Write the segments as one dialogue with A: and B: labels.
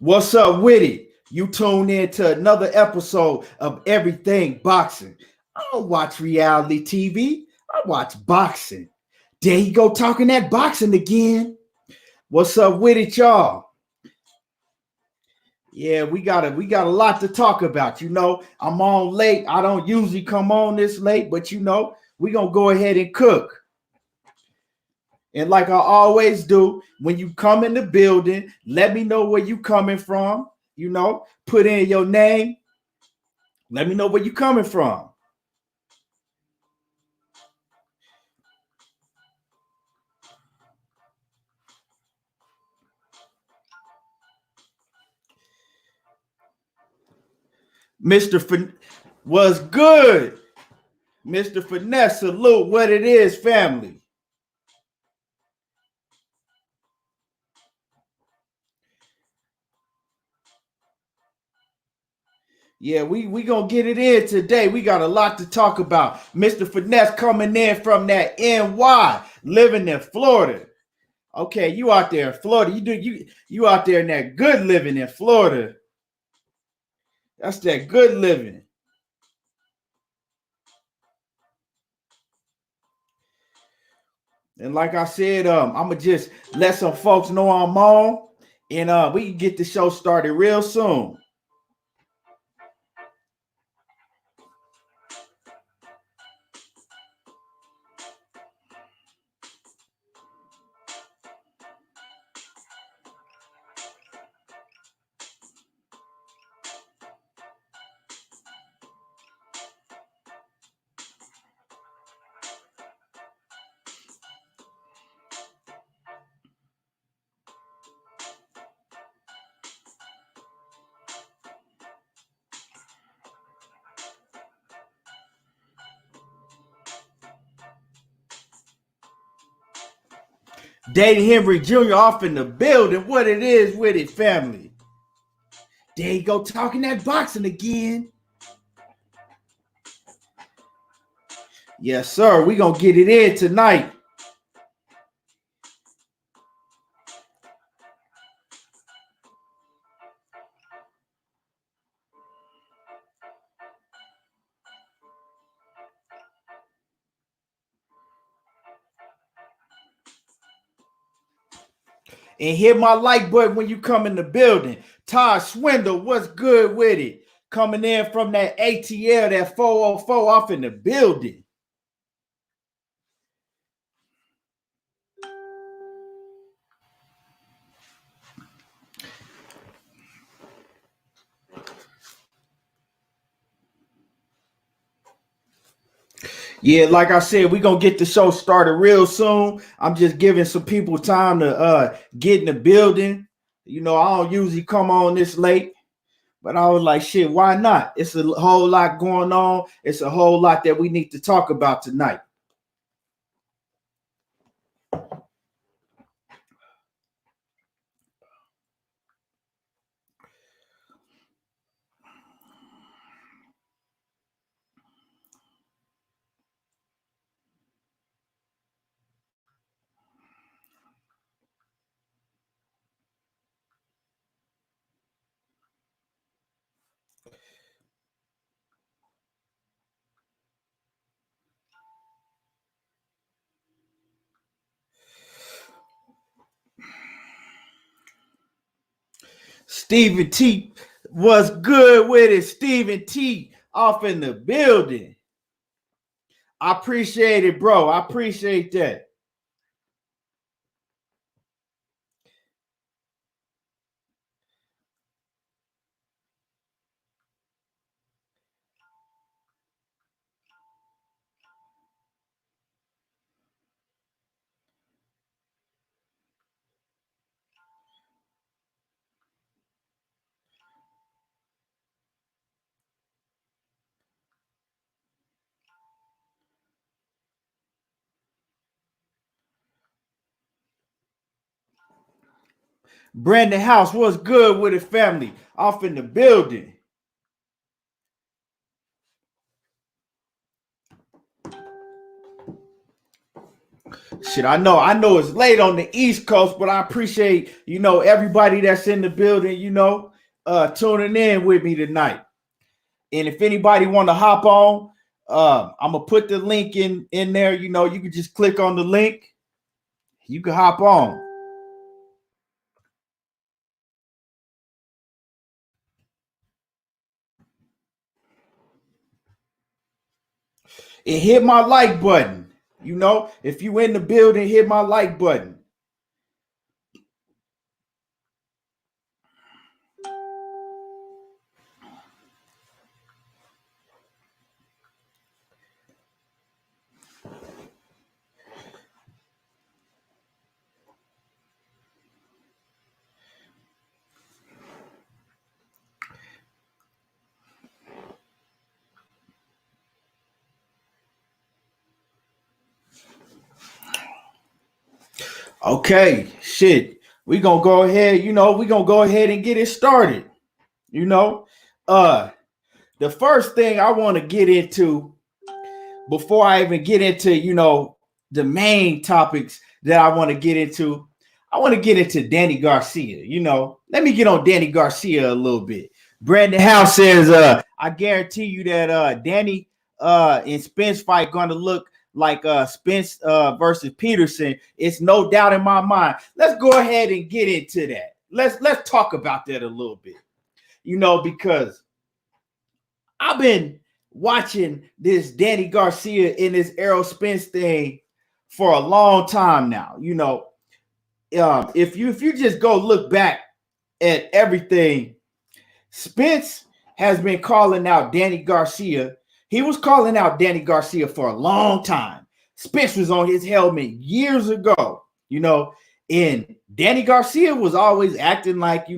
A: What's up with it? You tune in to another episode of Everything Boxing. I don't watch reality TV. I watch boxing. There you go talking that boxing again. What's up with it, y'all? Yeah, we got a lot to talk about. I'm on late. I don't usually come on this late, but we're gonna go ahead and cook. And like I always do, when you come in the building, let me know where you coming from. Put in your name. Let me know where you coming from. Mr. Was good. Mr. Finesse, salute what it is, family. Yeah, we gonna get it in today. We got a lot to talk about. Mr. Finesse coming in from that NY, living in Florida. Okay, you out there in Florida. You out there in that good living in Florida. That's that good living. And like I said, I'ma just let some folks know I'm on, and we can get the show started real soon. David Henry Jr. off in the building. What it is with it, family. There you go, talking that boxing again. Yes, sir. We gonna get it in tonight. And hit my like button when you come in the building. Todd Swindle, what's good with it? Coming in from that ATL, that 404 off in the building. Yeah, like I said, we're gonna get the show started real soon. I'm just giving some people time to get in the building. I don't usually come on this late, but I was like, shit, why not? It's a whole lot going on. It's a whole lot that we need to talk about tonight. Stephen T was good with it. Stephen T off in the building. I appreciate it, bro. I appreciate that. Brandon House was good with his family off in the building. Shit, I know it's late on the East Coast, but I appreciate, everybody that's in the building, tuning in with me tonight. And if anybody want to hop on, I'm gonna put the link in there. You can just click on the link. You can hop on. And hit my like button. If you in the building, hit my like button. Okay, shit. We gonna go ahead, and get it started. The first thing I want to get into before I even get into, the main topics that I want to get into, I want to get into Danny Garcia. Let me get on Danny Garcia a little bit. Brandon House says, I guarantee you that Danny in Spence fight going to look like Spence versus Peterson. It's no doubt in my mind. Let's go ahead and get into that. Let's talk about that a little bit. Because I've been watching this Danny Garcia in this Errol Spence thing for a long time now. If you just go look back at everything, Spence has been calling out Danny Garcia. He was calling out Danny Garcia for a long time. Spence was on his helmet years ago, and Danny Garcia was always acting like,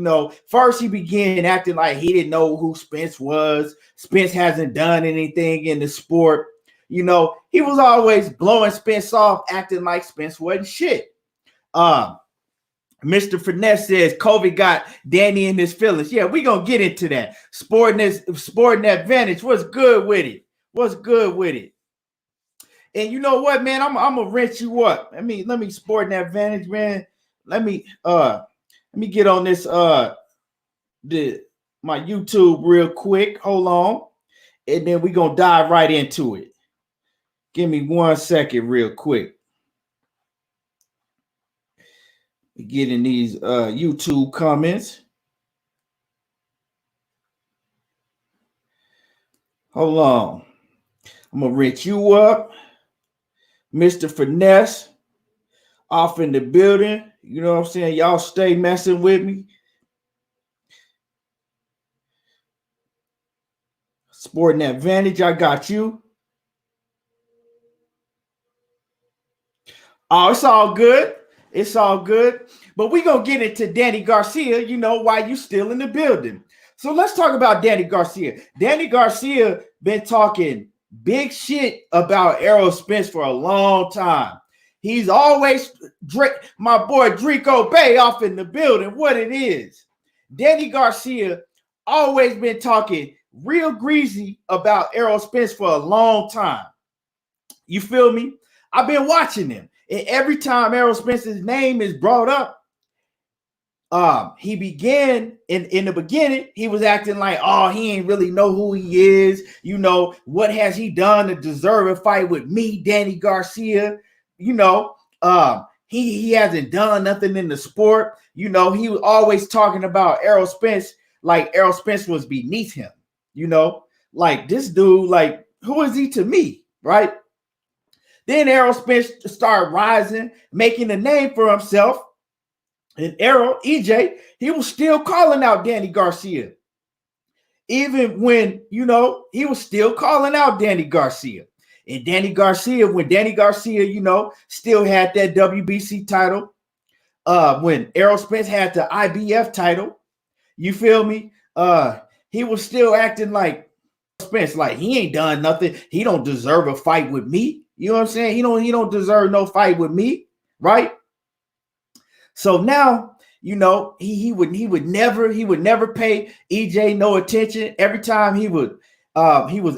A: first he began acting like he didn't know who Spence was. Spence hasn't done anything in the sport. He was always blowing Spence off, acting like Spence wasn't shit. Mr. Finesse says COVID got Danny in his feelings. Yeah, we're going to get into that. Sporting advantage. What's good with it? And you know what, man? I'm gonna rinse you up. Let me sporting advantage, man. Let me get on this my YouTube real quick. Hold on. And then we're gonna dive right into it. Give me 1 second, real quick. Getting these YouTube comments. Hold on. I'm gonna rinse you up. Mr. Finesse off in the building. You know what I'm saying? Y'all stay messing with me. Sporting advantage, I got you. Oh, it's all good. It's all good. But we're going to get into Danny Garcia, while you still in the building. So let's talk about Danny Garcia. Danny Garcia been talking big shit about Errol Spence for a long time. He's always, my boy Drico Bay off in the building, what it is. Danny Garcia always been talking real greasy about Errol Spence for a long time. You feel me? I've been watching him. And every time Errol Spence's name is brought up, he began in the beginning, he was acting like, oh, he ain't really know who he is. What has he done to deserve a fight with me, Danny Garcia? He hasn't done nothing in the sport. He was always talking about Errol Spence like Errol Spence was beneath him. Like this dude, like, who is he to me, right? Then Errol Spence started rising, making a name for himself. And Errol, EJ, he was still calling out Danny Garcia. Even when, he was still calling out Danny Garcia. And Danny Garcia, when Danny Garcia, still had that WBC title, when Errol Spence had the IBF title, you feel me? He was still acting like Spence, like he ain't done nothing. He don't deserve a fight with me. You know what I'm saying? He don't deserve no fight with me, right? So now, he would never pay EJ no attention. Every time he was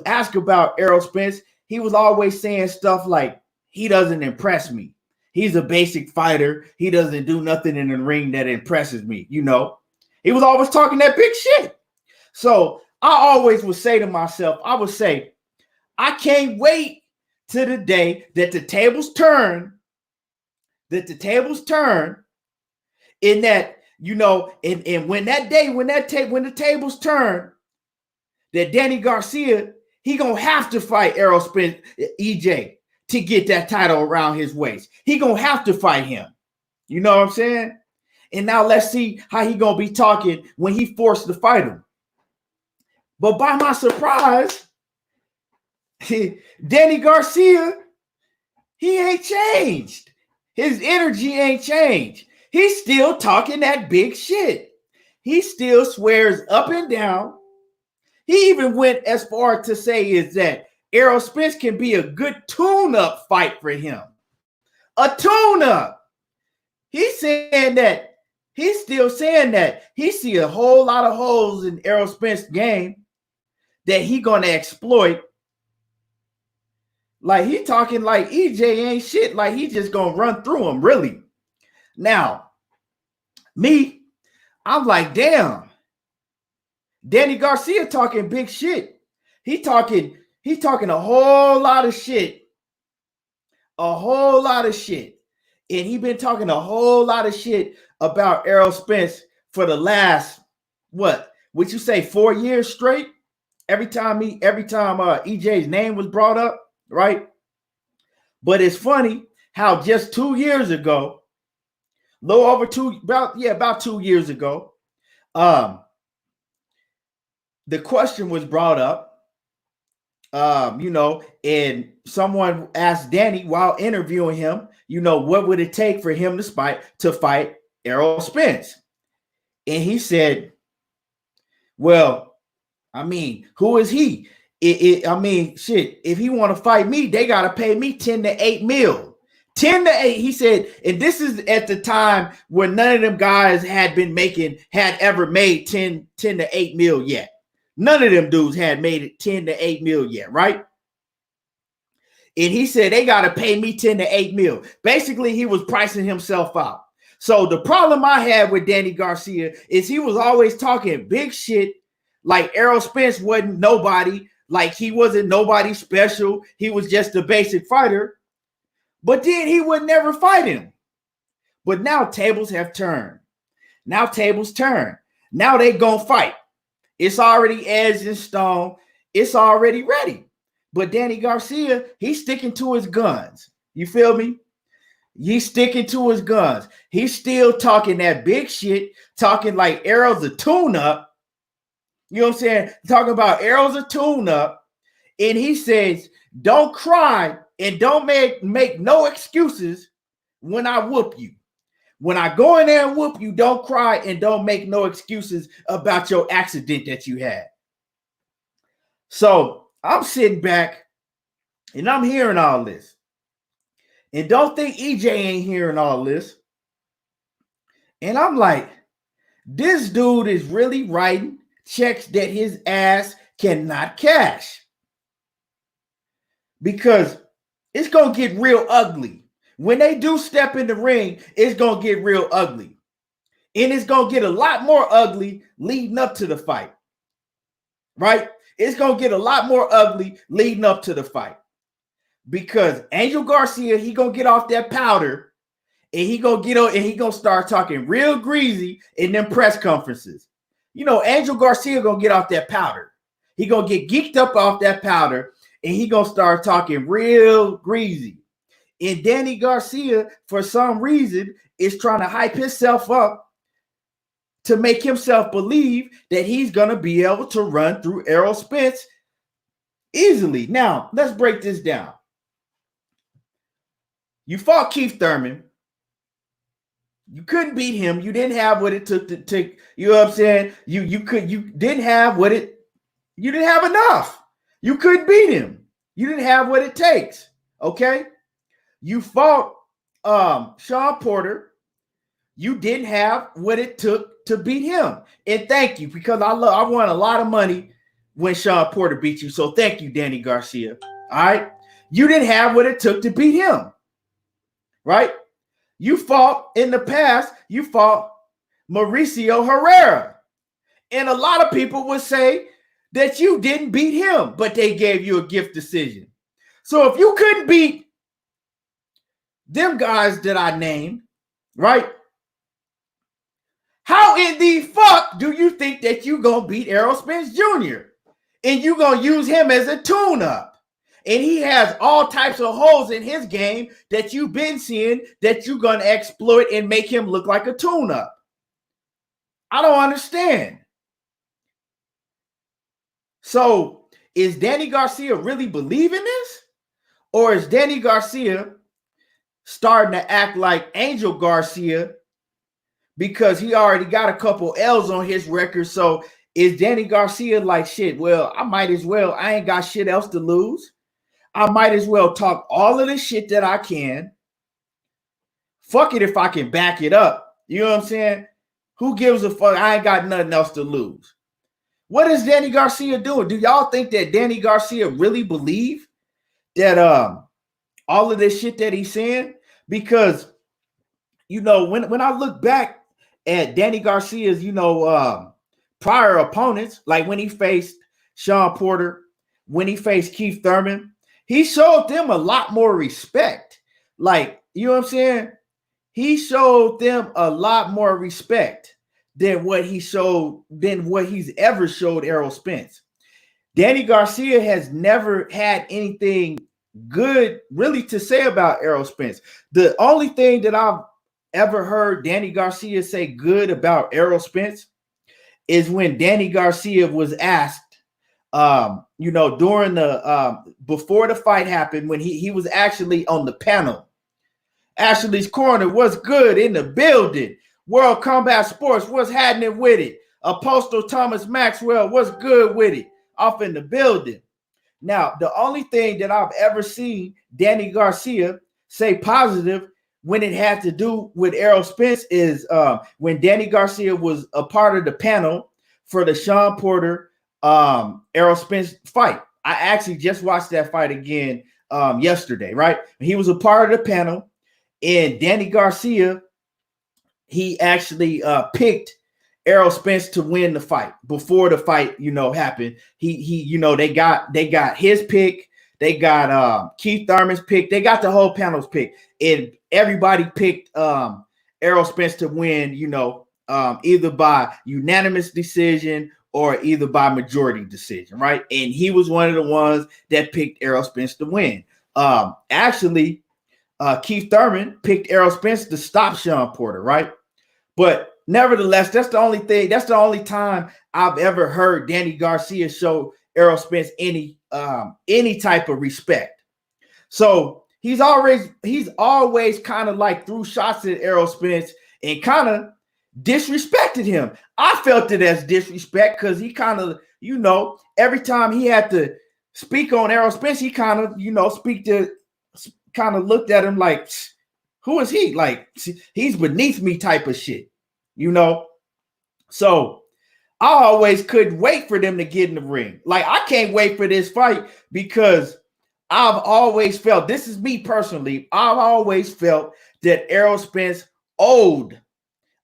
A: asked about Errol Spence, he was always saying stuff like, he doesn't impress me. He's a basic fighter. He doesn't do nothing in the ring that impresses me. You know, he was always talking that big shit. So I always would say to myself, I would say, I can't wait to the day that the tables turn, in that, you know, and when that day, when the tables turn, that Danny Garcia, he gonna have to fight Errol Spence, EJ, to get that title around his waist. He gonna have to fight him. You know what I'm saying? And now let's see how he gonna be talking when he forced to fight him. But by my surprise, Danny Garcia, he ain't changed. His energy ain't changed. He's still talking that big shit. He still swears up and down. He even went as far to say is that Errol Spence can be a good tune-up fight for him. A tune-up. He's saying that. He's still saying that. He see a whole lot of holes in Errol Spence's game that he gonna exploit. Like he talking like EJ ain't shit. Like he just gonna run through him, really. Now, me, I'm like, damn. Danny Garcia talking big shit. He talking a whole lot of shit. A whole lot of shit. And he been talking a whole lot of shit about Errol Spence for the last, what would you say, 4 years straight? Every time EJ's name was brought up, right? But it's funny how just 2 years ago, about 2 years ago, the question was brought up, you know, and someone asked Danny while interviewing him, you know, what would it take for him to fight Errol Spence? And he said, well, I mean, who is he? I mean, shit, if he want to fight me, they got to pay me 10 to 8 mil. 10 to 8, he said, and this is at the time when none of them guys had ever made 10 to 8 mil yet. None of them dudes had made it 10 to 8 mil yet, right? And he said, they got to pay me 10 to 8 mil. Basically, he was pricing himself out. So the problem I had with Danny Garcia is he was always talking big shit, like Errol Spence wasn't nobody, like he wasn't nobody special. He was just a basic fighter. But then he would never fight him. But now tables have turned. Now tables turn. Now they gonna fight. It's already edged in stone. It's already ready. But Danny Garcia, he's sticking to his guns. You feel me? He's sticking to his guns. He's still talking that big shit, talking like Errol's a tune-up. You know what I'm saying? Talking about Errol's a tune-up. And he says, don't cry and don't make no excuses when I whoop you. When I go in there and whoop you, don't cry and don't make no excuses about your accident that you had. So I'm sitting back and I'm hearing all this. And don't think EJ ain't hearing all this. And I'm like, this dude is really writing checks that his ass cannot cash. Because it's going to get real ugly. When they do step in the ring, it's going to get real ugly. And it's going to get a lot more ugly leading up to the fight. Right? It's going to get a lot more ugly leading up to the fight. Because Angel Garcia, he going to get off that powder and he going to get on and he going to start talking real greasy in them press conferences. You know, Angel Garcia going to get off that powder. He going to get geeked up off that powder and he going to start talking real greasy. And Danny Garcia, for some reason, is trying to hype himself up to make himself believe that he's going to be able to run through Errol Spence easily. Now, let's break this down. You fought Keith Thurman. You couldn't beat him. You didn't have what it took to take, you know what I'm saying? You didn't have you didn't have enough. You couldn't beat him. You didn't have what it takes. Okay? You fought Sean Porter. You didn't have what it took to beat him. And thank you, because I won a lot of money when Sean Porter beat you. So thank you, Danny Garcia. All right? You didn't have what it took to beat him. Right? You fought in the past, you fought Mauricio Herrera. And a lot of people would say that you didn't beat him, but they gave you a gift decision. So if you couldn't beat them guys that I named, right? How in the fuck do you think that you gonna beat Errol Spence Jr. and you gonna use him as a tune-up? And he has all types of holes in his game that you've been seeing that you're gonna exploit and make him look like a tune-up. I don't understand. So is Danny Garcia really believing this? Or is Danny Garcia starting to act like Angel Garcia because he already got a couple L's on his record? So is Danny Garcia like, shit, well, I might as well, I ain't got shit else to lose. I might as well talk all of the shit that I can. Fuck it if I can back it up. You know what I'm saying? Who gives a fuck? I ain't got nothing else to lose. What is Danny Garcia doing? Do y'all think that Danny Garcia really believe that all of this shit that he's saying? Because, you know, when I look back at Danny Garcia's, you know, prior opponents, like when he faced Sean Porter, when he faced Keith Thurman, he showed them a lot more respect. Like, you know what I'm saying? He showed them a lot more respect than what he's ever showed Errol Spence. Danny Garcia has never had anything good really to say about Errol Spence. The only thing that I've ever heard Danny Garcia say good about Errol Spence is when Danny Garcia was asked, you know, during the before the fight happened, when he was actually on the panel. Ashley's Corner, what's good in the building? World Combat Sports, what's happening with it? Apostle Thomas Maxwell, what's good with it? Off in the building. Now, the only thing that I've ever seen Danny Garcia say positive when it had to do with Errol Spence is when Danny Garcia was a part of the panel for the Sean Porter Errol Spence fight. I actually just watched that fight again yesterday, right? He was a part of the panel, and Danny Garcia, he actually picked Errol Spence to win the fight before the fight, you know, happened. He you know, they got his pick, they got Keith Thurman's pick, they got the whole panel's pick, and everybody picked Errol Spence to win, you know, either by unanimous decision or either by majority decision, right? And he was one of the ones that picked Errol Spence to win. Actually, Keith Thurman picked Errol Spence to stop Sean Porter, right? But nevertheless, that's the only time I've ever heard Danny Garcia show Errol Spence any type of respect. So he's always kind of like threw shots at Errol Spence and kind of disrespected him. I felt it as disrespect because he kind of, you know, every time he had to speak on Errol Spence, he kind of, you know, kind of looked at him like, who is he? Like, he's beneath me type of shit, you know? So I always couldn't wait for them to get in the ring. Like, I can't wait for this fight because I've always felt, this is me personally, I've always felt that Errol Spence owed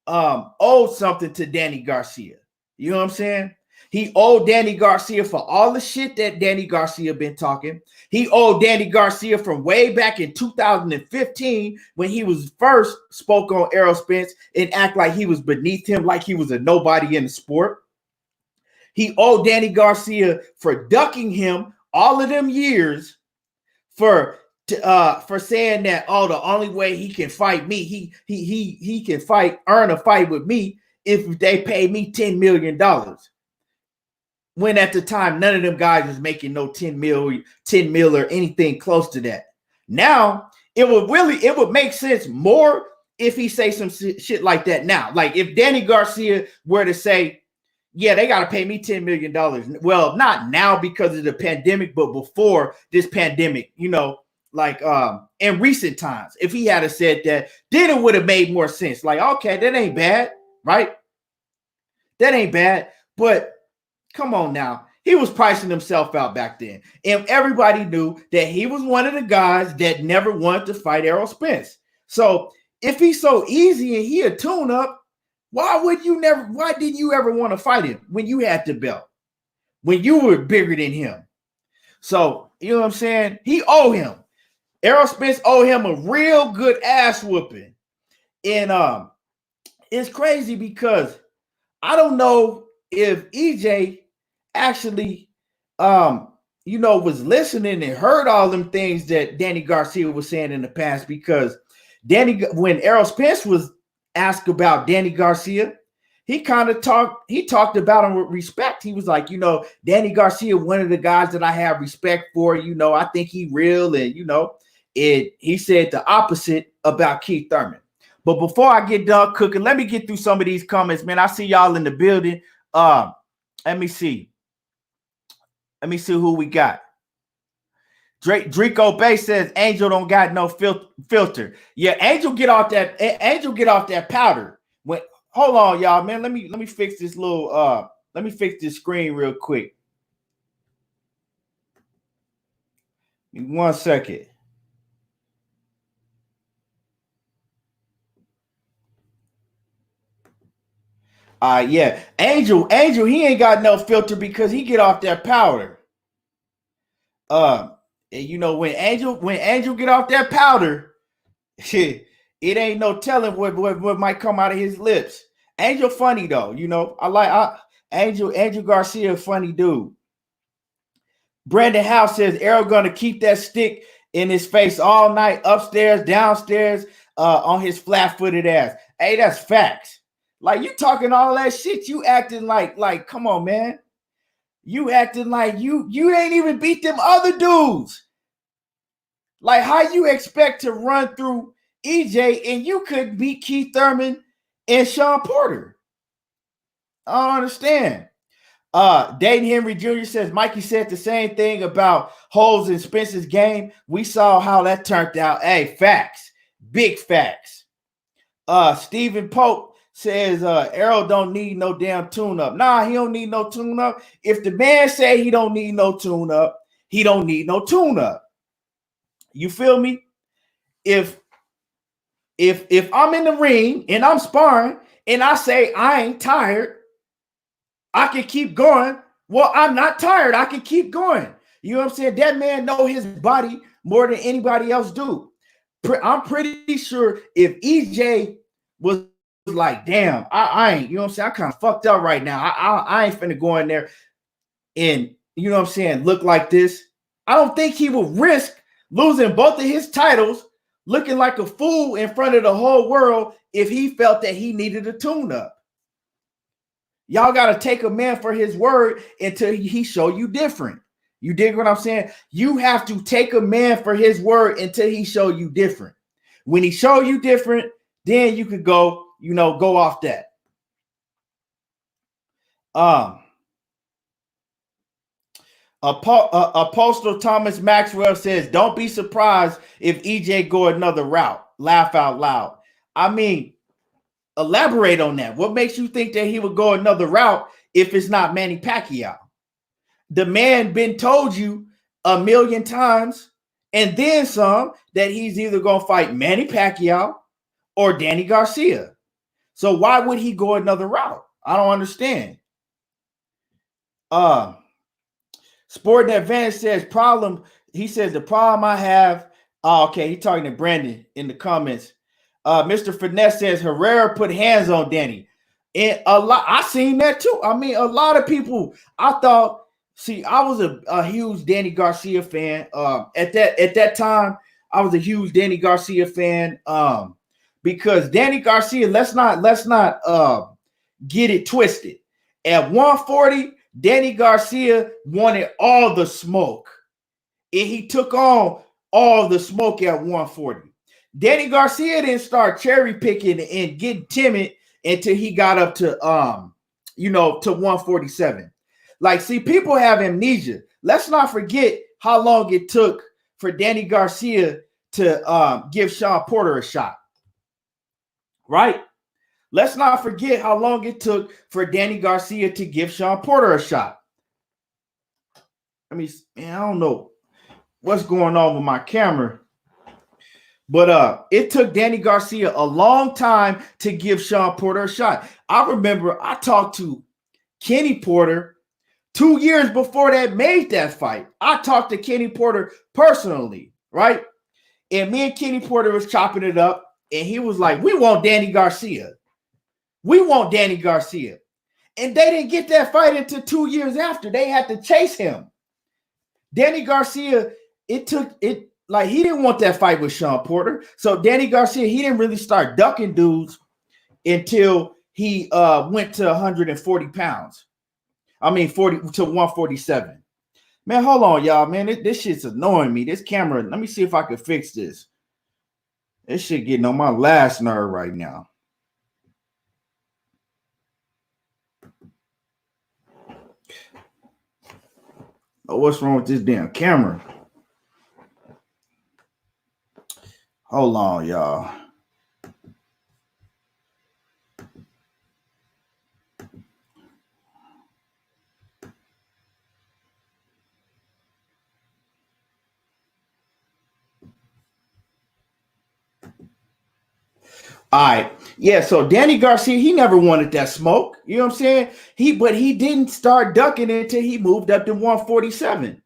A: something to Danny Garcia. You know what I'm saying? He owed Danny Garcia for all the shit that Danny Garcia been talking. He owed Danny Garcia from way back in 2015 when he was first spoke on Errol Spence and act like he was beneath him, like he was a nobody in the sport. He owed Danny Garcia for ducking him all of them years for saying that, oh, the only way he can fight me, he can earn a fight with me if they pay me $10 million. When at the time, none of them guys was making no 10 mil or anything close to that. Now, it would make sense more if he say some shit like that now. Like if Danny Garcia were to say, yeah, they got to pay me $10 million. Well, not now because of the pandemic, but before this pandemic, you know, like in recent times, if he had said that, then it would have made more sense. Like, okay, that ain't bad, right? That ain't bad, but come on now. He was pricing himself out back then. And everybody knew that he was one of the guys that never wanted to fight Errol Spence. So if he's so easy and he a tune-up, why didn't you ever want to fight him when you had the belt? When you were bigger than him? So, you know what I'm saying? He owe him. Errol Spence owe him a real good ass whooping. And it's crazy because I don't know if EJ actually was listening and heard all them things that Danny Garcia was saying in the past, because when Errol Spence was asked about Danny Garcia, he talked about him with respect. He was like, Danny Garcia, one of the guys that I have respect for, I think he real. And, he said the opposite about Keith Thurman. But before I get done cooking, let me get through some of these comments, man. I see y'all in the building. Let me see who we got. Draco Bay says Angel don't got no filter. Yeah, Angel get off that powder. Hold on, y'all, man. Let me fix this let me fix this screen real quick. Give me 1 second. Yeah. Angel, he ain't got no filter because he get off that powder. When Angel get off that powder, it ain't no telling what might come out of his lips. Angel funny though, Angel Garcia, funny dude. Brandon House says Errol gonna keep that stick in his face all night, upstairs, downstairs, on his flat-footed ass. Hey, that's facts. Like, you talking all that shit, you acting like come on, man. You acting like you ain't even beat them other dudes. Like, how you expect to run through EJ and you could beat Keith Thurman and Sean Porter? I don't understand. Dayton Henry Jr. says Mikey said the same thing about Holes and Spence's game. We saw how that turned out. Hey, facts. Big facts. Stephen Pope says Errol don't need no damn tune-up. Nah, he don't need no tune-up. If the man say he don't need no tune-up, he don't need no tune-up. You feel me? If I'm in the ring and I'm sparring and I say I ain't tired, I can keep going. Well, I'm not tired. I can keep going. You know what I'm saying? That man know his body more than anybody else do. I'm pretty sure if EJ was like, damn, I ain't, you know what I'm saying? I kind of fucked up right now. I ain't finna go in there and, you know what I'm saying, look like this. I don't think he would risk losing both of his titles, looking like a fool in front of the whole world if he felt that he needed a tune-up. Y'all got to take a man for his word until he show you different. You dig what I'm saying? You have to take a man for his word until he show you different. When he show you different, then you could go, go off that. Apostle Thomas Maxwell says, don't be surprised if EJ go another route. Laugh out loud. I mean, elaborate on that. What makes you think that he would go another route if it's not Manny Pacquiao? The man been told you a million times and then some that he's either going to fight Manny Pacquiao or Danny Garcia. So why would he go another route? I don't understand. Sporting Advantage says problem. He says the problem I have. Okay, he's talking to Brandon in the comments. Mr. Finesse says Herrera put hands on Danny. And I seen that too. I mean, a lot of people. I was a huge Danny Garcia fan. At that time, I was a huge Danny Garcia fan. Because Danny Garcia, let's not get it twisted. At 140, Danny Garcia wanted all the smoke. And he took on all the smoke at 140. Danny Garcia didn't start cherry picking and getting timid until he got up to to 147. Like, see, people have amnesia. Let's not forget how long it took for Danny Garcia to give Sean Porter a shot. Right? Let's not forget how long it took for Danny Garcia to give Sean Porter a shot. I don't know what's going on with my camera, But it took Danny Garcia a long time to give Sean Porter a shot. I remember I talked to Kenny Porter 2 years before that made that fight. I talked to Kenny Porter personally, right? And me and Kenny Porter was chopping it up, and he was like, we want Danny Garcia. We want Danny Garcia. And they didn't get that fight until 2 years after. They had to chase him. Danny Garcia, it took it like he didn't want that fight with Sean Porter. So Danny Garcia, he didn't really start ducking dudes until he went to 140 pounds. I mean, 40 to 147. Man, hold on, y'all. Man, this shit's annoying me. This camera, let me see if I can fix this. This shit getting on my last nerve right now. Oh, what's wrong with this damn camera? Hold on, y'all. All right. Yeah, so Danny Garcia, he never wanted that smoke. You know what I'm saying? But he didn't start ducking until he moved up to 147.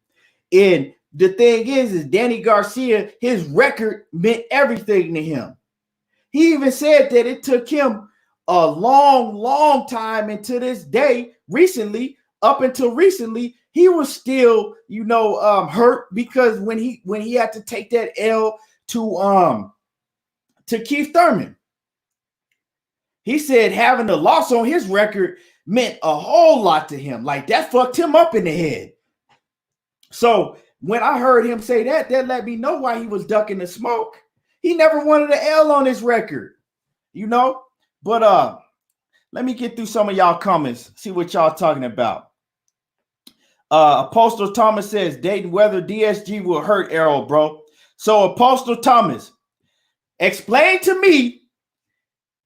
A: And the thing is Danny Garcia, his record meant everything to him. He even said that it took him a long, long time, and to this day, up until recently, he was still, hurt because when he had to take that L to Keith Thurman. He said having the loss on his record meant a whole lot to him. Like, that fucked him up in the head. So when I heard him say that let me know why he was ducking the smoke. He never wanted an L on his record, But let me get through some of y'all comments, see what y'all talking about. Apostle Thomas says, Dayton, whether DSG will hurt Errol, bro. So Apostle Thomas, explain to me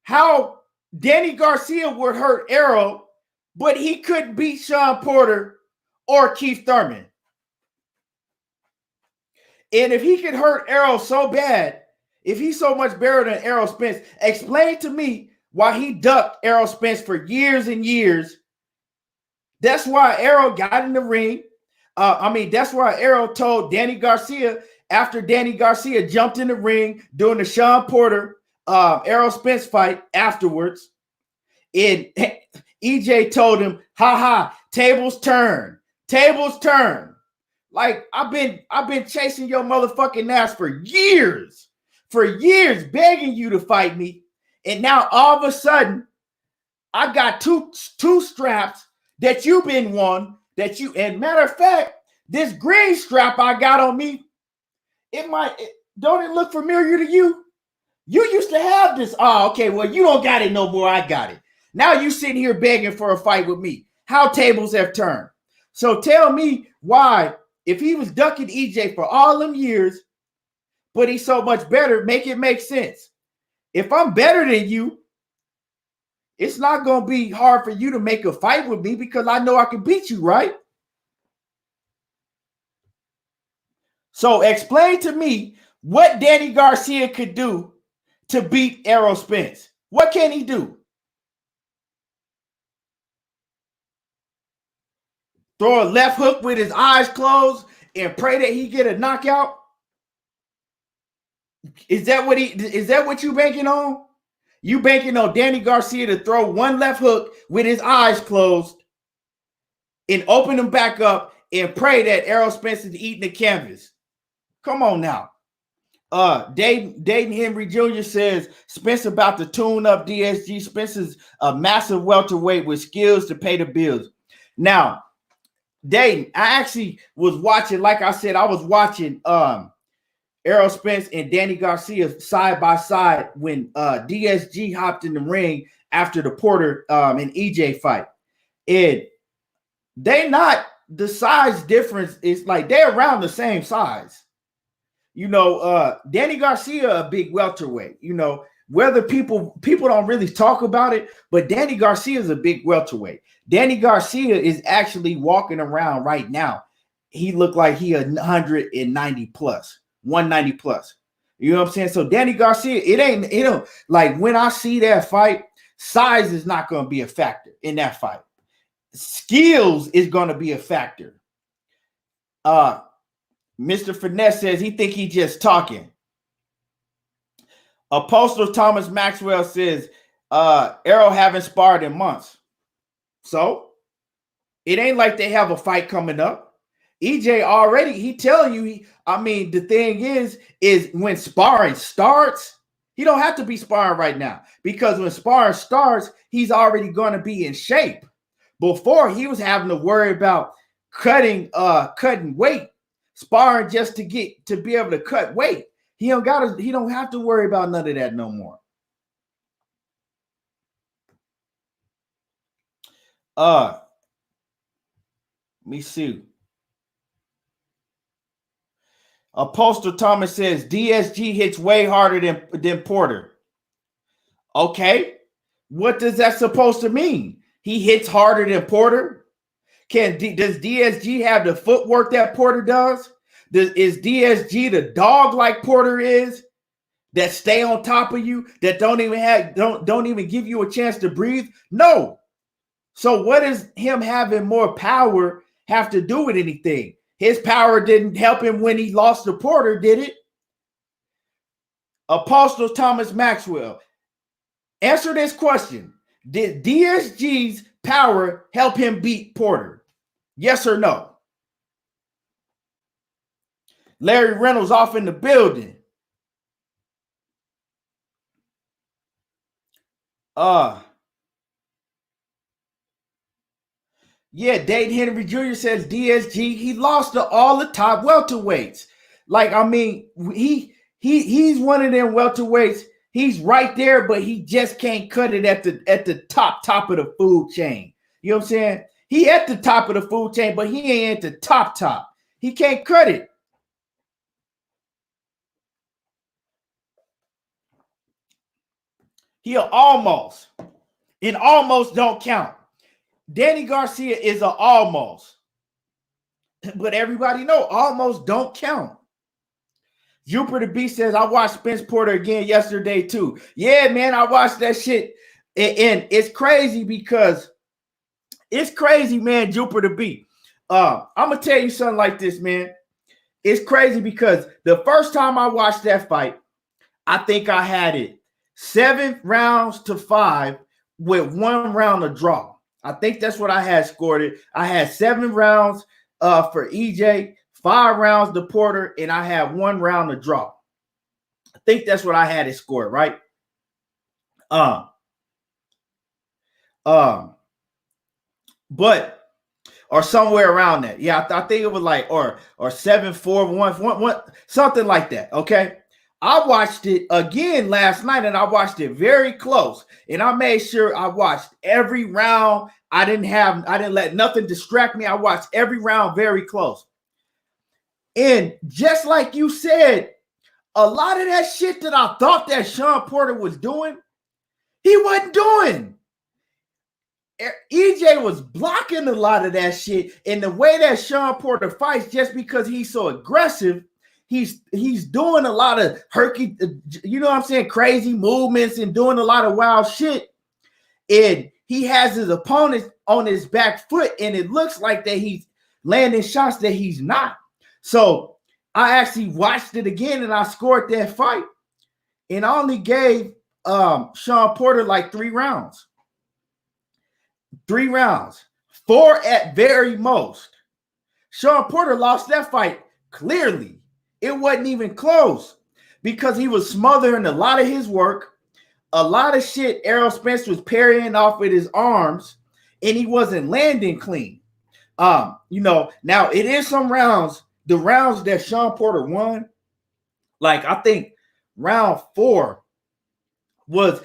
A: how Danny Garcia would hurt Errol, but he couldn't beat Sean Porter or Keith Thurman. And if he could hurt Errol so bad, if he's so much better than Errol Spence, explain to me why he ducked Errol Spence for years and years. That's why Errol got in the ring. That's why Errol told Danny Garcia after Danny Garcia jumped in the ring during the Sean Porter Errol Spence fight afterwards. And EJ told him, tables turn. Tables turn. Like, I've been chasing your motherfucking ass for years, begging you to fight me. And now all of a sudden, I got two straps that you've been won, and matter of fact, this green strap I got on me, don't it look familiar to you? You used to have this. Oh, okay, well, you don't got it no more. I got it. Now you sitting here begging for a fight with me. How tables have turned. So tell me why, if he was ducking EJ for all them years, but he's so much better, make it make sense. If I'm better than you, it's not going to be hard for you to make a fight with me because I know I can beat you, right? So explain to me what Danny Garcia could do to beat Errol Spence. What can he do? Throw a left hook with his eyes closed and pray that he get a knockout? Is that what you banking on? You banking on Danny Garcia to throw one left hook with his eyes closed and open them back up and pray that Errol Spence is eating the canvas? Come on now. Dayton Henry Jr. says Spence about to tune up DSG. Spence is a massive welterweight with skills to pay the bills. Now, Dayton, I actually was watching, like I said, I was watching Errol Spence and Danny Garcia side by side when DSG hopped in the ring after the Porter and EJ fight. And the size difference is like they're around the same size. Danny Garcia, a big welterweight, whether people don't really talk about it, but Danny Garcia is a big welterweight. Danny Garcia is actually walking around right now. He looked like he 190 plus, 190 plus. You know what I'm saying? So Danny Garcia, it don't like when I see that fight, size is not going to be a factor in that fight. Skills is going to be a factor. Mr. Finesse says he think he just talking. Apostle Thomas Maxwell says Errol haven't sparred in months. So it ain't like they have a fight coming up. EJ already, he telling you, the thing is when sparring starts, he don't have to be sparring right now, because when sparring starts, he's already going to be in shape. Before, he was having to worry about cutting weight, sparring just to be able to cut weight. He don't have to worry about none of that no more. Let me see. Apostle Thomas says DSG hits way harder than Porter. Okay. What does that supposed to mean? He hits harder than Porter? Does DSG have the footwork that Porter does? Is DSG the dog like Porter is, that stay on top of you, that don't even give you a chance to breathe? No. So what does him having more power have to do with anything? His power didn't help him when he lost to Porter, did it? Apostle Thomas Maxwell, answer this question. Did DSG's power help him beat Porter? Yes or no? Larry Reynolds off in the building. Yeah, Dayton Henry Jr. says DSG, he lost to all the top welterweights. He's one of them welterweights. He's right there, but he just can't cut it at the top of the food chain. You know what I'm saying? He at the top of the food chain, but he ain't at the top. He can't cut it. He'll almost. And almost don't count. Danny Garcia is an almost. But everybody know almost don't count. Jupiter B says, I watched Spence Porter again yesterday too. Yeah, man, I watched that shit. And it's crazy because it's crazy, man, Jupiter B. I'm going to tell you something like this, man. It's crazy because the first time I watched that fight, I think I had it 7 rounds to 5 with 1 round of draw. I think that's what I had scored it. I had 7 rounds for EJ, 5 rounds to Porter, and I had 1 round to draw. I think that's what I had it scored, right? But or somewhere around that. Yeah, I think it was like or 7-4-1, something like that. Okay. I watched it again last night, and I watched it very close. And I made sure I watched every round. I didn't let nothing distract me. I watched every round very close. And just like you said, a lot of that shit that I thought that Sean Porter was doing, he wasn't doing. EJ was blocking a lot of that shit. And the way that Sean Porter fights, just because he's so aggressive, he's doing a lot of herky, you know what I'm saying, crazy movements and doing a lot of wild shit. And he has his opponent on his back foot, and it looks like that he's landing shots that he's not. So I actually watched it again, and I scored that fight. And I only gave Sean Porter like 3 rounds. 3 rounds. 4 at very most. Sean Porter lost that fight clearly. It wasn't even close because he was smothering a lot of his work. A lot of shit Errol Spence was parrying off with his arms, and he wasn't landing clean. Now it is some rounds, the rounds that Sean Porter won, like I think round 4 was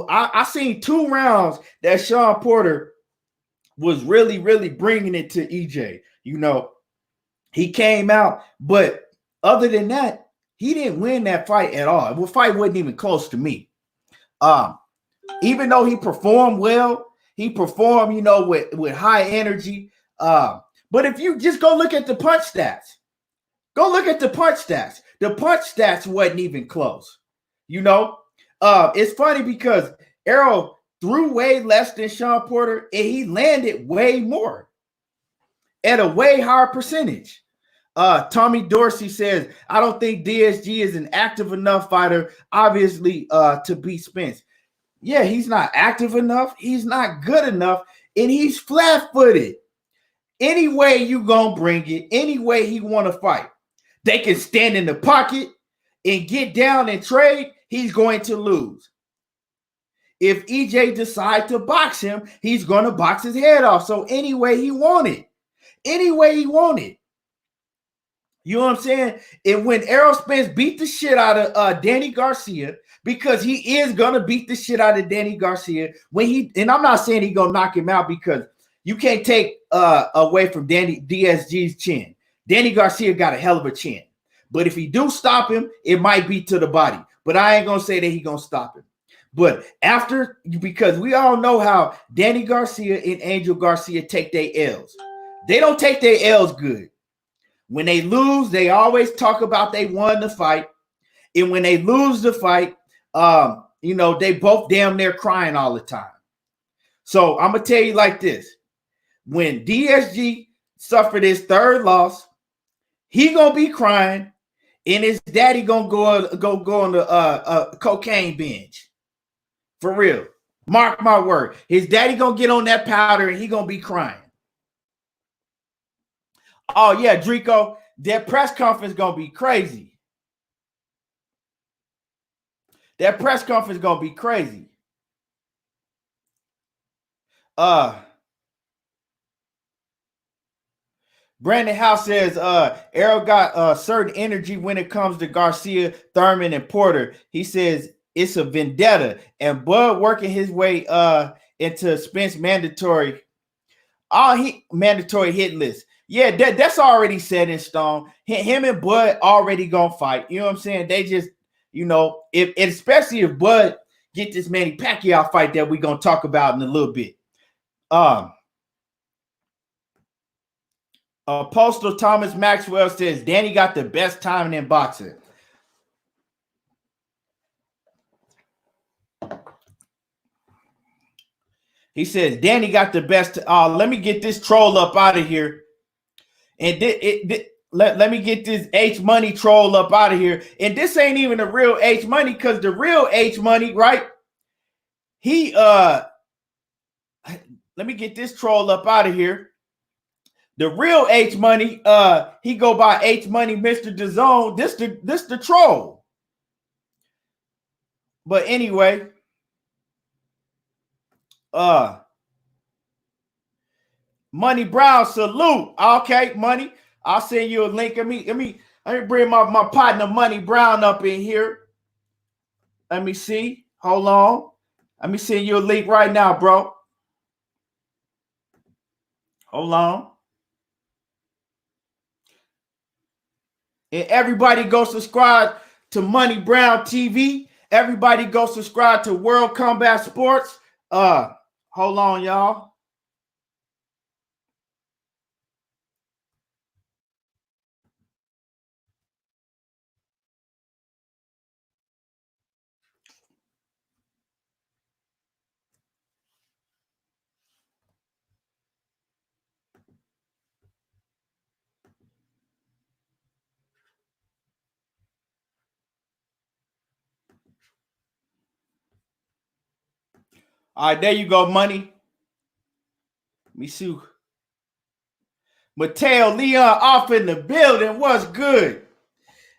A: I seen 2 rounds that Sean Porter was really, really bringing it to EJ. He came out, but other than that, he didn't win that fight at all. The fight wasn't even close to me. Even though he performed well, he performed, with high energy. But if you just go look at the punch stats, the The punch stats wasn't even close. You know, it's funny because Errol threw way less than Sean Porter, and he landed way more at a way higher percentage. Tommy Dorsey says, I don't think DSG is an active enough fighter, obviously, to beat Spence. Yeah, he's not active enough. He's not good enough, and he's flat-footed. Any way you gonna bring it, any way he want to fight, they can stand in the pocket and get down and trade, he's going to lose. If EJ decides to box him, he's going to box his head off. So any way he wanted, any way he wanted. You know what I'm saying? And when Errol Spence beat the shit out of Danny Garcia, because he is going to beat the shit out of Danny Garcia, and I'm not saying he's going to knock him out, because you can't take away from DSG's chin. Danny Garcia got a hell of a chin. But if he do stop him, it might be to the body. But I ain't going to say that he's going to stop him. But after, because we all know how Danny Garcia and Angel Garcia take their L's. They don't take their L's good. When they lose, they always talk about they won the fight. And when they lose the fight, they both damn near crying all the time. So I'm going to tell you like this. When DSG suffered his third loss, he going to be crying, and his daddy going to go on the cocaine binge. For real. Mark my word. His daddy going to get on that powder, and he going to be crying. Oh, yeah, Drico, that press conference going to be crazy. That press conference going to be crazy. Brandon House says, Errol got a certain energy when it comes to Garcia, Thurman, and Porter. He says it's a vendetta. And Bud working his way into Spence mandatory hit list. Yeah, that's already set in stone. Him and Bud already gonna fight. You know what I'm saying? They just, especially if Bud get this Manny Pacquiao fight that we're gonna talk about in a little bit. Postal Thomas Maxwell says Danny got the best timing in boxing. He says Danny got the best. Let me get this troll up out of here. And let me get this H Money troll up out of here. And this ain't even the real H Money, because the real H Money, right? Let me get this troll up out of here. The real H Money, he go by H Money, Mr. DAZN. This the troll. But anyway, Money Brown, salute. Okay, Money. I'll send you a link. Let me bring my partner Money Brown up in here. Let me see. Hold on. Let me send you a link right now, bro. Hold on. And everybody go subscribe to Money Brown TV. Everybody go subscribe to World Combat Sports. Hold on, y'all. All right, there you go, Money. Let me see. Mateo Leon off in the building. What's good?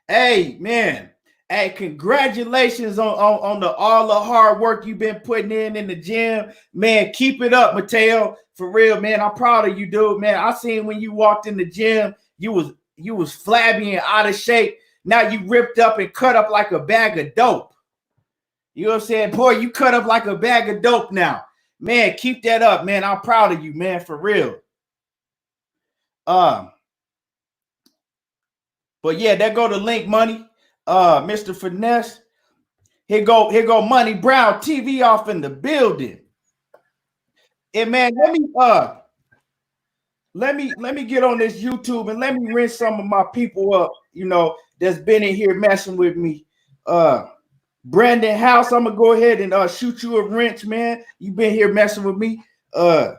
A: Hey, man. Hey, congratulations on all the hard work you've been putting in the gym. Man, keep it up, Mateo. For real, man. I'm proud of you, dude. Man, I seen when you walked in the gym, you was flabby and out of shape. Now you ripped up and cut up like a bag of dope. You know what I'm saying? Boy, you cut up like a bag of dope now. Man, keep that up, man. I'm proud of you, man, for real. But yeah, there go the link, Money. Mr. Finesse. Here go Money Brown TV off in the building. And man, let me get on this YouTube and let me rinse some of my people up, that's been in here messing with me. Brandon House, I'm gonna go ahead and shoot you a wrench, man. You been here messing with me. Let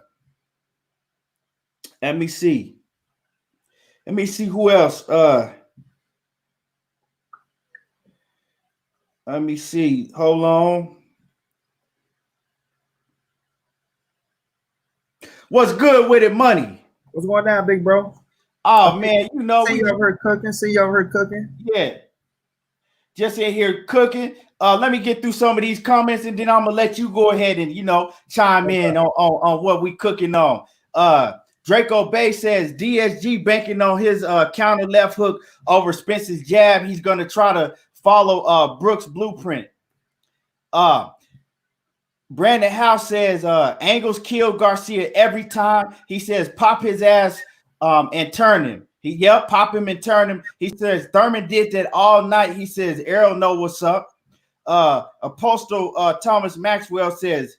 A: me see. Let me see who else. Let me see. Hold on. What's good with it, Money?
B: What's going down, big bro?
A: Oh man, you know
B: see you over here cooking. See you over here cooking.
A: Yeah, just in here cooking. Let me get through some of these comments, and then I'm gonna let you go ahead and chime in on what we cooking on. Draco Bay says DSG banking on his counter left hook over Spence's jab. He's gonna try to follow Brooks' blueprint. Brandon House says Angles kill Garcia every time. He says pop his ass and turn him. Pop him and turn him. He says Thurman did that all night. He says Errol know what's up. Apostle Thomas Maxwell says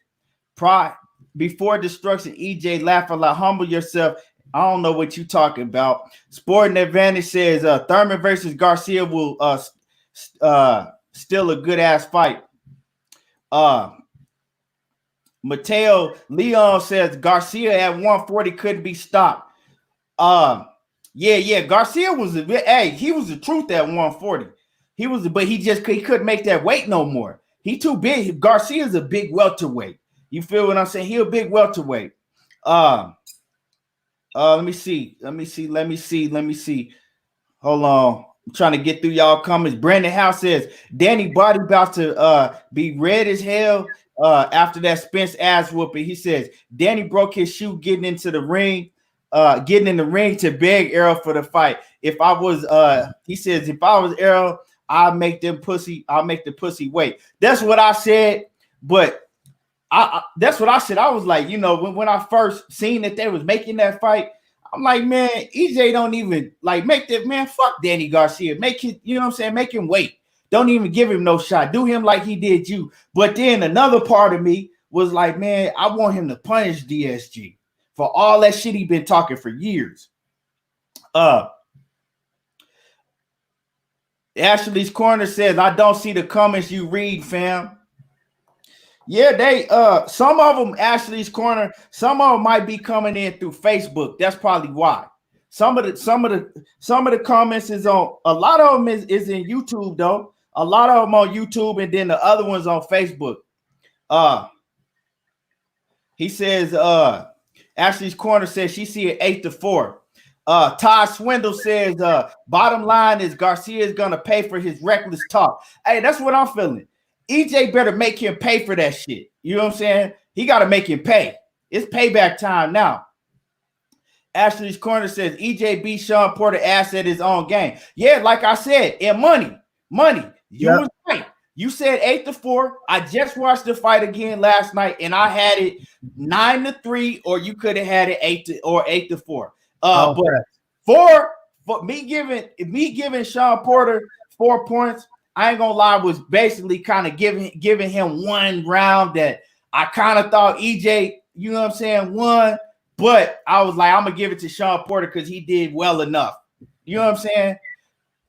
A: pride before destruction. EJ laugh a lot. Humble yourself. I don't know what you talking about. Sporting Advantage says Thurman versus Garcia will still a good ass fight. Mateo Leon says Garcia at 140 couldn't be stopped. Garcia was he was the truth at 140. But he couldn't make that weight no more. He too big. Garcia's a big welterweight. You feel what I'm saying? He a big welterweight. Let me see. Hold on. I'm trying to get through y'all comments. Brandon House says Danny body about to be red as hell after that Spence ass whooping. He says Danny broke his shoe getting in the ring to beg Errol for the fight. If I was Errol, I'll make the pussy wait. That's what I said, but that's what I said. I was like, when I first seen that they was making that fight, I'm like, man, EJ don't even make that, man. Fuck Danny Garcia. Make it, you know what I'm saying? Make him wait. Don't even give him no shot. Do him like he did you. But then another part of me was like, man, I want him to punish DSG for all that shit he been talking for years. Ashley's Corner says, I don't see the comments you read, fam. Yeah, they some of them, Ashley's Corner, some of them might be coming in through Facebook. That's probably why. Some of the comments is on, a lot of them is in YouTube though. A lot of them on YouTube, and then the other ones on Facebook. He says Ashley's Corner says she see it 8-4. Todd Swindle says bottom line is Garcia is gonna pay for his reckless talk. Hey, that's what I'm feeling. EJ better make him pay for that shit. You know what I'm saying? He got to make him pay. It's payback time now. Ashley's Corner says EJ beat Sean Porter ass at his own game. Yeah, like I said, and money. You was right. You said 8-4. I just watched the fight again last night, and I had it 9-3, or you could have had it 8-4. But for me giving Sean Porter 4 points, I ain't gonna lie, was basically kind of giving him one round that I kind of thought EJ, you know what I'm saying, won, but I was like, I'm gonna give it to Sean Porter because he did well enough. You know what I'm saying?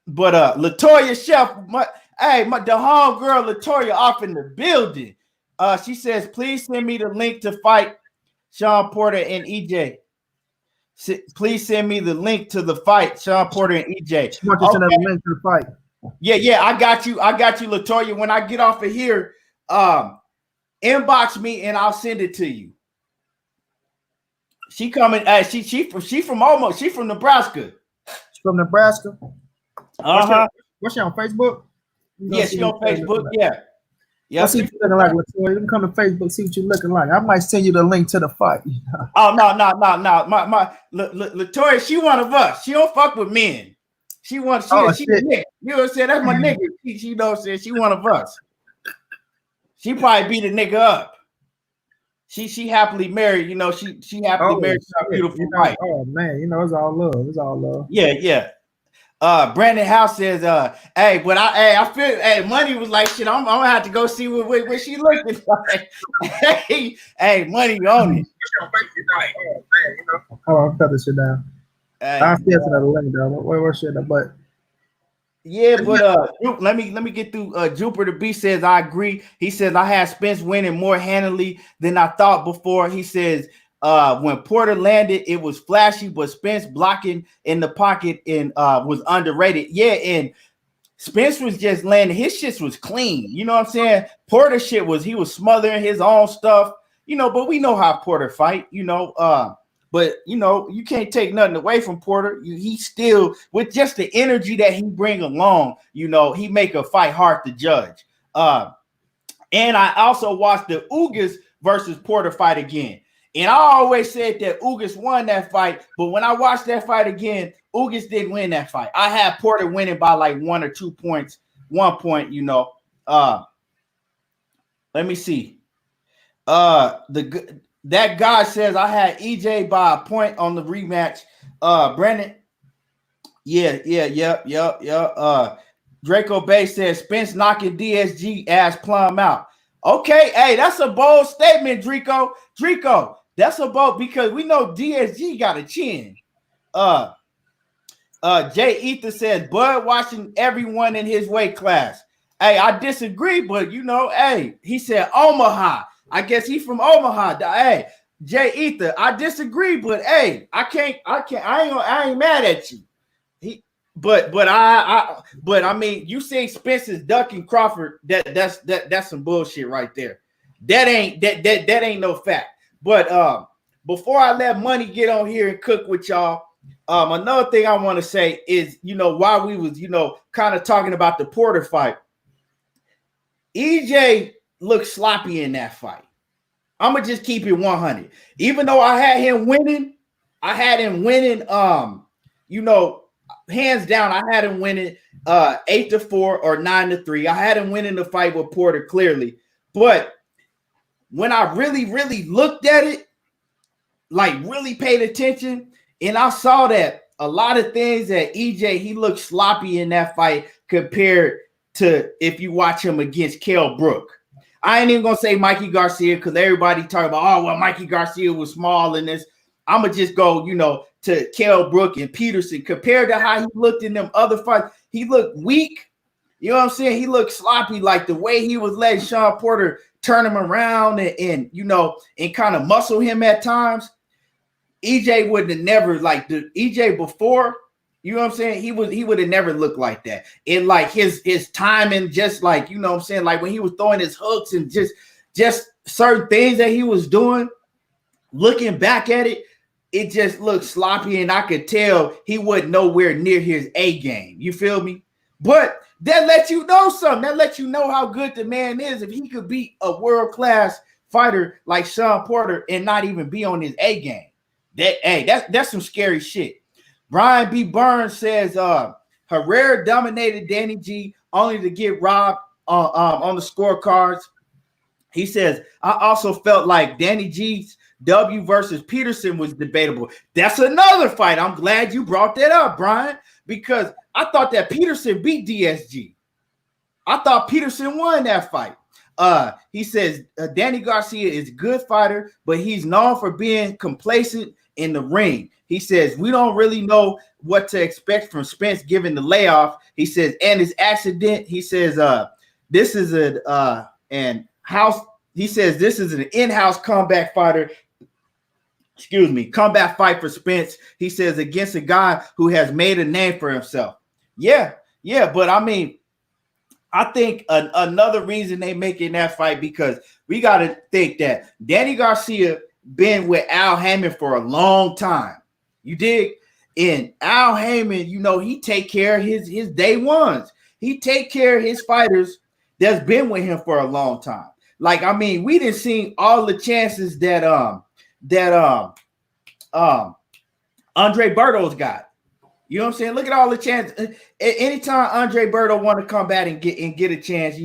A: But Latoya Chef, the homegirl Latoya off in the building. She says, please send me the link to fight Sean Porter and EJ. Please send me the link to the fight, Sean Porter and EJ.
B: She wants to send a link to the fight.
A: Yeah, I got you, Latoya. When I get off of here, inbox me and I'll send it to you. She coming. She from Nebraska.
B: She's from Nebraska. What's she on Facebook?
A: Yeah, she on Facebook. Yeah.
B: I see what you looking like, Latoya. Let me come to Facebook, see what you looking like. I might send you the link to the fight.
A: Oh no. My Latoya, she one of us. She don't fuck with men. She a nigga. You know what I'm saying? That's my nigga. She know what I'm saying? She one of us. She probably beat a nigga up. She happily married, she happily married to a beautiful wife.
B: Oh man, it's all love. It's all love.
A: Yeah. Brandon House says, I feel Money was like, shit, I'm gonna have to go see what she looking like. hey, Money on it.
B: Hold on, I'll cut this shit down. I'll see another link though. Where shit, but
A: Yeah, but let me get through. Jupiter B says I agree. He says I had Spence winning more handily than I thought before. He says when Porter landed, it was flashy, but Spence blocking in the pocket and was underrated. Yeah, and Spence was just landing. His shit was clean. You know what I'm saying? Porter shit was he was smothering his own stuff. You know, but we know how Porter fight. You know, but you know you can't take nothing away from Porter. He still with just the energy that he bring along. You know, he make a fight hard to judge. And I also watched the Ugas versus Porter fight again. And I always said that Ugas won that fight, but when I watched that fight again, Ugas didn't win that fight. I had Porter winning by like 1 or 2 points, 1 point, you know. Let me see. That guy says I had EJ by a point on the rematch. Brandon. Yeah. Draco Bay says Spence knocking DSG ass plumb out. Okay, hey, that's a bold statement, Draco. That's a bold because we know DSG got a chin. Jay Ether says Bud watching everyone in his weight class. Hey, I disagree, but you know, hey, he said Omaha. I guess he's from Omaha. Hey, Jay Ether, I disagree, but hey, I ain't mad at you. But I mean, you say Spencer's ducking Crawford. That's some bullshit right there. That ain't no fact. But before I let Money get on here and cook with y'all, another thing I want to say is, you know, while we was, you know, kind of talking about the Porter fight, EJ looked sloppy in that fight. I'm gonna just keep it 100. Even though I had him winning, you know, hands down, I had him winning 8-4 or 9-3. I had him winning the fight with Porter clearly. But when I really looked at it, like really paid attention, and I saw that a lot of things that EJ, he looked sloppy in that fight compared to if you watch him against Kell Brook. I ain't even gonna say Mikey Garcia because everybody talking about, oh, well, Mikey Garcia was small in this. I'm gonna just go, you know, to Kell Brook and Peterson. Compared to how he looked in them other fights, he looked weak. You know what I'm saying? He looked sloppy, like the way he was letting Sean Porter turn him around and you know, and kind of muscle him at times. EJ would have never, like the EJ before, you know what I'm saying? He would have never looked like that. And like his timing, just like, you know what I'm saying, like when he was throwing his hooks and just certain things that he was doing, looking back at it, it just looked sloppy, and I could tell he wasn't nowhere near his A game. You feel me? But that lets you know something. That lets you know how good the man is. If he could beat a world-class fighter like Sean Porter and not even be on his A game, that's some scary shit. Brian B. Burns says Herrera dominated Danny G only to get robbed on the scorecards. He says, I also felt like Danny G's W versus Peterson was debatable. That's another fight. I'm glad you brought that up, Brian, because I thought that Peterson beat DSG. I thought Peterson won that fight. He says Danny Garcia is a good fighter, but he's known for being complacent in the ring. He says we don't really know what to expect from Spence given the layoff. He says, and his accident. He says this is He says this is an in-house comeback fighter. Comeback fight for Spence. He says against a guy who has made a name for himself. Yeah, but I mean, I think another reason they making that fight because we got to think that Danny Garcia been with Al Haymon for a long time. You dig? And Al Haymon, you know, he take care of his day ones. He take care of his fighters that's been with him for a long time. Like, I mean, we didn't see all the chances that Andre Berto's got. You know what I'm saying? Look at all the chances. Anytime Andre Berto want to come back and get a chance,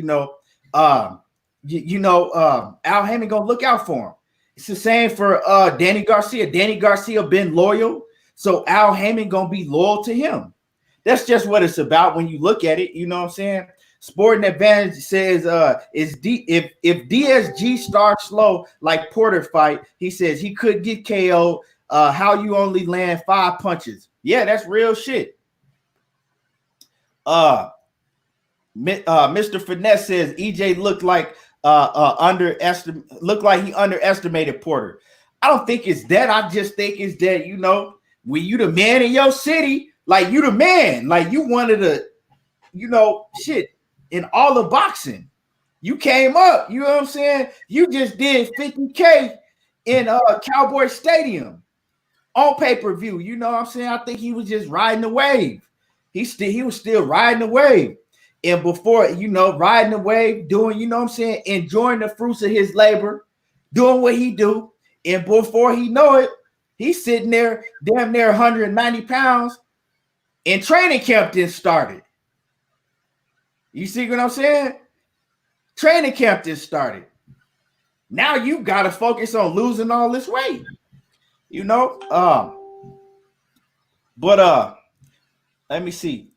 A: Al Haymon gonna look out for him. It's the same for Danny Garcia. Danny Garcia been loyal, so Al Haymon gonna be loyal to him. That's just what it's about when you look at it. You know what I'm saying? Sporting Advantage says if DSG starts slow like Porter fight, he says he could get KO. How you only land 5 punches? Yeah, that's real shit. Mr. Finesse says EJ looked like he underestimated Porter. I don't think it's that. I just think it's that, you know, when you the man in your city, like you the man, like you wanted to, you know, shit in all of boxing. You came up, you know what I'm saying? You just did 50K in Cowboy Stadium on pay-per-view. You know what I'm saying? I think he was just riding the wave. He was still riding the wave. And before, you know, riding the wave, doing, you know what I'm saying, enjoying the fruits of his labor, doing what he do. And before he know it, he's sitting there damn near 190 pounds and training camp just started. You see what I'm saying? Training camp just started. Now you got to focus on losing all this weight, you know? Let me see.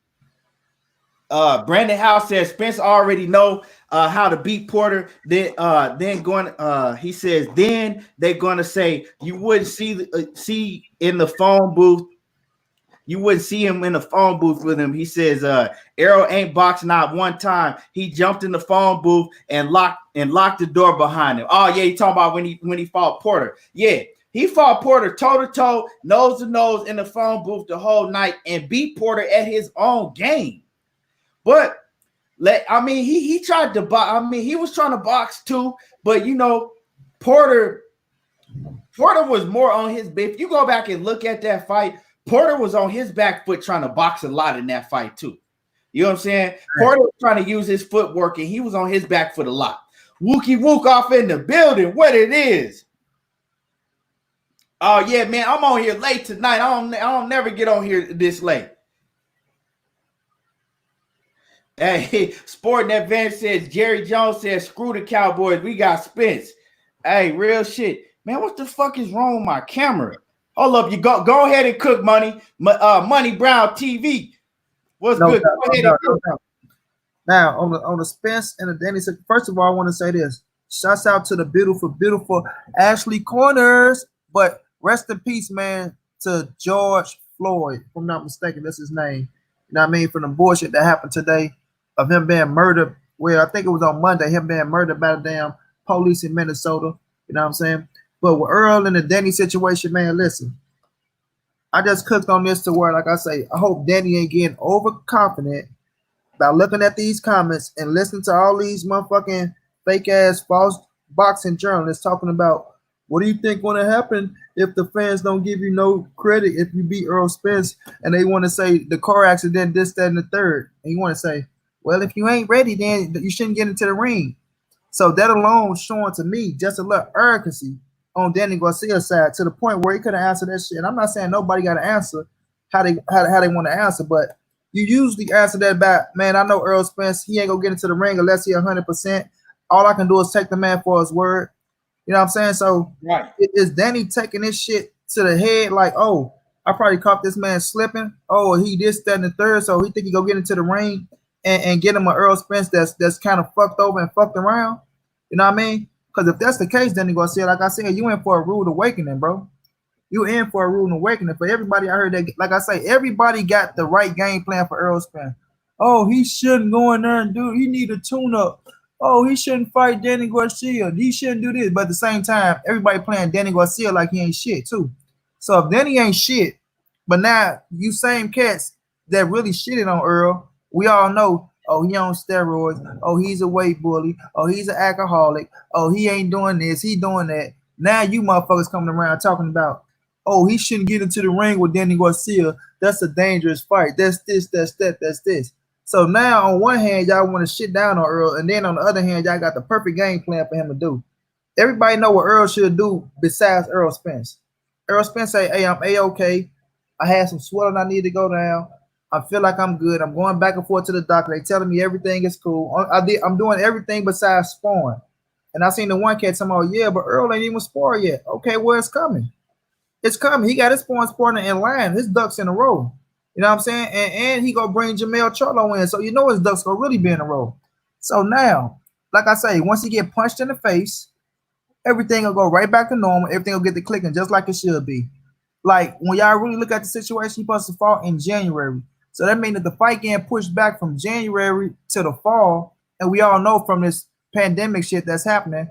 A: Brandon House says Spence already know how to beat Porter. Then he says then they're gonna say you wouldn't see in the phone booth. You wouldn't see him in the phone booth with him. He says Errol ain't boxed not one time. He jumped in the phone booth and locked the door behind him. Oh yeah, he talking about when he fought Porter. Yeah. He fought Porter toe-to-toe, nose-to-nose in the phone booth the whole night and beat Porter at his own game. But he tried to box. I mean, he was trying to box too. But you know, Porter was more on his. If you go back and look at that fight, Porter was on his back foot trying to box a lot in that fight too. You know what I'm saying? Porter was trying to use his footwork, and he was on his back foot a lot. Wookie Wook off in the building. What it is? Oh yeah, man, I'm on here late tonight. I don't never get on here this late. Hey, Sporting Advantage says Jerry Jones says screw the Cowboys. We got Spence. Hey, real shit, man. What the fuck is wrong with my camera? Hold up, you go ahead and cook Money Brown TV. What's good? Go ahead and cook.
B: Now on the Spence and the Danny. First of all, I want to say this. Shouts out to the beautiful Ashley Corners, but. Rest in peace, man, to George Floyd, if I'm not mistaken, that's his name. You know what I mean? From the bullshit that happened today of him being murdered. Well, I think it was on Monday, him being murdered by the damn police in Minnesota. You know what I'm saying? But with Earl and the Danny situation, man, listen. I just cooked on this to where, like I say, I hope Danny ain't getting overconfident by looking at these comments and listening to all these motherfucking fake-ass false boxing journalists talking about what do you think going to happen if the fans don't give you no credit if you beat Earl Spence and they want to say the car accident, this, that, and the third. And you want to say, well, if you ain't ready, then you shouldn't get into the ring. So that alone showing to me just a little urgency on Danny Garcia's side to the point where he could have answered that shit. And I'm not saying nobody got to answer how they want to answer, but you usually answer that by, man, I know Earl Spence, he ain't going to get into the ring unless he 100%. All I can do is take the man for his word. You know what I'm saying? So
A: right.
B: Is Danny taking this shit to the head like, oh, I probably caught this man slipping. Oh, he this, that, and the third. So he think he go get into the ring and get him an Earl Spence that's kind of fucked over and fucked around. You know what I mean? Because if that's the case, Danny Garcia, like I said, you in for a rude awakening, bro. You in for a rude awakening. For everybody, I heard that, like I say, everybody got the right game plan for Earl Spence. Oh, he shouldn't go in there and do it. He need a tune-up. Oh, he shouldn't fight Danny Garcia. He shouldn't do this. But at the same time, everybody playing Danny Garcia like he ain't shit, too. So if Danny ain't shit, but now you same cats that really shitted on Earl, we all know, oh, he on steroids. Oh, he's a weight bully. Oh, he's an alcoholic. Oh, he ain't doing this. He doing that. Now you motherfuckers coming around talking about, oh, he shouldn't get into the ring with Danny Garcia. That's a dangerous fight. That's this, that's that, that's this. So now on one hand, y'all want to shit down on Earl, and then on the other hand, y'all got the perfect game plan for him to do. Everybody know what Earl should do besides Earl Spence. Earl Spence say, hey, I'm A-okay. I had some swelling I need to go down. I feel like I'm good. I'm going back and forth to the doctor. They telling me everything is cool. I'm doing everything besides sparring. And I seen the one cat talking about, yeah, but Earl ain't even sparred yet. Okay, well, it's coming. It's coming. He got his sparring in line. His ducks in a row. You know what I'm saying? And he gonna bring Jamel Charlo in. So you know his ducks gonna really be in a row. So now, like I say, once he get punched in the face, everything will go right back to normal. Everything will get to clicking just like it should be. Like when y'all really look at the situation, he supposed to fall in January. So that means that the fight getting pushed back from January to the fall, and we all know from this pandemic shit that's happening,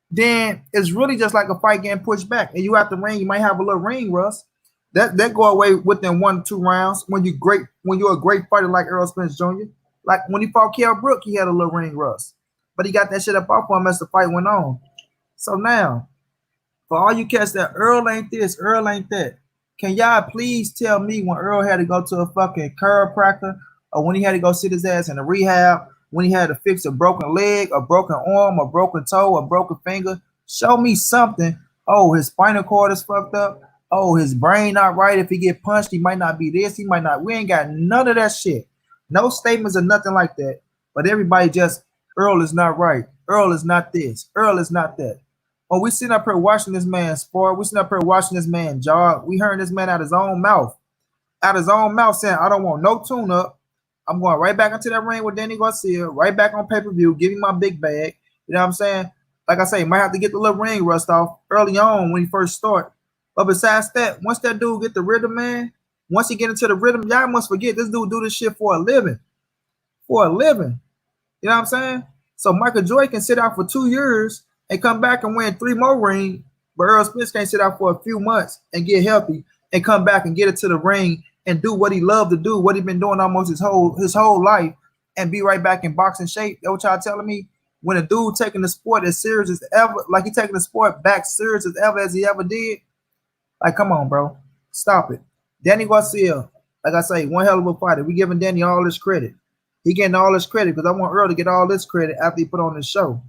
B: then it's really just like a fight getting pushed back. And you have to ring, you might have a little ring rust. That go away within 1 to 2 rounds when you're a great fighter like Errol Spence Jr. Like when he fought Kell Brook, he had a little ring rust. But he got that shit up off him as the fight went on. So now, for all you cats that Earl ain't this, Earl ain't that, can y'all please tell me when Earl had to go to a fucking chiropractor, or when he had to go sit his ass in a rehab, when he had to fix a broken leg, a broken arm, a broken toe, a broken finger? Show me something. Oh, his spinal cord is fucked up. Oh, his brain not right. If he get punched, he might not be this. He might not. We ain't got none of that shit. No statements or nothing like that. But everybody just, Earl is not right. Earl is not this. Earl is not that. When we sitting up here watching this man sport, we sitting up here watching this man jog, we hearing this man out his own mouth. Out his own mouth saying, I don't want no tune-up. I'm going right back into that ring with Danny Garcia, right back on pay-per-view, give me my big bag. You know what I'm saying? Like I say, might have to get the little ring rust off early on when he first start. But besides that, once that dude get the rhythm, man, once he get into the rhythm, y'all must forget this dude do this shit for a living. For a living. You know what I'm saying? So Michael Joy can sit out for 2 years and come back and win 3 more rings, but Earl Spence can't sit out for a few months and get healthy and come back and get it to the ring and do what he loved to do, what he been doing almost his whole life, and be right back in boxing shape. That's what y'all telling me? When a dude taking the sport as serious as ever, like he taking the sport back serious as ever as he ever did, like, come on, bro. Stop it. Danny Garcia, like I say, one hell of a fighter. We giving Danny all this credit. He getting all this credit because I want Earl to get all this credit after he put on this show.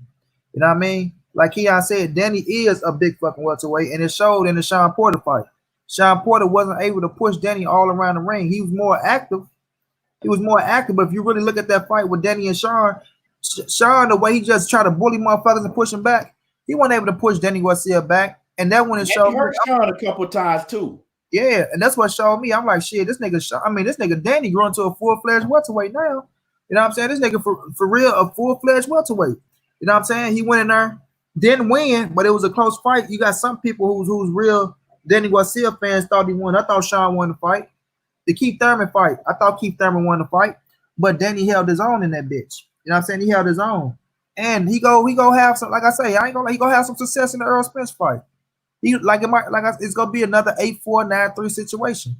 B: You know what I mean? Like Keon said, Danny is a big fucking welterweight, and it showed in the Sean Porter fight. Sean Porter wasn't able to push Danny all around the ring. He was more active. But if you really look at that fight with Danny and Sean, Sean, the way he just tried to bully motherfuckers and push him back, he wasn't able to push Danny Garcia back. And that when it showed
A: hurt Sean a couple times too.
B: Yeah, and that's what showed me. I'm like, shit, this nigga Danny growing to a full-fledged welterweight now. You know what I'm saying? This nigga for real, a full-fledged welterweight. You know what I'm saying? He went in there, didn't win, but it was a close fight. You got some people who's real Danny Garcia fans thought he won. I thought Sean won the fight. The Keith Thurman fight, I thought Keith Thurman won the fight, but Danny held his own in that bitch. You know what I'm saying? He held his own. And he go have some, like I say, I ain't gonna he gonna have some success in the Earl Spence fight. It's gonna be another 8-4-9-3 situation.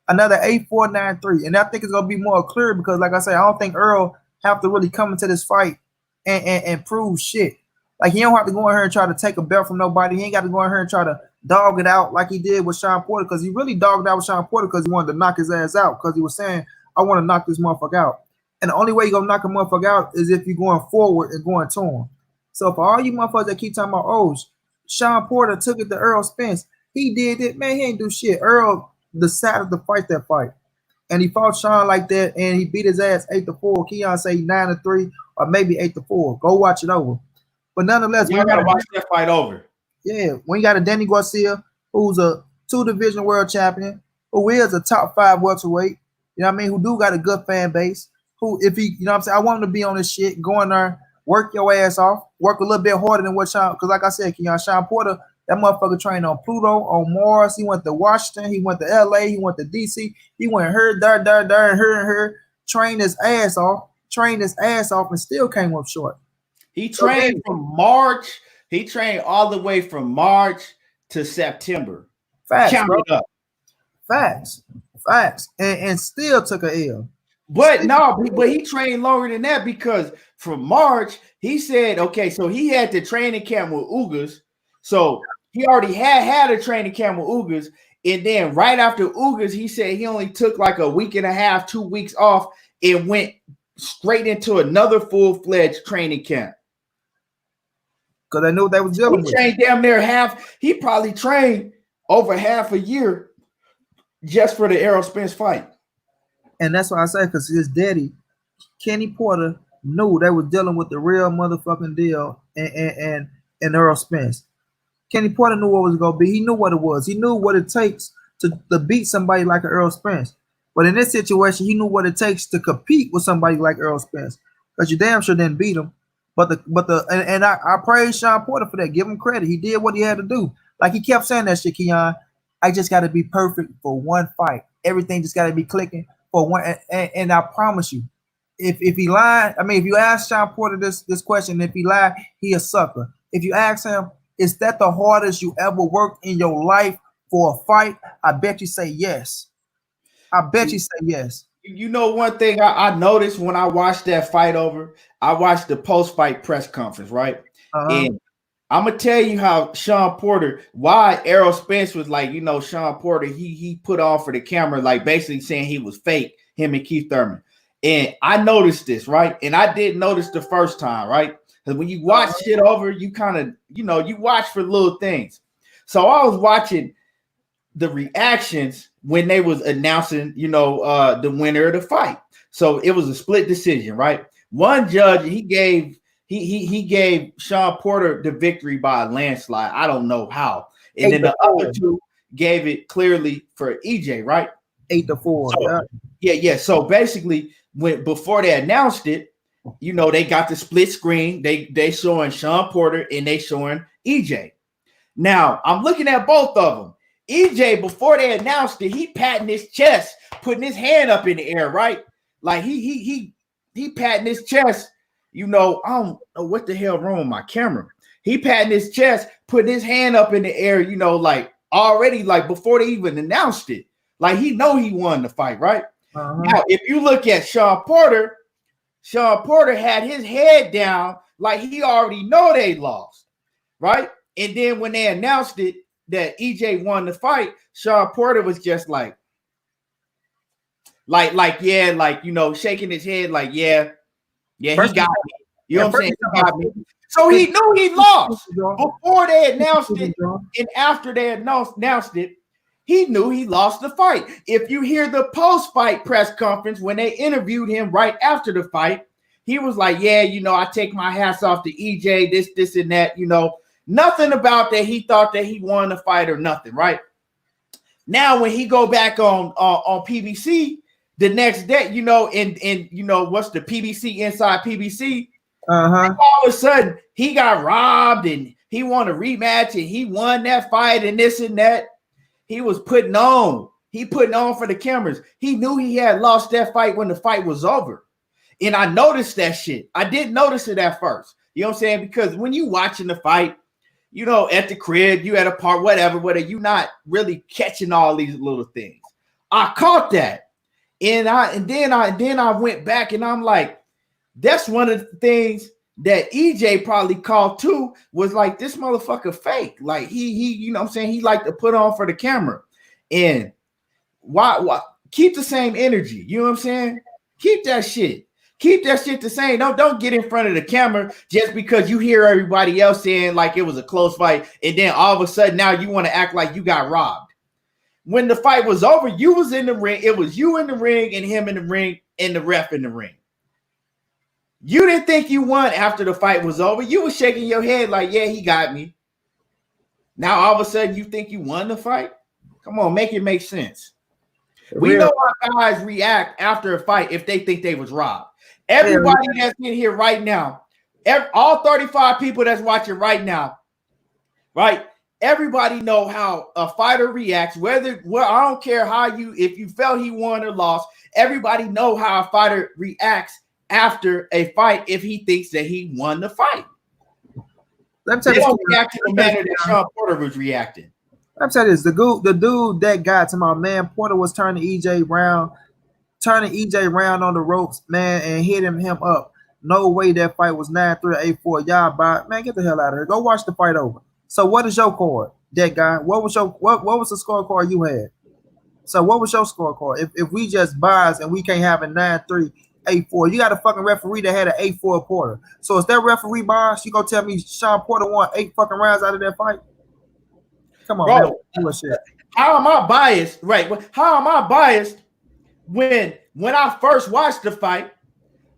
B: Another 8-4-9-3. And I think it's gonna be more clear because, like I say, I don't think Earl have to really come into this fight and prove shit. Like, he don't have to go in here and try to take a belt from nobody. He ain't got to go in here and try to dog it out like he did with Sean Porter, because he really dogged out with Sean Porter because he wanted to knock his ass out, because he was saying, I want to knock this motherfucker out. And the only way you're going to knock a motherfucker out is if you're going forward and going to him. So for all you motherfuckers that keep talking about, oh, Sean Porter took it to Earl Spence, he did it. Man, he ain't do shit. Earl decided to fight that fight. And he fought Sean like that, and he beat his ass 8-4. Keon say 9-3 or maybe 8-4. Go watch it over. But nonetheless,
A: you gotta watch that fight over.
B: Yeah, when you got a Danny Garcia, who's a 2-division world champion, who is a top 5 welterweight, you know what I mean, who do got a good fan base, who, if he, you know what I'm saying, I want him to be on this shit, go in there, work your ass off, work a little bit harder than what Sean, because like I said, Sean Porter, that motherfucker trained on Pluto, on Mars, he went to Washington, he went to LA, he went to DC, he went here, here, trained his ass off, and still came up short.
A: He trained from March. He trained all the way from March to September.
B: Facts,
A: Count
B: bro.
A: it up.
B: Facts. And still took a L.
A: But he trained longer than that, because from March, he said, okay, so he had the training camp with Ugas. So he already had a training camp with Ugas. And then right after Ugas, he said he only took like a week and a half, 2 weeks off, and went straight into another full-fledged training camp.
B: Because I knew what they was dealing with.
A: Trained damn near half. He probably trained over half a year just for the Errol Spence fight.
B: And that's why I say, because his daddy, Kenny Porter, knew they was dealing with the real motherfucking deal and Errol Spence. Kenny Porter knew what it was going to be. He knew what it was. He knew what it takes to beat somebody like Errol Spence. But in this situation, he knew what it takes to compete with somebody like Errol Spence. Because you damn sure didn't beat him. And I praise Sean Porter for that. Give him credit. He did what he had to do. Like, he kept saying that shit, Keon. I just got to be perfect for one fight. Everything just got to be clicking. for one. And I promise you, if he lied, I mean, if you ask Sean Porter this question, if he lied, he a sucker. If you ask him, is that the hardest you ever worked in your life for a fight? I bet you say yes. I bet you say yes.
A: You know, one thing I noticed when I watched that fight over, I watched the post-fight press conference, right? And I'm gonna tell you how Sean Porter, why Errol Spence was like, you know, Sean Porter, he put on for the camera, like basically saying he was fake, him and Keith Thurman. And I noticed this, right? And I didn't notice the first time, right? Because when you watch shit over, you kind of, you know, you watch for little things. So I was watching the reactions when they was announcing, you know, the winner of the fight. So it was a split decision, right? One judge, he gave Sean Porter the victory by a landslide. I don't know how. And then the other two gave it clearly for EJ, right?
B: 8-4.
A: So, yeah. So basically, before they announced it, you know, they got the split screen. They showing Sean Porter and they showing EJ. Now I'm looking at both of them. EJ, before they announced it, he patting his chest, putting his hand up in the air, right? Like he patting his chest. You know, I don't know what the hell wrong with my camera. He patting his chest, putting his hand up in the air, you know, like already, like before they even announced it. Like he know he won the fight, right? Now, if you look at Sean Porter had his head down like he already know they lost, right? And then when they announced it that EJ won the fight, Sean Porter was just like, yeah, like, you know, shaking his head like, yeah, he got me. You know what I'm saying? He got me. So he knew he lost before they announced it, and after they announced it, he knew he lost the fight. If you hear the post-fight press conference when they interviewed him right after the fight, he was like, yeah, you know, I take my hats off to EJ, this, and that, you know, nothing about that. He thought that he won the fight or nothing, right? Now, when he go back on PBC the next day, you know, and you know, what's the PBC inside PBC? All of a sudden, he got robbed and he won a rematch and he won that fight and this and that. He was putting on. He putting on for the cameras. He knew he had lost that fight when the fight was over. And I noticed that shit. I didn't notice it at first. You know what I'm saying? Because when you watching the fight, you know, at the crib, you at a park, whatever, you not really catching all these little things. I caught that. And then I went back and I'm like, that's one of the things that EJ probably called too, was like, this motherfucker fake. Like he you know what I'm saying, he like to put on for the camera. And why keep the same energy? You know what I'm saying? Keep that shit the same. Don't get in front of the camera just because you hear everybody else saying like it was a close fight, and then all of a sudden now you want to act like you got robbed. When the fight was over, you was in the ring. It was you in the ring and him in the ring and the ref in the ring. You didn't think you won after the fight was over. You were shaking your head like, yeah, he got me. Now all of a sudden you think you won the fight? Come on, make it make sense. We know how guys react after a fight if they think they was robbed. Everybody that's in here right now, all 35 people that's watching right now, right? Everybody know how a fighter reacts. I don't care if you felt he won or lost. Everybody know how a fighter reacts after a fight if he thinks that he won the fight.
B: Let me tell you,
A: react in the manner that Sean Porter was reacting.
B: Let me tell you this: the dude that got to my man Porter was turning EJ round on the ropes, man, and hitting him up. No way that fight was 9-3 or 8-4. Y'all buy, man, get the hell out of here. Go watch the fight over. So what is your card, that guy? What was the scorecard you had? So what was your scorecard? If we just buys and we can't have a 9-3, 8-4, you got a fucking referee that had an 8-4 Porter. So is that referee bias? You gonna tell me Sean Porter won 8 fucking rounds out of that fight? Come on, bro. Man.
A: How am I biased? Right. How am I biased when I first watched the fight?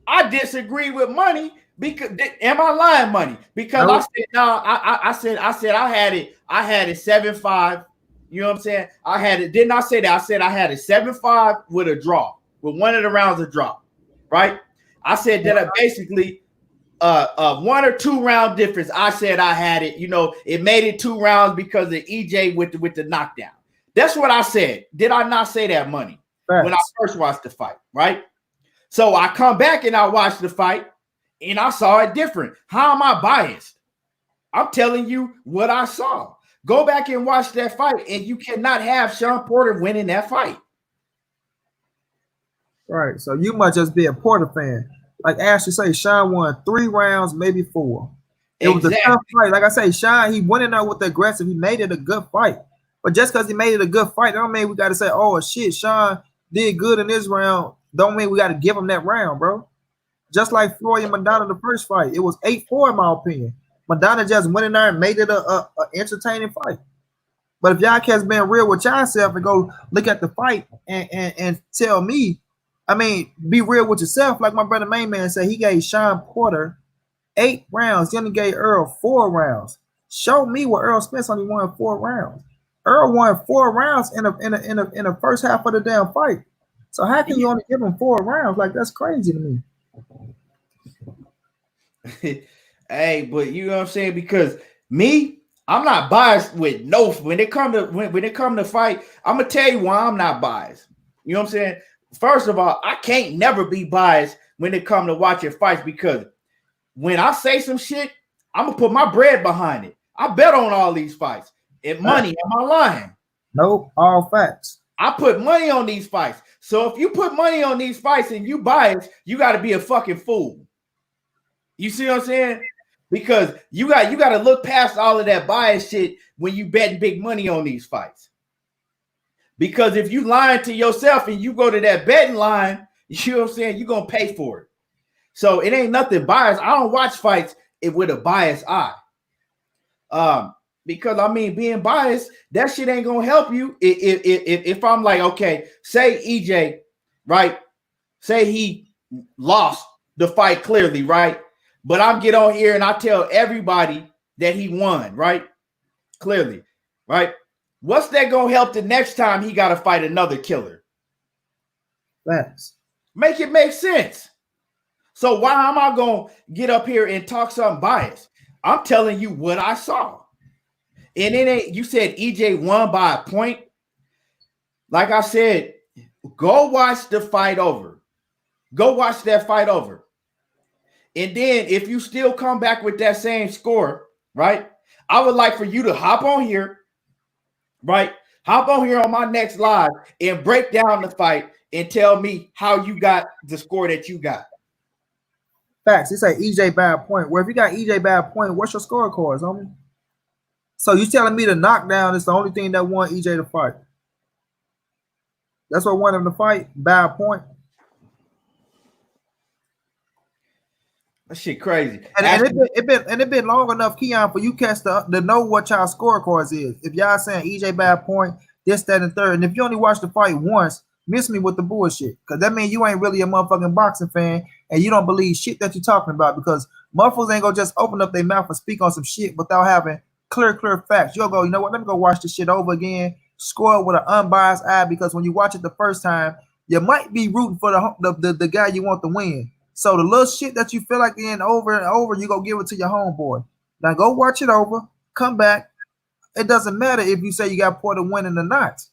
A: I disagree with Money because am I lying, Money? Because I said no. I said I had it 7-5. You know what I'm saying? I had it. Didn't I say that? I said I had it 7-5 with a draw, with one of the rounds a draw. Right? I said that I basically 1 or 2 round difference. I said I had it. You know, it made it 2 rounds because of EJ with the knockdown. That's what I said. Did I not say that, Money? when I first watched the fight, right? So I come back and I watch the fight and I saw it different. How am I biased? I'm telling you what I saw. Go back and watch that fight, and you cannot have Sean Porter winning that fight.
B: Right. So you must just be a Porter fan. Like Ashley say, Sean won 3 rounds, maybe 4. It was a tough fight. Like I say, Sean, he went in there with the aggressive. He made it a good fight. But just because he made it a good fight, don't mean we got to say, oh, shit, Sean did good in this round. Don't mean we got to give him that round, bro. Just like Floyd and Madonna the first fight. It was 8-4 in my opinion. Madonna just went in there and made it a entertaining fight. But if y'all cats been real with yourself and go look at the fight and tell me, I mean, be real with yourself. Like my brother Main Man said, he gave Sean Porter 8 rounds. He only gave Earl 4 rounds. Show me where Earl Spence only won 4 rounds. Earl won 4 rounds in the first half of the damn fight. So how can you only give him 4 rounds? Like, that's crazy to me.
A: Hey, but you know what I'm saying? Because me, I'm not biased with no. When it come to fight, I'm gonna tell you why I'm not biased. You know what I'm saying? First of all, I can't never be biased when it come to watching fights, because when I say some shit, I'm gonna put my bread behind it. I bet on all these fights. And money, am I lying?
B: Nope, all facts.
A: I put money on these fights. So if you put money on these fights and you biased, you got to be a fucking fool. You see what I'm saying? Because you got to look past all of that bias shit when you betting big money on these fights. Because if you lying to yourself and you go to that betting line, you know what I'm saying, you're going to pay for it. So it ain't nothing biased. I don't watch fights with a biased eye. Because I mean, being biased, that shit ain't gonna help you. If I'm like, okay, say EJ, right? Say he lost the fight clearly, right? But I'm get on here and I tell everybody that he won, right? Clearly, right? What's that gonna help the next time he got to fight another killer?
B: Facts.
A: Make it make sense. So why am I gonna get up here and talk something biased? I'm telling you what I saw. And it ain't, you said EJ won by a point. Like I said, go watch the fight over. Go watch that fight over. And then if you still come back with that same score, right? I would like for you to hop on here, right? Hop on here on my next live and break down the fight and tell me how you got the score that you got.
B: Facts. He say EJ by a point. Well, if you got EJ by a point, what's your scorecards, homie? So you telling me the knockdown is the only thing that won EJ to fight? That's what won him to fight by a point.
A: That shit crazy.
B: And it been long enough, Keon, for you cats to know what y'all scorecards is. If y'all saying EJ by a point, this, that, and third, and if you only watch the fight once, miss me with the bullshit, because that means you ain't really a motherfucking boxing fan and you don't believe shit that you're talking about, because motherfuckers ain't gonna just open up their mouth and speak on some shit without having clear facts. You'll go, you know what, let me go watch this shit over again, score it with an unbiased eye, because when you watch it the first time, you might be rooting for the guy you want to win. So the little shit that you feel like being over and over, you go give it to your homeboy. Now go watch it over, come back. It doesn't matter if you say you got Porter winning or not.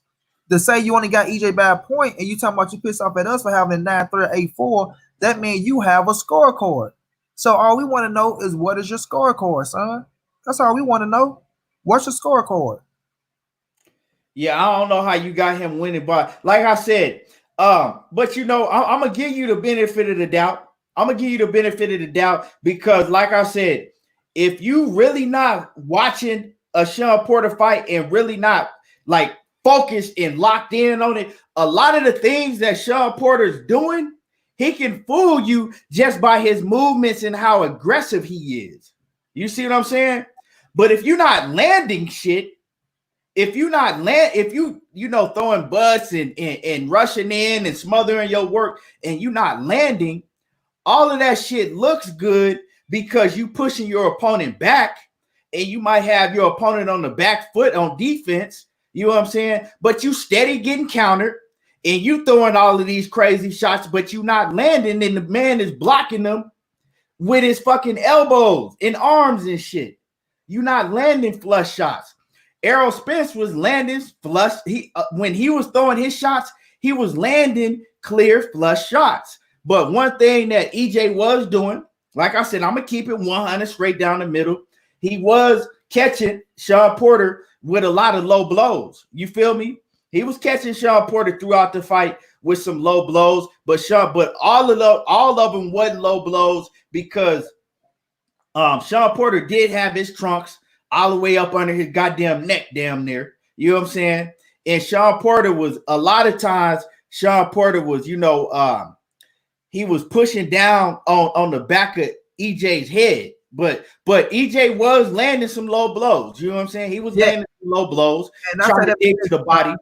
B: To say you only got EJ by a point and you talking about you pissed off at us for having 9-3, 8-4, that means you have a scorecard. So all we want to know is, what is your scorecard, son? That's all we want to know. What's your scorecard?
A: Yeah, I don't know how you got him winning, but like I said, but you know, I'm gonna give you the benefit of the doubt. I'm gonna give you the benefit of the doubt because, like I said, if you really not watching a Sean Porter fight and really not like focused and locked in on it, a lot of the things that Sean Porter's doing, he can fool you just by his movements and how aggressive he is. You see what I'm saying? But if you're not landing shit, if you throwing butts and rushing in and smothering your work and you're not landing, all of that shit looks good because you pushing your opponent back and you might have your opponent on the back foot on defense. You know what I'm saying? But you steady getting countered and you throwing all of these crazy shots, but you not landing, and the man is blocking them with his fucking elbows and arms and shit. You not landing flush shots. Errol Spence was landing flush. When he was throwing his shots, he was landing clear flush shots. But one thing that EJ was doing, like I said, I'm gonna keep it 100 straight down the middle. He was catching Sean Porter with a lot of low blows. You feel me? He was catching Sean Porter throughout the fight with some low blows, but all of them wasn't low blows because Sean Porter did have his trunks all the way up under his goddamn neck, damn near. You know what I'm saying? And Sean Porter was a lot of times. Sean Porter was, he was pushing down on the back of EJ's head, but EJ was landing some low blows. You know what I'm saying? He was landing some low blows, and trying to dig to the body.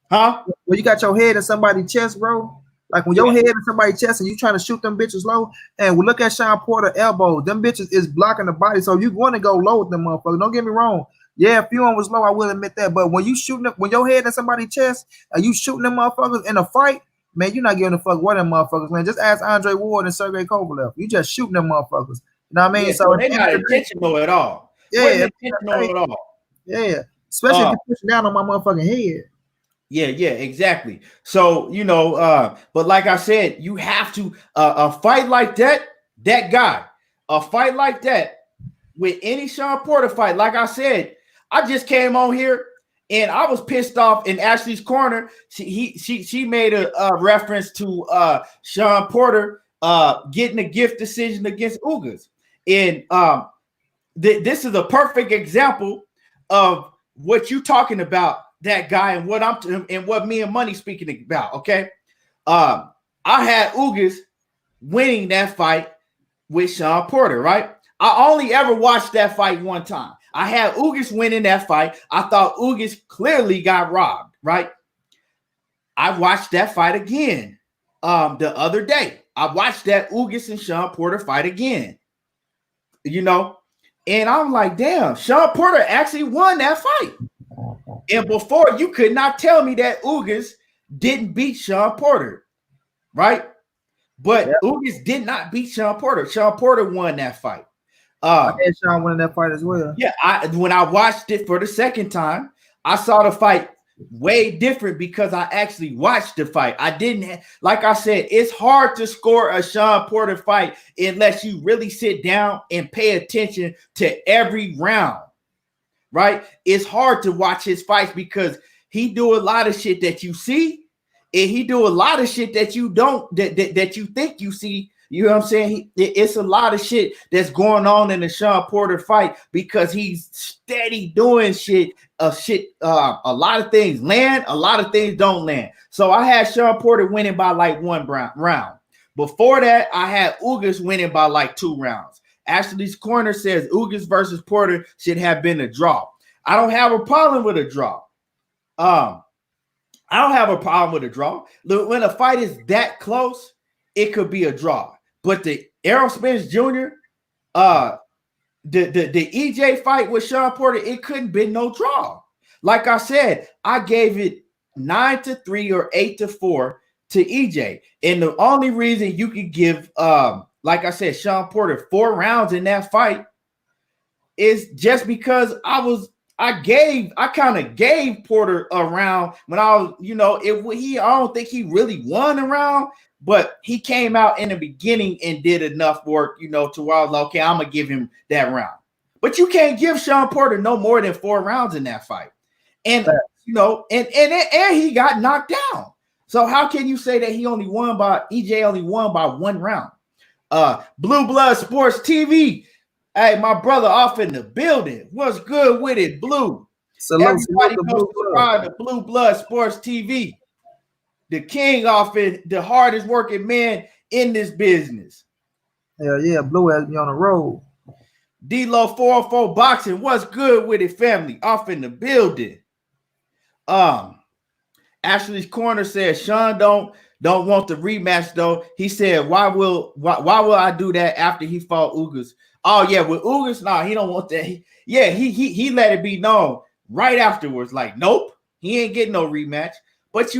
A: Huh?
B: When you got your head in somebody's chest, bro, like when your head in somebody's chest and you trying to shoot them bitches low, and we look at Sean Porter elbows, them bitches is blocking the body, so you want to go low with them motherfuckers. Don't get me wrong. Yeah, if you one was low, I will admit that. But when you shooting them, when your head in somebody's chest and you shooting them motherfuckers in a fight, man, you're not giving a fuck what them motherfuckers, man. Just ask Andre Ward and Sergey Kovalev. You just shooting them motherfuckers. You know what I mean?
A: Yeah, so they're not intentional at all.
B: Yeah,
A: intentional at all.
B: Yeah, especially if you're pushing down on my motherfucking head.
A: Yeah, exactly. So, but like I said, you have to a fight like that with any Sean Porter fight. Like I said, I just came on here and I was pissed off in Ashley's corner. She made a reference to Sean Porter getting a gift decision against Ugas. And this is a perfect example of what you're talking about. That guy and what me and Money speaking about. Okay, I had Ugas winning that fight with Sean Porter. Right, I only ever watched that fight one time. I had Ugas winning that fight. I thought Ugas clearly got robbed. Right, I watched that fight again the other day. I watched that Ugas and Sean Porter fight again. And I'm like, damn, Sean Porter actually won that fight. And before, you could not tell me that Ugas didn't beat Sean Porter, right? But Ugas did not beat Sean Porter. Sean Porter won that fight.
B: I had Sean winning that fight as well.
A: Yeah, when I watched it for the second time, I saw the fight way different because I actually watched the fight. I didn't, like I said, it's hard to score a Sean Porter fight unless you really sit down and pay attention to every round. Right? It's hard to watch his fights because he do a lot of shit that you see, and he do a lot of shit that you don't, that you think you see. You know what I'm saying? It's a lot of shit that's going on in the Sean Porter fight because he's steady doing shit. A lot of things land, a lot of things don't land. So I had Sean Porter winning by like one round. Before that, I had Ugas winning by like 2 rounds. Ashley's corner says Ugas versus Porter should have been a draw. I don't have a problem with a draw. I don't have a problem with a draw. When a fight is that close, it could be a draw. But the Errol Spence Jr., the EJ fight with Sean Porter, it couldn't be no draw. Like I said, I gave it 9-3 or 8-4 to EJ. And the only reason you could give like I said, Sean Porter 4 rounds in that fight is just because I kind of gave Porter a round when I was, I don't think he really won a round, but he came out in the beginning and did enough work, to where I was like, okay, I'm gonna give him that round. But you can't give Sean Porter no more than 4 rounds in that fight. And and he got knocked down. So how can you say that EJ only won by 1 round? Blue Blood Sports TV. Hey, my brother off in the building. What's good with it, Blue? Everybody go subscribe to Blue Blood Sports TV. The king off in the hardest working man in this business.
B: Hell yeah, Blue has me on the road.
A: D-Lo 404 Boxing. What's good with it, family? Off in the building. Ashley's corner says Sean don't want the rematch though. He said, why will I do that after he fought Ugas? Oh yeah, with Ugas, nah, he don't want that. He let it be known right afterwards. Like, nope, he ain't getting no rematch. But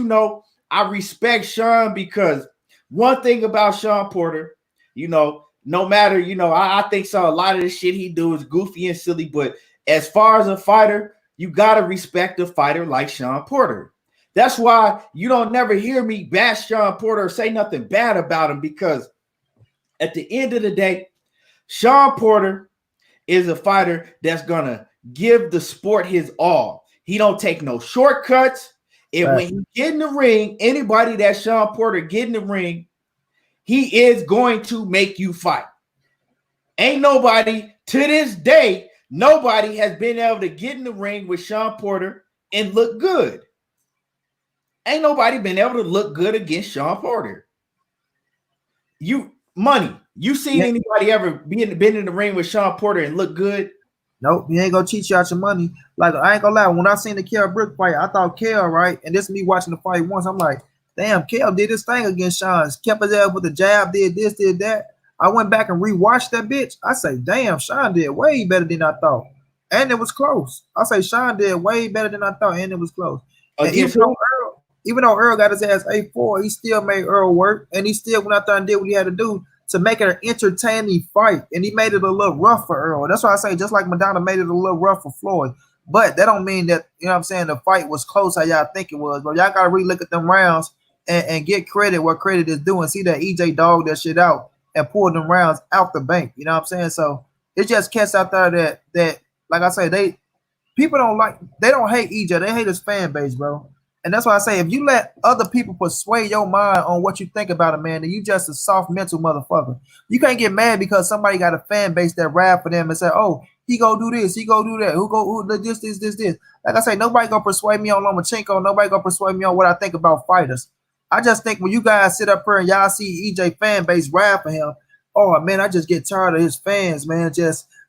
A: I respect Sean because one thing about Sean Porter, no matter, I think so. A lot of the shit he do is goofy and silly, but as far as a fighter, you gotta respect a fighter like Sean Porter. That's why you don't never hear me bash Sean Porter or say nothing bad about him, because at the end of the day, Sean Porter is a fighter that's gonna give the sport his all. He don't take no shortcuts. And when he get in the ring, anybody that Sean Porter get in the ring, he is going to make you fight. Ain't nobody to this day, nobody has been able to get in the ring with Sean Porter and look good. Ain't nobody been able to look good against Sean Porter. You seen anybody ever been in the ring with Sean Porter and look good?
B: Nope, he ain't gonna cheat you out your money. Like, I ain't gonna lie, when I seen the Kell Brook fight, I thought Kell, right? And this is me watching the fight once. I'm like, damn, Kell did this thing against Sean. Kept his ass with the jab, did this, did that. I went back and rewatched that bitch. I say, damn, Sean did way better than I thought. And it was close. I say Sean did way better than I thought, and it was close. And even though Earl got his ass 8-4, he still made Earl work, and he still went out there and did what he had to do to make it an entertaining fight, and he made it a little rough for Earl. That's why I say, just like Madonna made it a little rough for Floyd, but that don't mean that, you know what I'm saying, the fight was close how y'all think it was. But y'all gotta really look at them rounds and get credit where credit is due, and see that EJ dogged that shit out and pulled them rounds out the bank. You know what I'm saying? So it's just cats out there that like I say, people don't hate EJ, they hate his fan base, bro. And that's why I say, if you let other people persuade your mind on what you think about a man, then you just a soft mental motherfucker. You can't get mad because somebody got a fan base that rap for them and say, oh, he go do this, he go do that, who this. Like I say, nobody gonna persuade me on Lomachenko, nobody gonna persuade me on what I think about fighters. I just think when you guys sit up here and y'all see EJ fan base rap for him, oh man, I just get tired of his fans, man.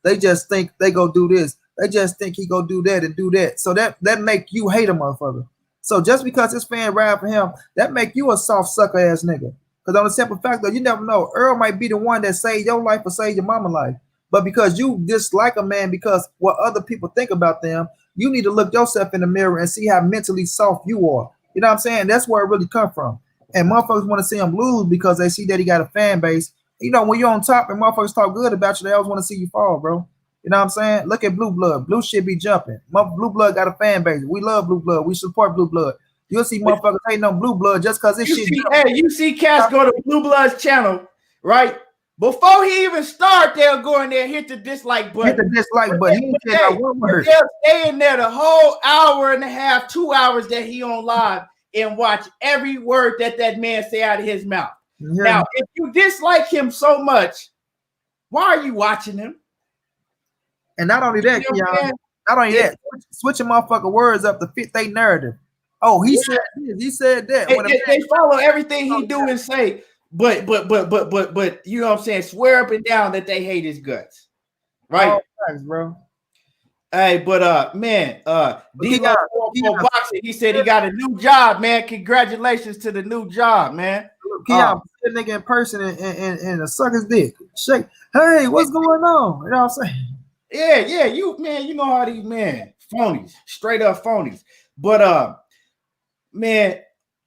B: They just think they go do this, they just think he go do that and do that. So that make you hate a motherfucker. So just because his fan rap for him, that make you a soft sucker ass nigga. Because on the simple fact that you never know, Earl might be the one that saved your life or saved your mama's life. But because you dislike a man because what other people think about them, you need to look yourself in the mirror and see how mentally soft you are. You know what I'm saying? That's where it really come from. And motherfuckers want to see him lose because they see that he got a fan base. You know, when you're on top and motherfuckers talk good about you, they always want to see you fall, bro. You know what I'm saying? Look at Blue Blood. Blue shit be jumping. Blue Blood got a fan base. We love Blue Blood. We support Blue Blood. You'll see motherfuckers hating on Blue Blood just because this shit.
A: You see cats go to Blue Blood's channel, right? Before he even start, they'll go in there, hit the dislike button.
B: Hit the dislike button.
A: They'll stay in there the whole hour and a half, 2 hours that he on live and watch every word that man say out of his mouth. Yeah. Now, if you dislike him so much, why are you watching him?
B: And not only that, not only that, switching motherfucker words up to fit their narrative. Oh, he said this, he said that.
A: They follow everything he do and say, but you know what I'm saying, swear up and down that they hate his guts. Right?
B: Oh, thanks, bro.
A: Hey, but man, D-Lo boxing, he said he got a new job, man. Congratulations to the new job, man.
B: Keon, that nigga in person and suck his dick. Shake, hey, what's going on? You know what I'm saying?
A: Yeah, you know how these phonies, straight up phonies. But man,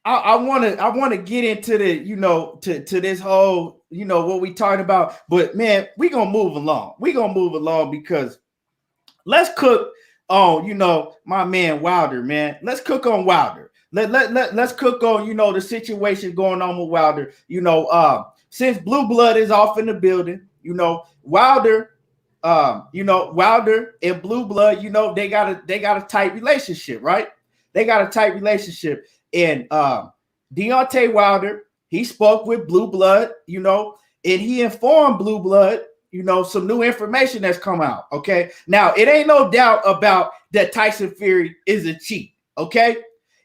A: I wanna get into the to this whole what we talking about. But man, we gonna move along. Because let's cook on my man Wilder, man. Let's cook on Wilder. Let's cook on the situation going on with Wilder. Since Blue Blood is off in the building, Wilder. Wilder and Blue Blood, they got a tight relationship, right? They got a tight relationship. And Deontay Wilder, he spoke with Blue Blood, and he informed Blue Blood, some new information that's come out. Okay. Now it ain't no doubt about that Tyson Fury is a cheat. Okay.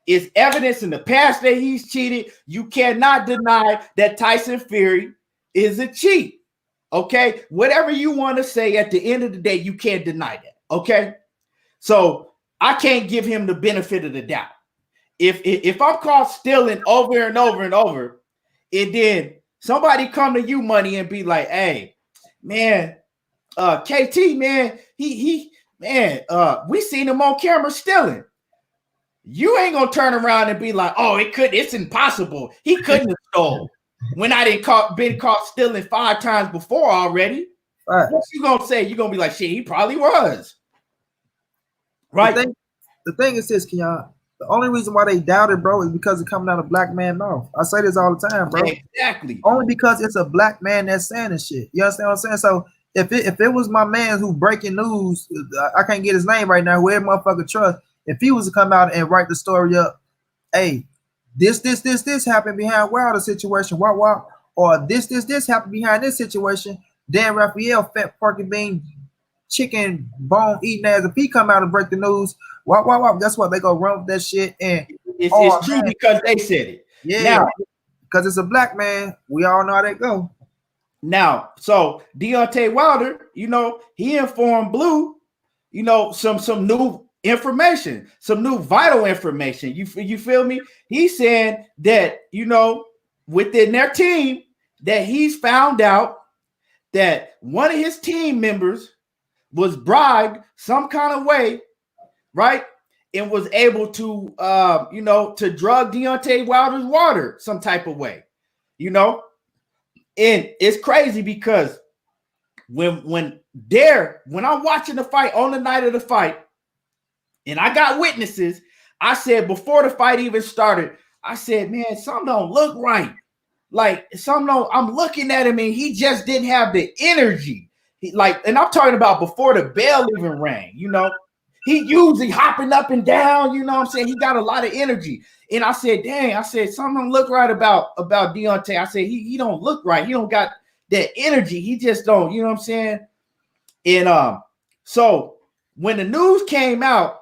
A: It's evidence in the past that he's cheated. You cannot deny that Tyson Fury is a cheat. Okay, whatever you want to say, at the end of the day, you can't deny that. Okay, so I can't give him the benefit of the doubt. If I'm caught stealing over and over and over, and then somebody come to you, Money, and be like, "Hey, man, KT, man, we seen him on camera stealing." You ain't gonna turn around and be like, "Oh, it's impossible. He couldn't have stole." When I been caught stealing 5 times before already. Right. What you gonna say? You're gonna be like, shit, he probably was. Right.
B: The thing is this, Keon. The only reason why they doubted, bro, is because it's coming out of black man mouth. I say this all the time, bro.
A: Exactly.
B: Only because it's a black man that's saying this shit. You understand what I'm saying? So if it was my man who breaking news, I can't get his name right now, whoever motherfucker trust, if he was to come out and write the story up, hey, this happened behind Wilder's situation, what, or this happened behind this situation, Dan Raphael, fat porky bean, chicken bone eating ass, if he come out and break the news, what, guess what? They go run with that shit, and
A: it's true because they said it.
B: Yeah,
A: now,
B: because it's a black man. We all know how that go.
A: Now, so Deontay Wilder, you know, he informed Blue, you know, some new information, some new vital information. You feel me? He's saying that, you know, within their team, that he's found out that one of his team members was bribed some kind of way, right? And was able to, you know, to drug Deontay Wilder's water some type of way, you know? And it's crazy because when I'm watching the fight on the night of the fight, and I got witnesses, I said before the fight even started, I said, man, something don't look right. Like I'm looking at him and he just didn't have the energy. And I'm talking about before the bell even rang, you know. He usually hopping up and down, you know what I'm saying? He got a lot of energy. And I said, dang, I said, something don't look right about Deontay. I said, he don't look right. He don't got that energy. He just don't, you know what I'm saying? And so when the news came out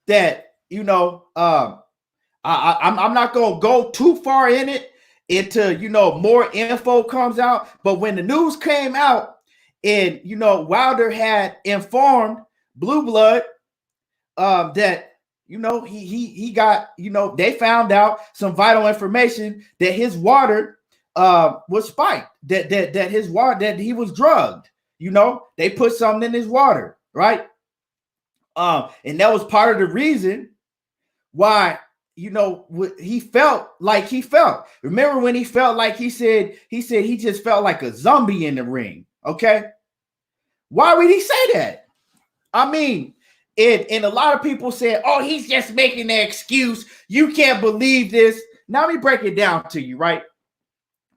A: that, you know, I'm not gonna go too far in it into, you know, more info comes out. But when the news came out and, you know, Wilder had informed Blue Blood that, you know, he got, you know, they found out some vital information that his water was spiked, that his water, that he was drugged, you know, they put something in his water, right? And that was part of the reason why, you know, he felt like he felt. Remember when he felt like he said he just felt like a zombie in the ring, okay? Why would he say that? I mean, and a lot of people said, oh, he's just making an excuse. You can't believe this. Now let me break it down to you, right?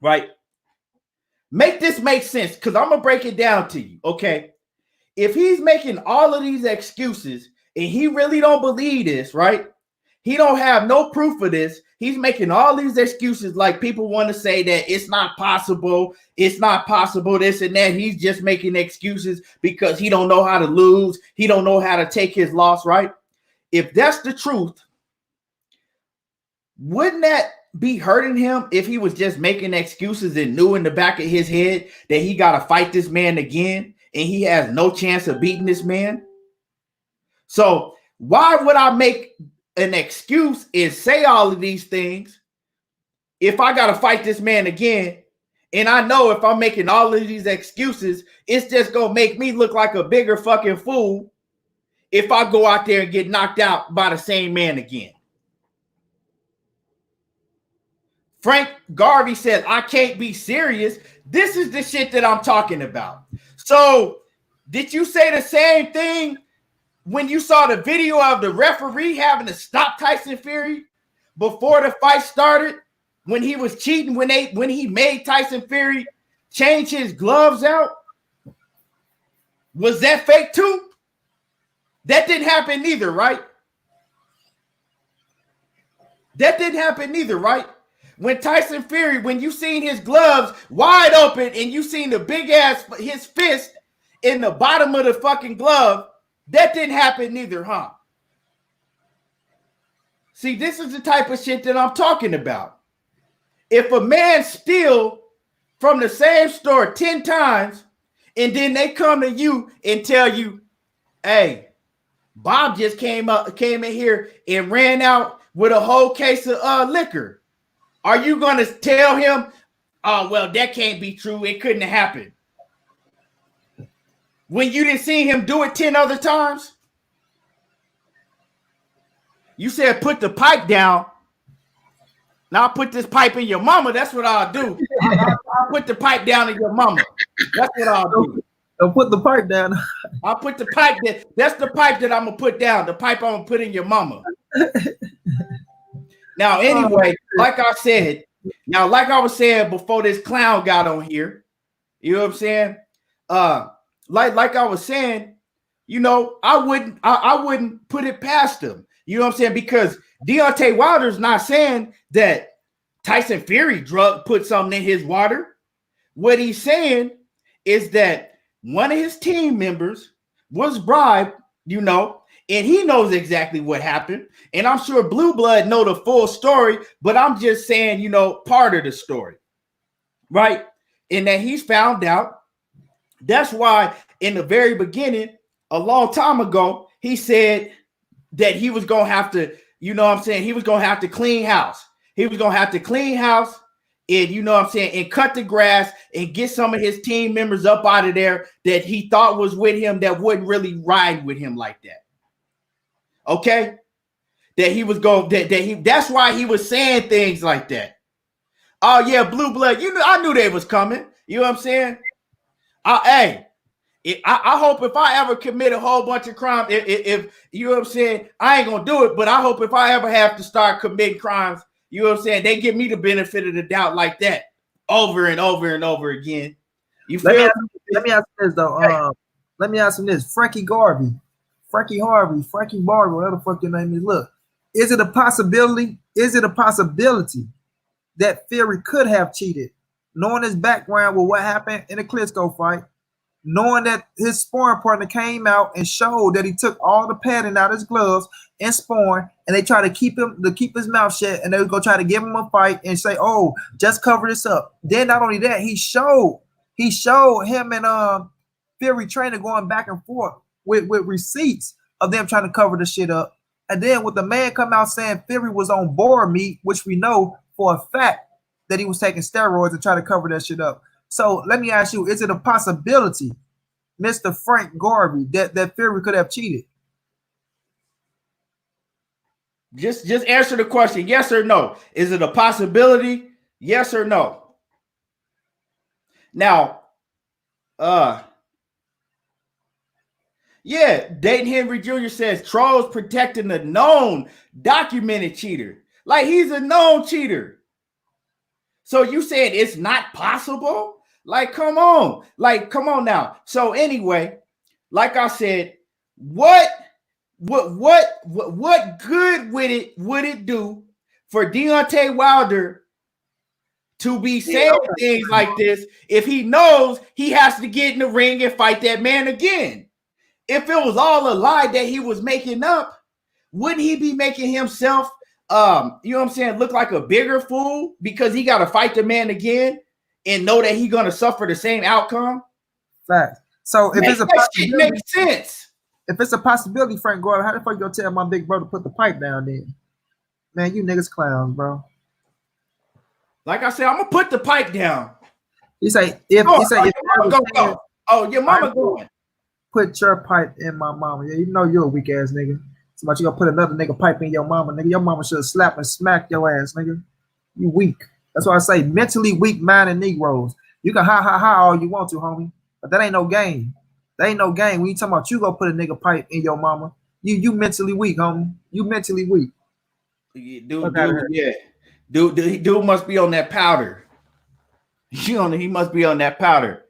A: Right? Make this make sense, because I'm going to break it down to you, okay? If he's making all of these excuses and he really don't believe this, right? He don't have no proof of this. He's making all these excuses like people want to say that it's not possible, this and that. He's just making excuses because he don't know how to lose. He don't know how to take his loss, right? If that's the truth, wouldn't that be hurting him if he was just making excuses and knew in the back of his head that he got to fight this man again and he has no chance of beating this man? So why would I make an excuse and say all of these things if I got to fight this man again? And I know if I'm making all of these excuses, it's just going to make me look like a bigger fucking fool if I go out there and get knocked out by the same man again. Frank Garvey said, I can't be serious. This is the shit that I'm talking about. So did you say the same thing when you saw the video of the referee having to stop Tyson Fury before the fight started, when he was cheating, when he made Tyson Fury change his gloves out? Was that fake too? That didn't happen either, right? That didn't happen either, right? When Tyson Fury, when you seen his gloves wide open and you seen the big ass, his fist in the bottom of the fucking glove, that didn't happen neither, huh? See, this is the type of shit that I'm talking about. If a man steal from the same store 10 times and then they come to you and tell you, hey, Bob just came in here and ran out with a whole case of liquor, are you going to tell him, oh, well, that can't be true, it couldn't have happened, when you didn't see him do it 10 other times? You said put the pipe down. Now I'll put this pipe in your mama. That's what I'll do. I'll put the pipe down in your mama. That's what I'll do.
B: Don't put the pipe down.
A: I'll put the pipe. That's the pipe that I'm going to put down. The pipe I'm going to put in your mama. Now, anyway, like I said, like I was saying before this clown got on here, you know what I'm saying? Like I was saying, you know, I wouldn't put it past him. You know what I'm saying? Because Deontay Wilder's not saying that Tyson Fury put something in his water. What he's saying is that one of his team members was bribed, you know, and he knows exactly what happened. And I'm sure Blue Blood know the full story, but I'm just saying, you know, part of the story, right? And that he's found out. That's why in the very beginning, a long time ago, he said that he was going to have to, you know what I'm saying? He was going to have to clean house. He was going to have to clean house and, you know what I'm saying, and cut the grass and get some of his team members up out of there that he thought was with him that wouldn't really ride with him like that. Okay? That he was going, that's why he was saying things like that. Oh, yeah, Blue Blood, you know, I knew they was coming. You know what I'm saying? I hope if I ever commit a whole bunch of crimes, if you know what I'm saying, I ain't gonna do it, but I hope if I ever have to start committing crimes, you know what I'm saying, they give me the benefit of the doubt like that over and over and over again. You feel?
B: Let me ask you this though. Let me ask him this: Frankie Harvey, whatever the fuck your name is. Look, is it a possibility? Is it a possibility that Fury could have cheated, knowing his background with what happened in the Klitschko fight? Knowing that his sparring partner came out and showed that he took all the padding out of his gloves and sparring, and they try to keep his mouth shut, and they would go try to give him a fight and say, "Oh, just cover this up." Then not only that, he showed him and Fury trainer going back and forth with receipts of them trying to cover the shit up. And then with the man come out saying Fury was on board meat, which we know for a fact that he was taking steroids and try to cover that shit up. So let me ask you, is it a possibility, Mr. Frank Garvey, that Fury could have cheated?
A: Just answer the question, yes or no. Is it a possibility? Yes or no? Now, yeah, Dayton Henry Jr. says trolls protecting the known documented cheater. Like he's a known cheater. So you said it's not possible? Like, come on. Like, come on now. So anyway, like I said, what good would it do for Deontay Wilder to be saying things like this if he knows he has to get in the ring and fight that man again? If it was all a lie that he was making up, wouldn't he be making himself you know what I'm saying, look like a bigger fool because he got to fight the man again and know that he's going to suffer the same outcome?
B: Fact. So if it's a
A: possibility, it makes sense.
B: If it's a possibility, Frank Gordon, how the fuck you gonna tell my big brother to put the pipe down there? Man, you niggas clowns, bro.
A: Like I said, I'm gonna put the pipe down.
B: He say if
A: go. Oh, your mama going.
B: Put your pipe in my mama. Yeah, you know you're a weak ass nigga. So much you gonna put another nigga pipe in your mama, nigga. Your mama should have slapped and smacked your ass, nigga. You weak. That's why I say mentally weak-minded Negroes. You can ha all you want to, homie, but that ain't no game. That ain't no game. When you talking about you go put a nigga pipe in your mama, you mentally weak, homie. You mentally weak.
A: Dude must be on that powder. He must be on that powder.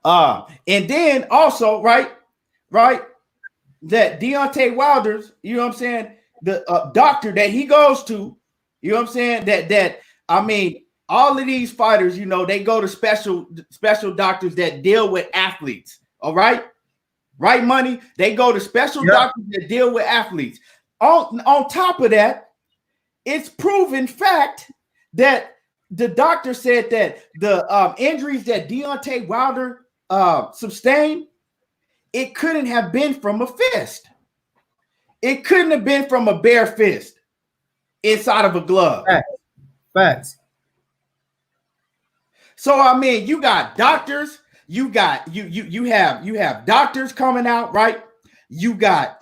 A: And then also, right, that Deontay Wilder's, you know what I'm saying, the doctor that he goes to, you know what I'm saying, that I mean, all of these fighters, you know, they go to special doctors that deal with athletes. All right, right, Money. They go to special doctors that deal with athletes. On top of that, it's proven fact that the doctor said that the injuries that Deontay Wilder sustained, it couldn't have been from a fist. It couldn't have been from a bare fist inside of a glove.
B: Facts. So
A: I mean, you got doctors, you have doctors coming out, right? You got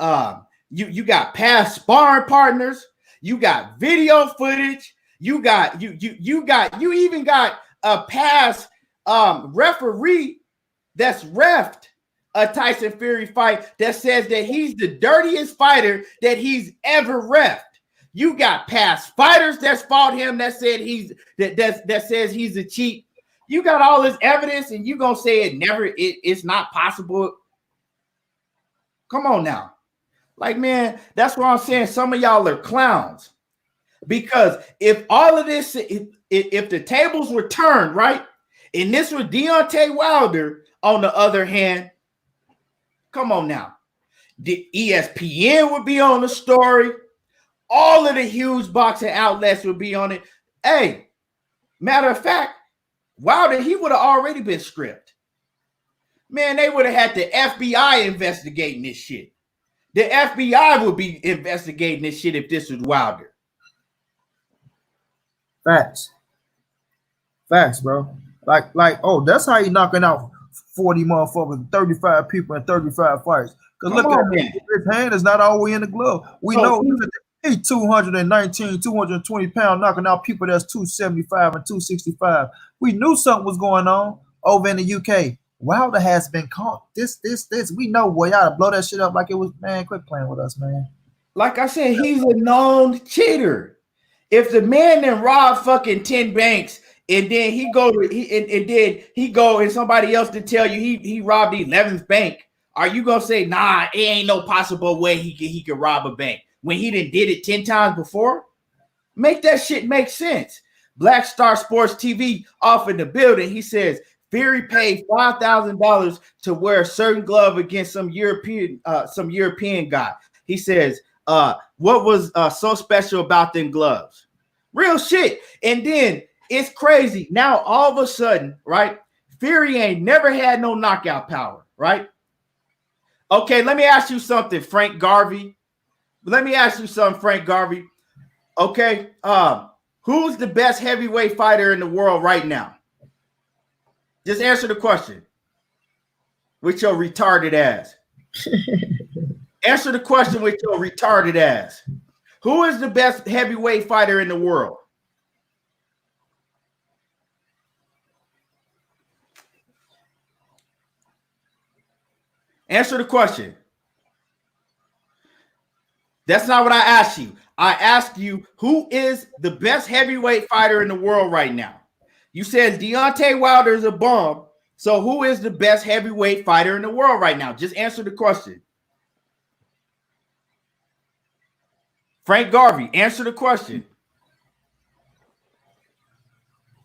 A: you got past sparring partners, you got video footage, you even got a past referee that's reffed a Tyson Fury fight that says that he's the dirtiest fighter that he's ever reffed. You got past fighters that's fought him that said that says he's a cheat. You got all this evidence, and you gonna say it's not possible. Come on now. Like, man, that's what I'm saying. Some of y'all are clowns. Because if all of this, if the tables were turned, right, and this was Deontay Wilder, on the other hand, come on now. The ESPN would be on the story. All of the huge boxing outlets would be on it. Hey, matter of fact, Wilder, he would have already been stripped. Man, they would have had the FBI investigating this shit. The FBI would be investigating this shit if this was Wilder.
B: Facts, bro. Like, oh, that's how you knocking out 40 motherfuckers, 35 people in 35 fights. Because look at his hand is not all the way in the glove. We know he's 219, 220 pounds, knocking out people that's 275 and 265. We knew something was going on over in the UK. Wilder has been caught. This. We know, boy, y'all to blow that shit up like it was, man, quit playing with us, man.
A: Like I said, he's a known cheater. If the man then robbed fucking 10 banks and then he go and somebody else to tell you he robbed the 11th bank, are you gonna say, nah, it ain't no possible way he could rob a bank when he done did it 10 times before? Make that shit make sense. Black Star Sports TV off in the building. He says Fury paid $5,000 to wear a certain glove against some European guy. He says, what was so special about them gloves? Real shit. And then it's crazy. Now, all of a sudden, right? Fury ain't never had no knockout power, right? Okay, let me ask you something, Frank Garvey. Okay, who's the best heavyweight fighter in the world right now? Just answer the question with your retarded ass. Answer the question with your retarded ass. Who is the best heavyweight fighter in the world? Answer the question. That's not what I asked you. I asked you, who is the best heavyweight fighter in the world right now? You said Deontay Wilder is a bum. So who is the best heavyweight fighter in the world right now? Just answer the question. Frank Garvey, answer the question.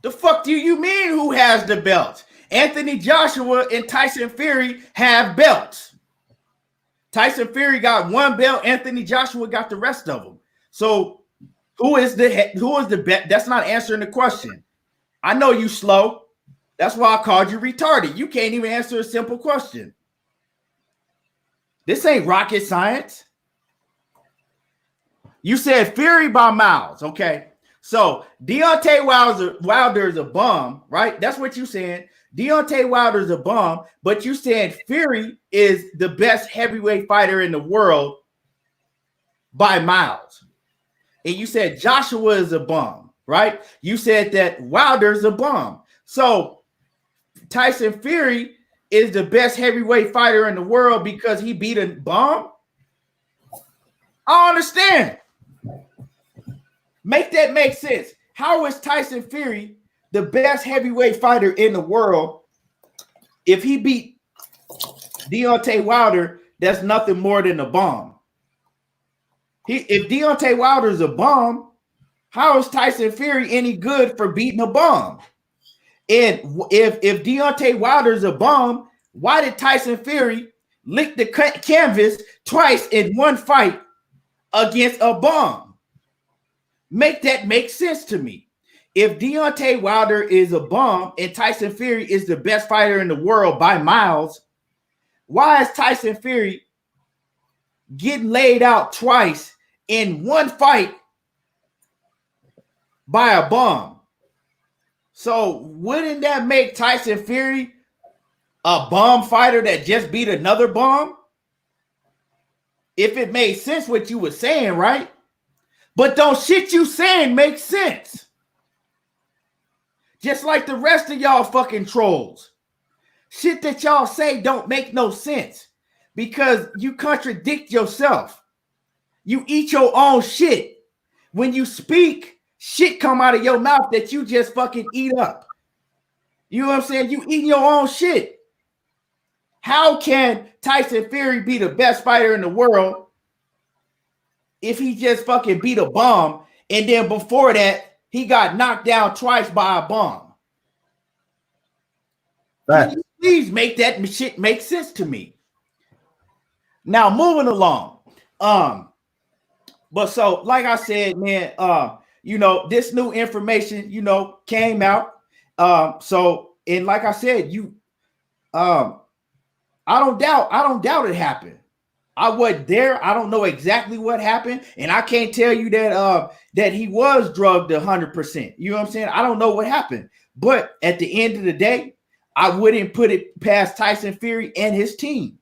A: The fuck do you mean who has the belts? Anthony Joshua and Tyson Fury have belts. Tyson Fury got one belt. Anthony Joshua got the rest of them. So who is the best? That's not answering the question. I know you slow. That's why I called you retarded. You can't even answer a simple question. This ain't rocket science. You said Fury by miles, okay? So Deontay Wilder is a bum, right? That's what you said. Deontay Wilder is a bum, but you said Fury is the best heavyweight fighter in the world by miles. And you said Joshua is a bum, right? You said that Wilder's a bum. So Tyson Fury is the best heavyweight fighter in the world because he beat a bum? I don't understand. Make that make sense. How is Tyson Fury the best heavyweight fighter in the world if he beat Deontay Wilder? That's nothing more than a bum. If Deontay Wilder is a bum, how is Tyson Fury any good for beating a bum? And if Deontay Wilder is a bum, why did Tyson Fury lick the canvas twice in one fight against a bum? Make that make sense to me. If Deontay Wilder is a bum and Tyson Fury is the best fighter in the world by miles, why is Tyson Fury getting laid out twice in one fight by a bum? So wouldn't that make Tyson Fury a bum fighter that just beat another bum? If it made sense what you were saying, right? But don't shit you saying make sense. Just like the rest of y'all fucking trolls. Shit that y'all say don't make no sense because you contradict yourself. You eat your own shit. When you speak, shit come out of your mouth that you just fucking eat up. You know what I'm saying? You eating your own shit. How can Tyson Fury be the best fighter in the world if he just fucking beat a bomb and then before that he got knocked down twice by a bomb? Can you please make that shit make sense to me? Now moving along. But so like I said, man, you know, this new information, you know, came out. So and like I said, I don't doubt it happened. I wasn't there. I don't know exactly what happened, and I can't tell you that that he was drugged 100%. You know what I'm saying? I don't know what happened, but at the end of the day, I wouldn't put it past Tyson Fury and his team.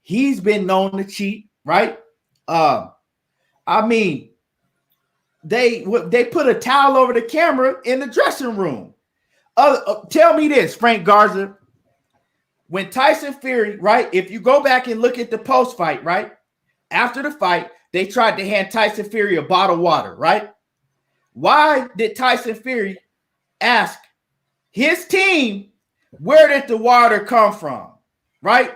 A: He's been known to cheat, right? I mean, they put a towel over the camera in the dressing room. Tell me this, Frank Garza. When Tyson Fury, right? If you go back and look at the post-fight, right? After the fight, they tried to hand Tyson Fury a bottle of water, right? Why did Tyson Fury ask his team, where did the water come from? Right?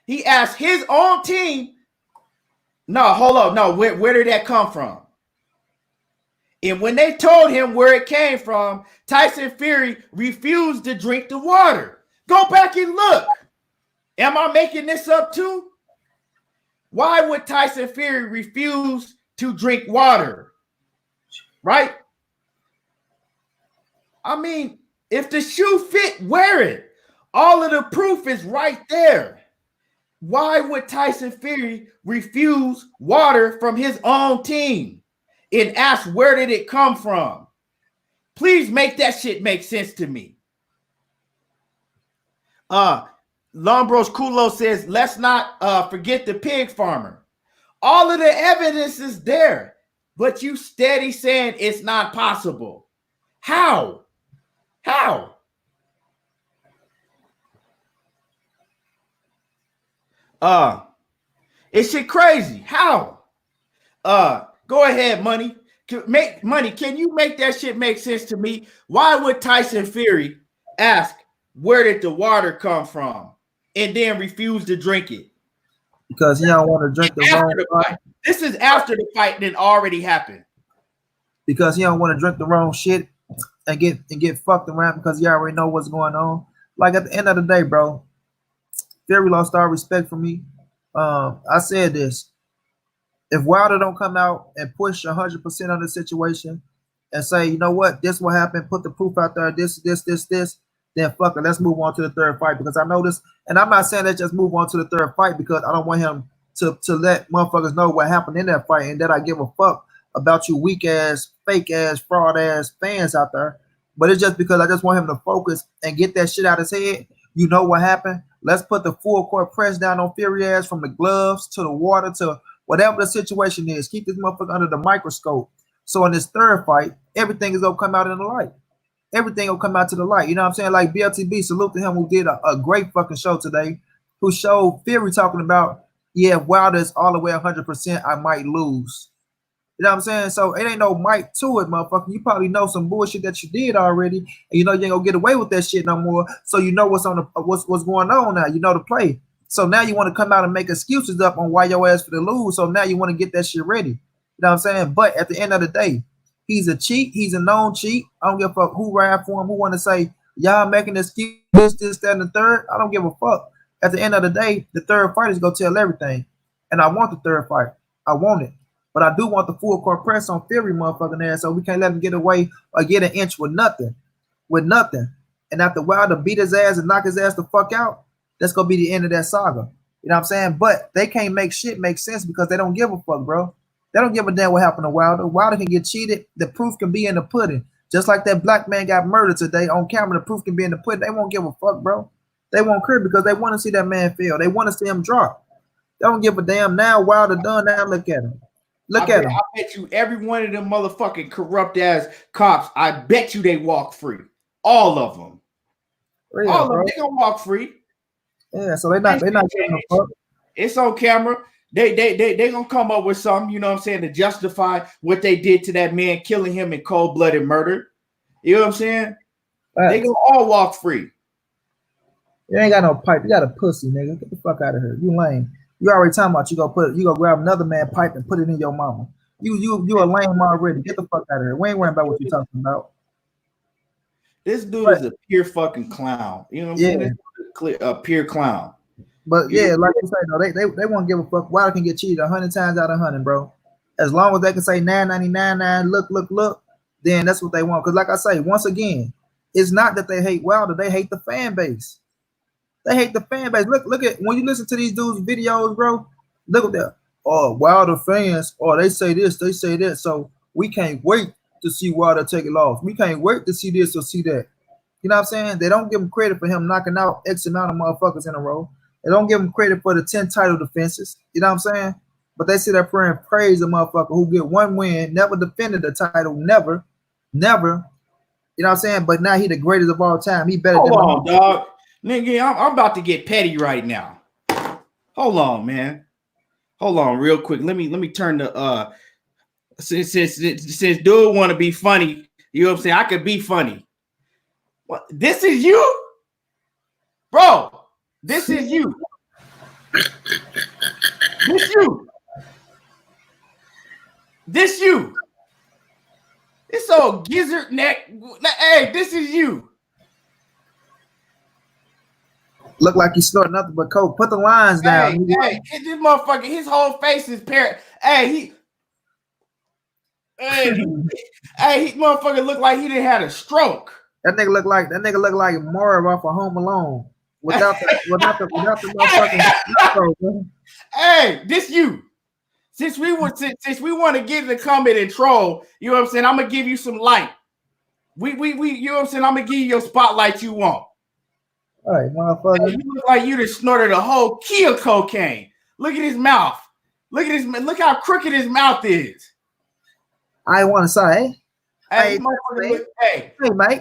A: He asked his own team, no, hold on, no, where did that come from? And when they told him where it came from, Tyson Fury refused to drink the water. Go back and look. Am I making this up too? Why would Tyson Fury refuse to drink water? Right? I mean, if the shoe fit, wear it. All of the proof is right there. Why would Tyson Fury refuse water from his own team and ask where did it come from? Please make that shit make sense to me. Lombros Kulo says, let's not forget the pig farmer. All of the evidence is there, but you steady saying it's not possible. How? It's shit crazy. How? Go ahead, Money. Can you make that shit make sense to me? Why would Tyson Fury ask, where did the water come from, and then refuse to drink it?
B: Because he don't want to drink the wrong fight.
A: This is after the fight that already happened.
B: Because he don't want to drink the wrong shit and get fucked around because he already know what's going on. Like at the end of the day, bro, Fury lost all respect for me. I said this. If Wilder don't come out and push 100% on the situation and say, you know what, this will happen, put the proof out there, this, then fuck it, let's move on to the third fight. Because I know this, and I'm not saying let's just move on to the third fight because I don't want him to let motherfuckers know what happened in that fight and that I give a fuck about you weak ass, fake ass, fraud ass fans out there. But it's just because I just want him to focus and get that shit out of his head. You know what happened? Let's put the full court press down on Fury ass, from the gloves to the water to whatever the situation is. Keep this motherfucker under the microscope. So in this third fight, everything is gonna come out in the light. Everything will come out to the light. You know what I'm saying? Like BLTB, salute to him who did a great fucking show today, who showed Fury talking about, yeah, Wilder's all the way 100%, I might lose. You know what I'm saying? So it ain't no might to it, motherfucker. You probably know some bullshit that you did already, and you know you ain't gonna get away with that shit no more. So you know what's going on now. You know the play. So now you want to come out and make excuses up on why your ass for the lose. So now you want to get that shit ready. You know what I'm saying? But at the end of the day, he's a cheat. He's a known cheat. I don't give a fuck who ride for him, who want to say, y'all making excuses, this, that, and the third. I don't give a fuck. At the end of the day, the third fight is going to tell everything. And I want the third fight. I want it. But I do want the full court press on Fury motherfucking ass, so we can't let him get away or get an inch with nothing. And after Wilder beat his ass and knock his ass the fuck out, that's going to be the end of that saga. You know what I'm saying? But they can't make shit make sense because they don't give a fuck, bro. They don't give a damn what happened to Wilder. Wilder can get cheated. The proof can be in the pudding. Just like that black man got murdered today on camera, the proof can be in the pudding. They won't give a fuck, bro. They won't care because they want to see that man fail. They want to see him drop. They don't give a damn. Now Wilder done. Now look at him. Look at him.
A: I bet you every one of them motherfucking corrupt ass cops, I bet you they walk free. All of them.
B: Real,
A: all of
B: bro.
A: them, they gonna walk free.
B: Yeah, so they're not giving a fuck.
A: It's on camera. They gonna come up with something, you know what I'm saying, to justify what they did to that man, killing him in cold-blooded murder. You know what I'm saying? They gonna all walk free.
B: You ain't got no pipe. You got a pussy, nigga. Get the fuck out of here. You lame. You already talking about you gonna grab another man pipe and put it in your mama. You a lame already. Get the fuck out of here. We ain't worrying about what you talking about.
A: This dude is a pure fucking clown. You know what I'm saying? This dude is a pure clown.
B: But yeah, like you say, though, they won't give a fuck. Wilder can get cheated 100 times out of 100, bro. As long as they can say 999, look, then that's what they want. Because like I say, once again, it's not that they hate Wilder, they hate the fan base. They hate the fan base. Look at when you listen to these dudes' videos, bro. Look at that. Oh, Wilder fans. Oh, they say this, they say that. So we can't wait to see Wilder take it off. We can't wait to see this or see that. You know what I'm saying? They don't give him credit for him knocking out X amount of motherfuckers in a row. They don't give him credit for the 10 title defenses. You know what I'm saying? But they sit up there and praise a motherfucker who get one win, never defended the title, never. You know what I'm saying? But now he the greatest of all time. He better than
A: Hold on, dog. Nigga, I'm about to get petty right now. Hold on, man. Hold on, real quick. Let me turn the since dude want to be funny, you know what I'm saying? I could be funny. What? This is you, bro. This is you. This you. This old gizzard neck. Hey, this is you.
B: Look like he's snorting nothing but coke. Put the lines down.
A: Hey, this motherfucker, his whole face is parrot. Hey, he motherfucker look like he didn't had a stroke.
B: That nigga look like Marv off of Home Alone. Without the motherfucking.
A: Hey, this you. Since we want to get in the comment and troll, you know what I'm saying? I'm gonna give you some light. We you know what I'm saying? I'm gonna give you your spotlight you want.
B: All right, motherfucker.
A: Hey, you look like you just snorted a whole key of cocaine. Look at his mouth. Look how crooked his mouth is.
B: I want to say,
A: hey,
B: mate.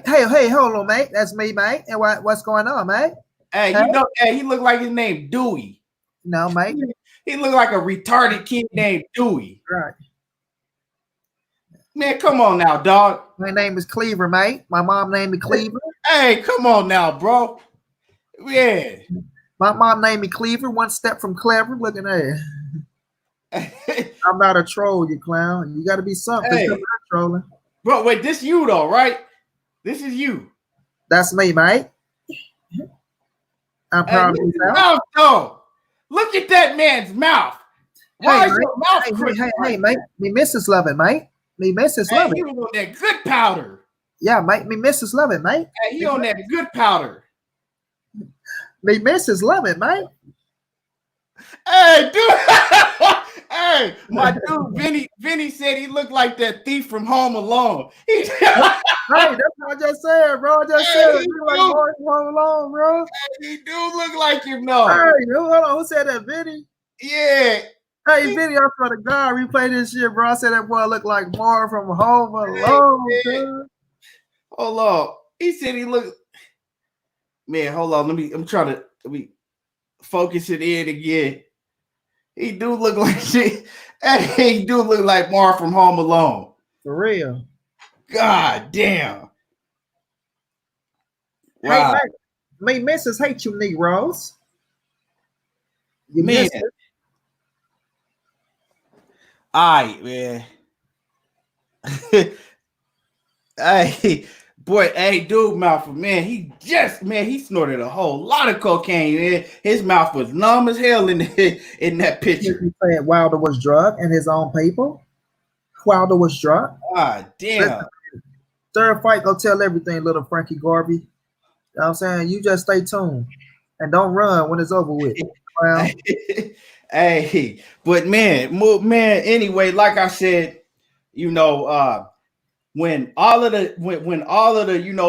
B: Hey, hold on, mate. That's me, mate. And what's going on, mate?
A: Hey, you know, he looked like his name Dewey.
B: No, mate.
A: He looked like a retarded kid named Dewey.
B: Right.
A: Man, come on now, dog.
B: My name is Cleaver, mate. My mom named me Cleaver.
A: Hey, come on now, bro. Yeah.
B: My mom named me Cleaver. One step from clever. Look at that. I'm not a troll, you clown. You got to be something.
A: Hey.
B: I'm not trolling.
A: Bro, wait, this you though, right? This is you.
B: That's me, mate. I'm proud of myself.
A: Mouth, though. Look at that man's mouth. Why is your mouth
B: hey, mate. Me missus love it, mate. Me missus love it.
A: He was on that good powder.
B: Yeah, mate. Me missus love it, mate.
A: Hey, he on that good powder.
B: Me missus love it, mate.
A: Hey, dude. Hey, my dude, Vinny said he looked like that thief from Home Alone.
B: Hey, that's what I just said, bro. I just said he look like Home Alone, bro.
A: Hey, he do look like him, though.
B: Hey, hold on. Who said that, Vinny?
A: Yeah.
B: Hey, Vinny, I swear to God, replay this shit, bro. I said that boy looked like Marv from Home Alone, dude.
A: Hold on. He said he looked. Man, hold on. I'm trying to focus it in again. He do look like shit. Hey, he do look like Marv from Home Alone.
B: For real.
A: God damn.
B: Wow. Hey, me missus hate you Negroes. You
A: man.
B: Miss it.
A: All right, man. Hey, boy, hey, dude, mouth, man, he snorted a whole lot of cocaine. Man. His mouth was numb as hell in that picture.
B: He said Wilder was drunk and his own people. Wilder was drunk.
A: God damn.
B: Third fight, go tell everything, little Frankie Garvey. You know what I'm saying? You just stay tuned and don't run when it's over with. Well,
A: hey, but man, anyway, like I said, you know, when all of the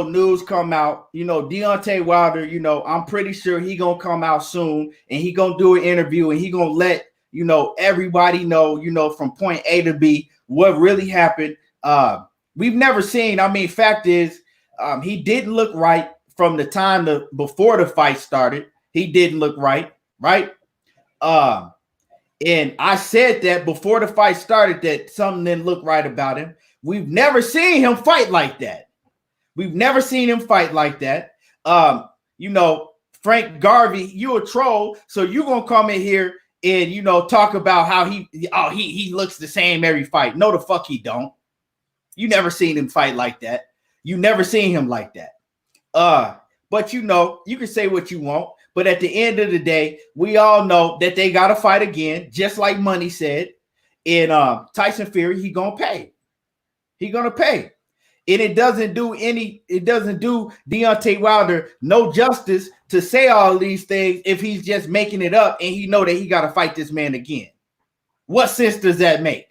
A: news come out, you know, Deontay Wilder, you know, I'm pretty sure he gonna come out soon and he gonna do an interview and he gonna let, you know, everybody know, you know, from point A to B what really happened. We've never seen, I mean, fact is, he didn't look right from the time before the fight started. He didn't look right? And I said that before the fight started that something didn't look right about him. We've never seen him fight like that. We've never seen him fight like that. You know, Frank Garvey, you a troll, so you gonna come in here and talk about how he looks the same every fight. No, the fuck he don't. You never seen him fight like that. You never seen him like that. But you can say what you want. But at the end of the day, we all know that they got to fight again, just like Money said. And Tyson Fury, he gonna pay. He gonna pay. And it doesn't do Deontay Wilder no justice to say all these things if he's just making it up and he know that he got to fight this man again. What sense does that make?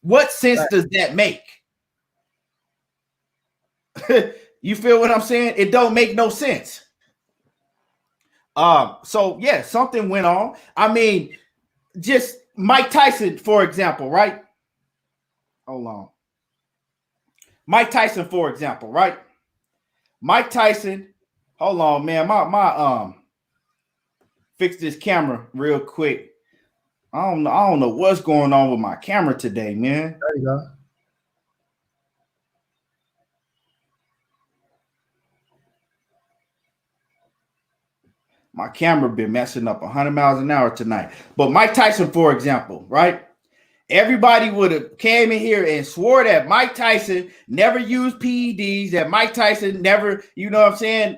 A: What sense does that make? You feel what I'm saying? It don't make no sense. So yeah, something went on. I mean, just Mike Tyson, for example, right? Hold on. Mike Tyson, for example, right? Mike Tyson, hold on, man. My fix this camera real quick. I don't know what's going on with my camera today, man.
B: There you go.
A: My camera been messing up 100 miles an hour tonight. But Mike Tyson, for example, right? Everybody would have came in here and swore that Mike Tyson never used PEDs, that Mike Tyson never, you know what I'm saying?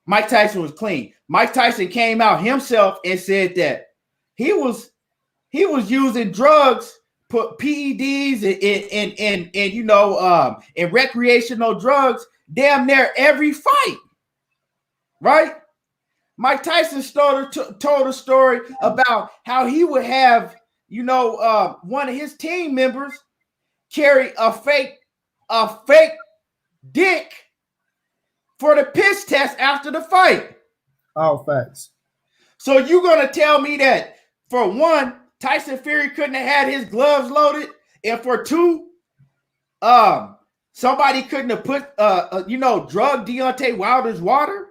A: Mike Tyson was clean. Mike Tyson came out himself and said that he was using drugs, put PEDs and recreational drugs damn near every fight, right? Mike Tyson told a story about how he would have one of his team members carry a fake dick for the piss test after the fight.
B: All facts.
A: So you gonna tell me that for one, Tyson Fury couldn't have had his gloves loaded, and for two, somebody couldn't have put drug Deontay Wilder's water?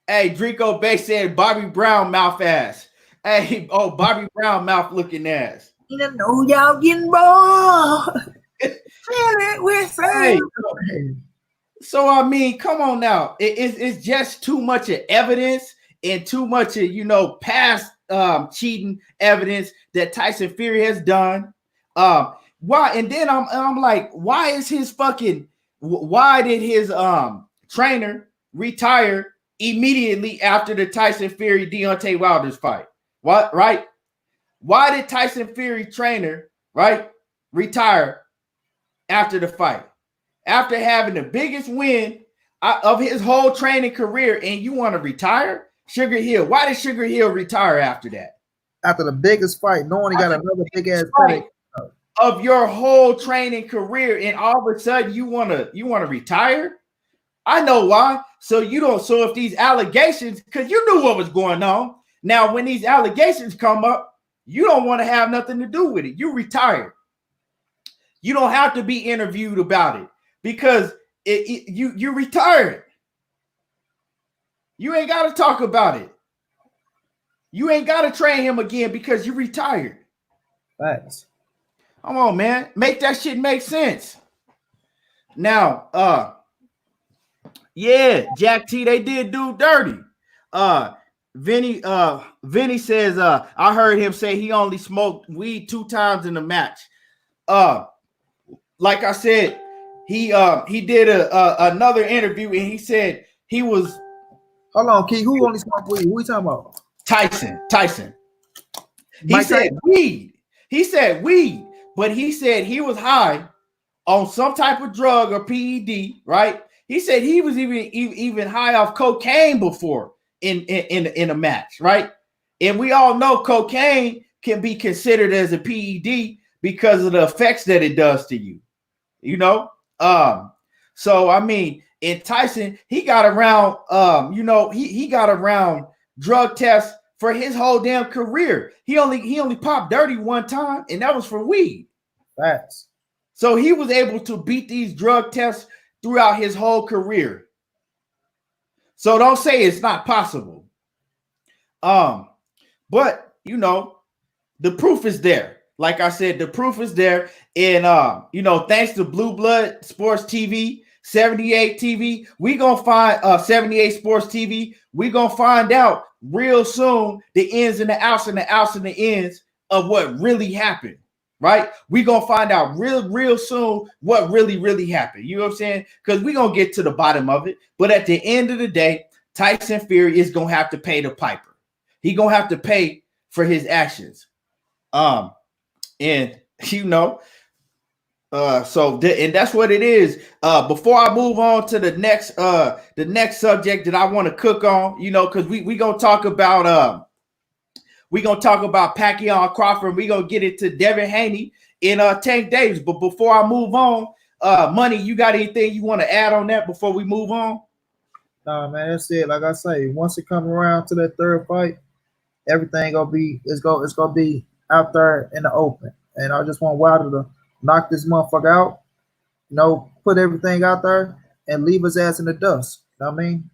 A: Hey, Drico Bay said Bobby Brown mouth ass. Hey, Bobby Brown mouth looking ass.
B: You know y'all getting bored. Hey.
A: So I mean, come on now. It's just too much of evidence and too much of past cheating evidence that Tyson Fury has done. Why? And then I'm like, why did his trainer retire immediately after the Tyson Fury Deontay Wilder's fight? What, right? Why did Tyson Fury trainer, right, retire after the fight? After having the biggest win of his whole training career, and you want to retire? Sugar Hill. Why did Sugar Hill retire after that?
B: After the biggest fight, knowing he got another big ass
A: fight of your whole training career, and all of a sudden you wanna retire? I know why. So if these allegations, because you knew what was going on. Now, when these allegations come up, you don't want to have nothing to do with it. You retired. You don't have to be interviewed about it because you retired. You ain't got to talk about it. You ain't got to train him again because you retired.
B: Thanks.
A: Come on, man. Make that shit make sense. Now, yeah, Jack T, they did do dirty. Vinny says, I heard him say he only smoked weed 2 times in a match. Like I said, he did another interview and he said he was.
B: Hold on, Key. Who only smoked weed? Who are you talking about?
A: Tyson. He said weed. He said weed, but he said he was high on some type of drug or PED, right? He said he was even high off cocaine before in a match, right? And we all know cocaine can be considered as a PED because of the effects that it does to you, So I mean, in Tyson, he got around, he got around drug tests for his whole damn career. He only popped dirty 1 time, and that was for weed.
B: Facts.
A: So he was able to beat these drug tests throughout his whole career. So don't say it's not possible. But you know, the proof is there. Like I said, the proof is there. And you know, thanks to Blue Blood Sports TV, 78 TV, we gonna find 78 Sports TV. We gonna find out real soon the ins and the outs and the outs and the ends of what really happened. Right? We gonna find out real soon what really happened. You know what I'm saying? Because we gonna get to the bottom of it. But at the end of the day, Tyson Fury is gonna have to pay the piper. He gonna have to pay for his actions. And you know, and that's what it is. Before I move on to the next subject that I want to cook on, you know, because we gonna talk about Pacquiao and Crawford. We gonna get into Devin Haney and Tank Davis. But before I move on, Money, you got anything you want to add on that before we move on?
B: Nah, man, that's it. Like I say, once it come around to that third fight, everything gonna be out there in the open. And I just want Wilder to knock this motherfucker out, you know, put everything out there and leave his ass in the dust. You know what I mean?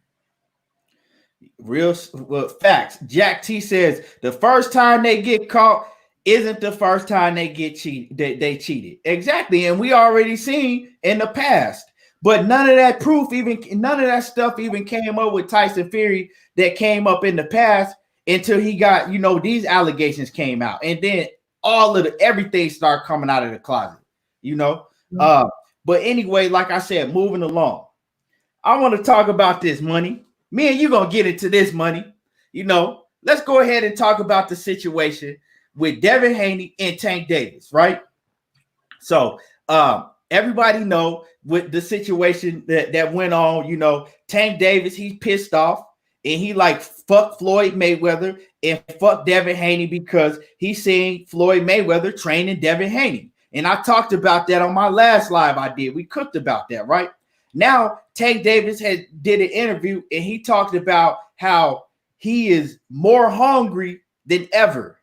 A: Real facts. Jack T says the first time they get caught isn't the first time they get cheated. They cheated. Exactly. And we already seen in the past. But none of that stuff even came up with Tyson Fury that came up in the past until he got, you know, these allegations came out. And then everything started coming out of the closet, you know. Mm-hmm. But anyway, like I said, moving along, I want to talk about this, Money. Me and you gonna get into this, Money. You know, let's go ahead and talk about the situation with Devin Haney and Tank Davis, right? So everybody know with the situation that went on, you know, Tank Davis, he's pissed off and he like fuck Floyd Mayweather and fuck Devin Haney because he's seeing Floyd Mayweather training Devin Haney. And I talked about that on my last live I did. We cooked about that, right? Now, Tank Davis did an interview and he talked about how he is more hungry than ever.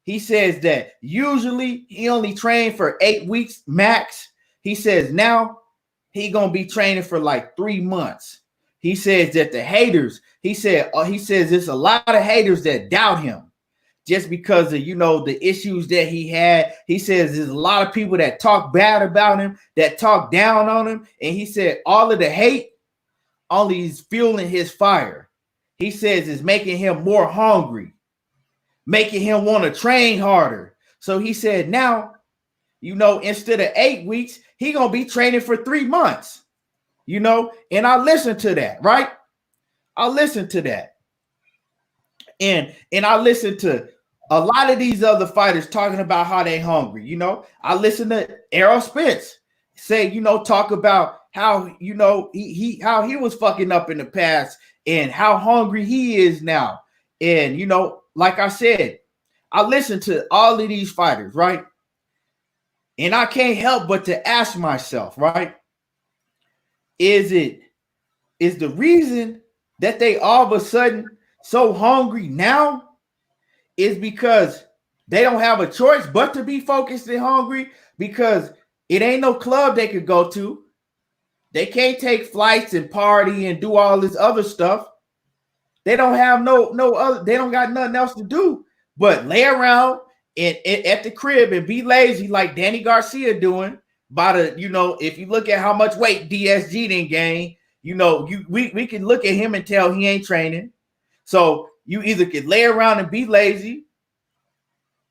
A: He says that usually he only trained for 8 weeks max. He says now he gonna be training for like 3 months. He says that the haters, he says there's a lot of haters that doubt him just because of, you know, the issues that he had. He says there's a lot of people that talk bad about him, that talk down on him. And he said all of the hate only is fueling his fire. He says it's making him more hungry, making him want to train harder. So he said now, you know, instead of 8 weeks, he gonna be training for 3 months. You know, and I listened to that, right? I listened to that. And I listened to a lot of these other fighters talking about how they hungry. You know, I listened to Errol Spence say, you know, talk about how, you know, how he was fucking up in the past and how hungry he is now. And, you know, like I said, I listened to all of these fighters, right? And I can't help but to ask myself, right? Is the reason that they all of a sudden so hungry now is because they don't have a choice but to be focused and hungry because it ain't no club they could go to. They can't take flights and party and do all this other stuff. They don't have no other, they don't got nothing else to do but lay around and at the crib and be lazy like Danny Garcia doing. By the, you know, if you look at how much weight DSG didn't gain, you know, we can look at him and tell he ain't training. So you either could lay around and be lazy,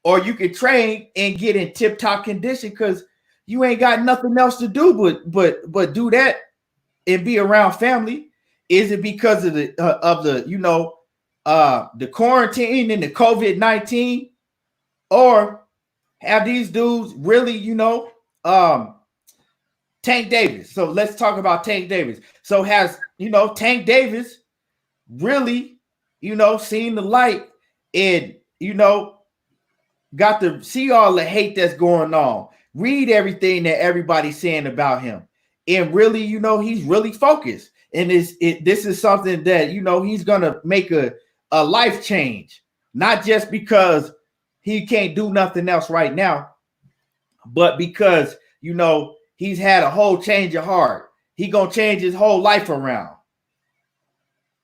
A: or you could train and get in tip-top condition because you ain't got nothing else to do but do that and be around family. Is it because of the you know, the quarantine and the COVID-19, or have these dudes really, you know, Tank Davis. So let's talk about Tank Davis. So has, you know, Tank Davis really, you know, seen the light and, you know, got to see all the hate that's going on, read everything that everybody's saying about him, and really, you know, he's really focused. And this is something that, you know, he's gonna make a life change, not just because he can't do nothing else right now, but because, you know, he's had a whole change of heart. He gonna change his whole life around.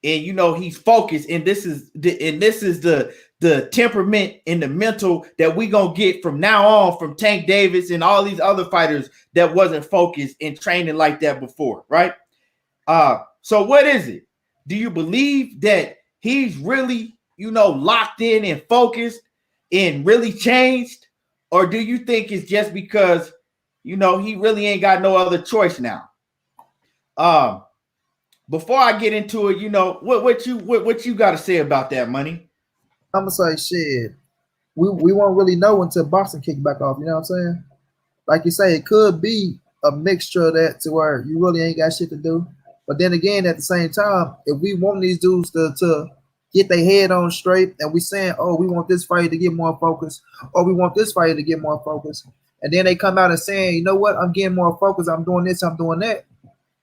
A: And, you know, he's focused, and this is the the temperament and the mental that we gonna get from now on from Tank Davis and all these other fighters that wasn't focused and training like that before, right? So what is it? Do you believe that he's really, locked in and focused and really changed? Or do you think it's just because, he really ain't got no other choice now? Before I get into it, what you got to say about that, Money?
B: I'm gonna say shit. We won't really know until boxing kick back off. You know what I'm saying? Like you say, it could be a mixture of that to where you really ain't got shit to do. But then again, at the same time, if we want these dudes to get their head on straight, and we saying, oh, we want this fighter to get more focus, or we want this fighter to get more focus, and then they come out and saying, you know what, I'm getting more focus, I'm doing this, I'm doing that.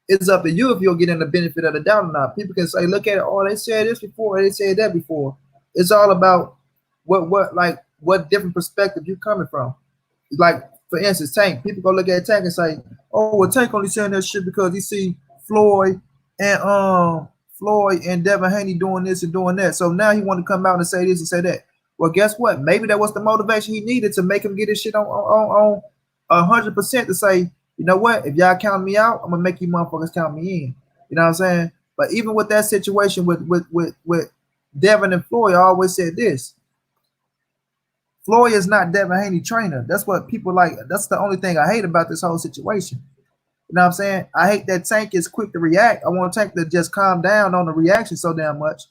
B: It's up to you if you'll get in the benefit of the doubt or not. People can say, look at it, oh, they said this before, they said that before. It's all about what different perspective you coming from. Like, for instance, Tank. People go look at Tank and say, oh, well, Tank only saying that shit because he see Floyd and Devin Haney doing this and doing that. So now he want to come out and say this and say that. Well, guess what? Maybe that was the motivation he needed to make him get his shit on 100% to say, you know what? If y'all count me out, I'm gonna make you motherfuckers count me in. You know what I'm saying? But even with that situation with Devin and Floyd, I always said this. Floyd is not Devin Haney trainer. That's what people like. That's the only thing I hate about this whole situation. You know what I'm saying? I hate that Tank is quick to react. I want Tank to just calm down on the reaction so damn much.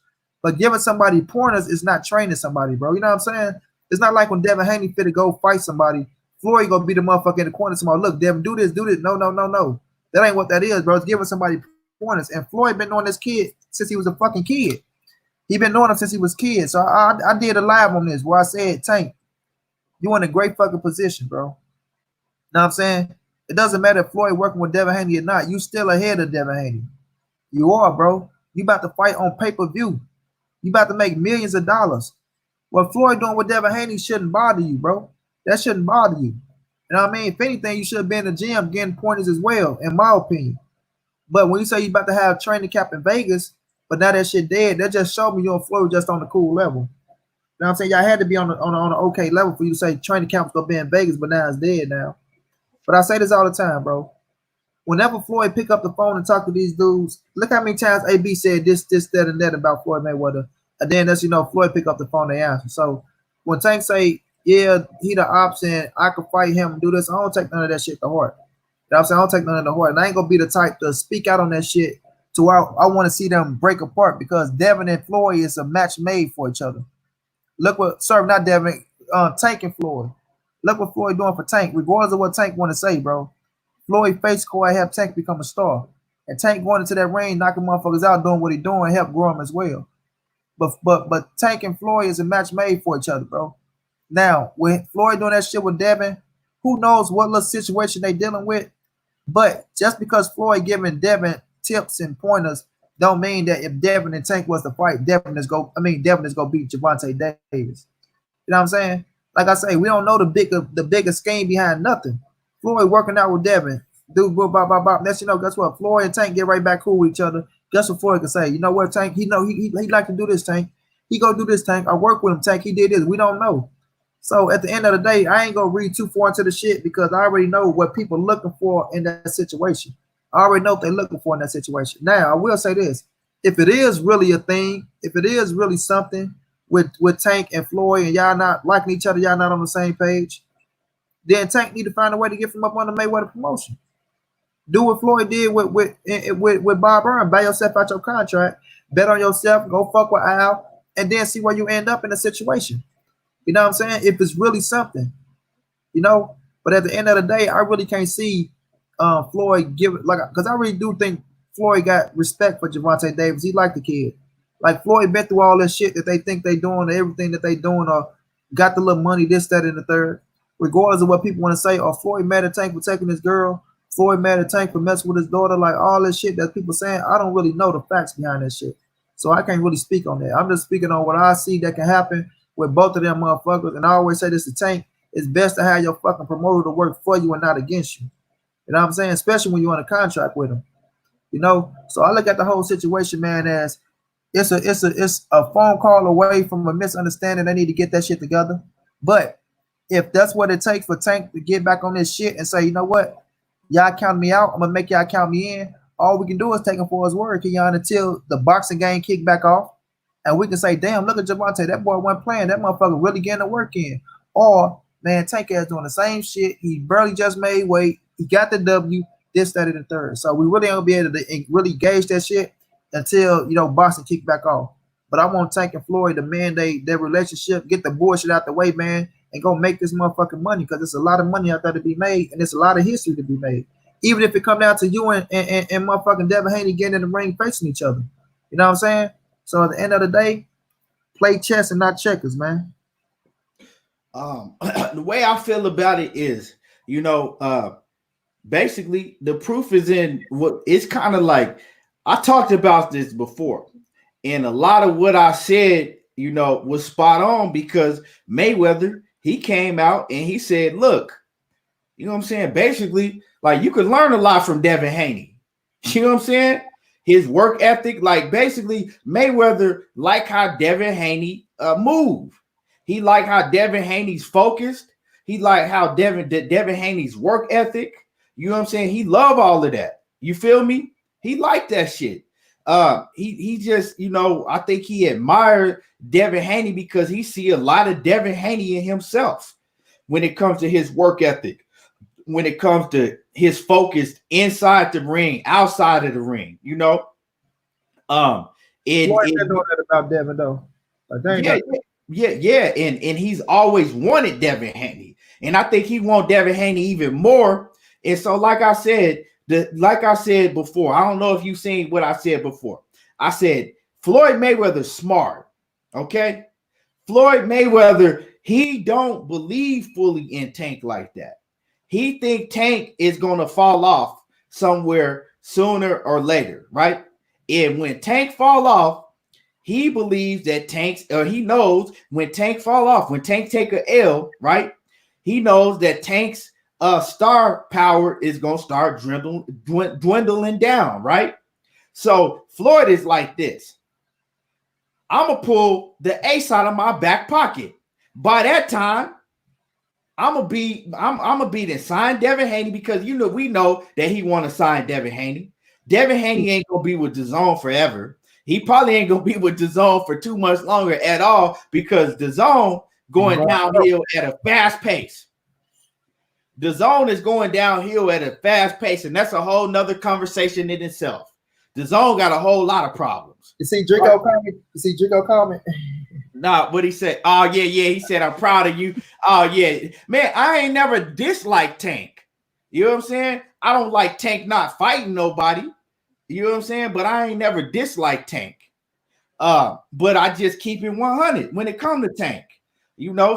B: But giving somebody pointers is not training somebody, bro. You know what I'm saying? It's not like when Devin Haney fit to go fight somebody, Floyd gonna be the motherfucker in the corner. Somebody, look, Devin, do this, do this. No. That ain't what that is, bro. It's giving somebody pointers. And Floyd been knowing this kid since he was a fucking kid. He been knowing him since he was a kid. So I did a live on this where I said, Tank, you in a great fucking position, bro. Know what I'm saying? It doesn't matter if Floyd working with Devin Haney or not. You still ahead of Devin Haney. You are, bro. You about to fight on pay-per-view. You about to make millions of dollars. What Floyd doing with Devin Haney shouldn't bother you, bro. That shouldn't bother you. You know what I mean? If anything, you should have been in the gym getting pointers as well, in my opinion. But when you say you about to have training camp in Vegas, but now that shit dead, that just showed me you and Floyd just on the cool level. You know what I'm saying? Y'all had to be on an okay level for you to say training camp's gonna be in Vegas, but now it's dead now. But I say this all the time, bro. Whenever Floyd pick up the phone and talk to these dudes, look how many times AB said this, that, and that about Floyd Mayweather. And then that's, Floyd pick up the phone and answer. So when Tank say, yeah, he the ops and I could fight him and do this, I don't take none of that shit to heart. You know what I'm saying? I don't take none of the heart. And I ain't gonna be the type to speak out on that shit to where I want to see them break apart, because Devin and Floyd is a match made for each other. Look what, not Devin, Tank and Floyd. Look what Floyd doing for Tank, regardless of what Tank want to say, bro. Floyd face core help Tank become a star. And Tank going into that ring, knocking motherfuckers out, doing what he doing, help grow him as well. But Tank and Floyd is a match made for each other, bro. Now, with Floyd doing that shit with Devin, who knows what little situation they dealing with. But just because Floyd giving Devin tips and pointers don't mean that if Devin and Tank was to fight, Devin is gonna beat Gervonta Davis. You know what I'm saying? Like I say, we don't know the bigger scheme behind nothing. Floyd working out with Devin. Dude, that's guess what? Floyd and Tank get right back cool with each other. Guess what Floyd can say? You know what, Tank? He like to do this, Tank. He go do this, Tank. I work with him, Tank. He did this. We don't know. So at the end of the day, I ain't gonna read too far into the shit, because I already know what people looking for in that situation. I already know what they're looking for in that situation. Now, I will say this. If it is really a thing, if it is really something with Tank and Floyd and y'all not liking each other, y'all not on the same page, then Tank need to find a way to get from up on the Mayweather promotion. Do what Floyd did with Bob Byrne. Buy yourself out your contract, bet on yourself, go fuck with Al, and then see where you end up in a situation. You know what I'm saying? If it's really something, But at the end of the day, I really can't see Floyd give it, because I really do think Floyd got respect for Gervonta Davis. He liked the kid. Like, Floyd been through all this shit that they think they doing, everything that they doing, or got the little money, this, that, and the third. Regardless of what people want to say, or Floyd mad at Tank for taking his girl, Floyd mad at Tank for messing with his daughter, like all this shit that people saying, I don't really know the facts behind that shit. So I can't really speak on that. I'm just speaking on what I see that can happen with both of them motherfuckers. And I always say this to Tank, it's best to have your fucking promoter to work for you and not against you. You know what I'm saying? Especially when you're on a contract with them. So I look at the whole situation, man, as it's a phone call away from a misunderstanding. They need to get that shit together. But if that's what it takes for Tank to get back on this shit and say, you know what, y'all count me out, I'm gonna make y'all count me in. All we can do is take him for his word, Keon, until the boxing game kick back off, and we can say, damn, look at Gervonta, that boy wasn't playing, that motherfucker really getting the work in. Or man, Tank ass doing the same shit. He barely just made weight. He got the W. This, that, and the third. So we really don't be able to really gauge that shit until boxing kick back off. But I want Tank and Floyd to mandate their relationship, get the bullshit out the way, man, and go make this motherfucking money, because there's a lot of money out there to be made, and there's a lot of history to be made. Even if it come down to you and motherfucking Devin Haney getting in the ring facing each other. You know what I'm saying? So at the end of the day, play chess and not checkers, man.
A: The way I feel about it is, basically the proof is in what it's kind of like. I talked about this before, and a lot of what I said, was spot on, because Mayweather, he came out and he said, look, you know what I'm saying? Basically, like, you could learn a lot from Devin Haney. You know what I'm saying? His work ethic, like, basically Mayweather like how Devin Haney move. He like how Devin Haney's focused. He like how Devin Haney's work ethic. You know what I'm saying? He love all of that. You feel me? He liked that shit. He just, I think he admired Devin Haney because he see a lot of Devin Haney in himself when it comes to his work ethic, when it comes to his focus inside the ring, outside of the ring,
B: Floyd been doing that about Devin though.
A: Yeah, and he's always wanted Devin Haney, and I think he wants Devin Haney even more. And so, like I said before, I don't know if you've seen what I said before. I said Floyd Mayweather's smart, okay? Floyd Mayweather, he don't believe fully in Tank like that. He think Tank is gonna fall off somewhere sooner or later, right? And when Tank fall off, he believes that he knows when Tank fall off, when Tank take a L, right? He knows that Tank's star power is going to start dwindling down, right? So Floyd is like this. I'm going to pull the ace out of my back pocket. By that time, I'm going to be the sign Devin Haney, because we know that he want to sign Devin Haney. Devin Haney ain't going to be with DAZN forever. He probably ain't going to be with DAZN for too much longer at all, because DAZN going downhill at a fast pace. DAZN is going downhill at a fast pace, and that's a whole nother conversation in itself. DAZN got a whole lot of problems.
B: You see Draco comment?
A: Nah, what he said? Oh, yeah. He said, I'm proud of you. Oh, yeah. Man, I ain't never disliked Tank. You know what I'm saying? I don't like Tank not fighting nobody. You know what I'm saying? But I ain't never disliked Tank. But I just keep it 100 when it comes to Tank.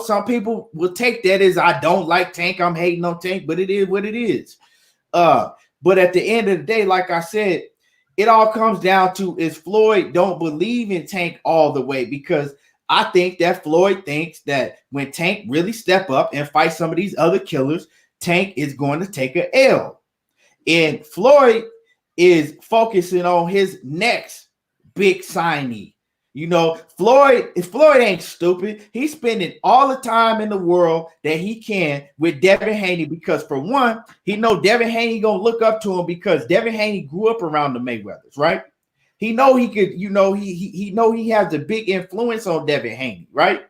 A: Some people will take that as I don't like Tank, I'm hating on Tank, but it is what it is. But at the end of the day, like I said, it all comes down to is Floyd don't believe in Tank all the way, because I think that Floyd thinks that when Tank really step up and fight some of these other killers, Tank is going to take an L. And Floyd is focusing on his next big signee. Floyd ain't stupid. He's spending all the time in the world that he can with Devin Haney, because for one, he know Devin Haney gonna look up to him, because Devin Haney grew up around the Mayweathers, right? He know he could, he know he has a big influence on Devin Haney, right?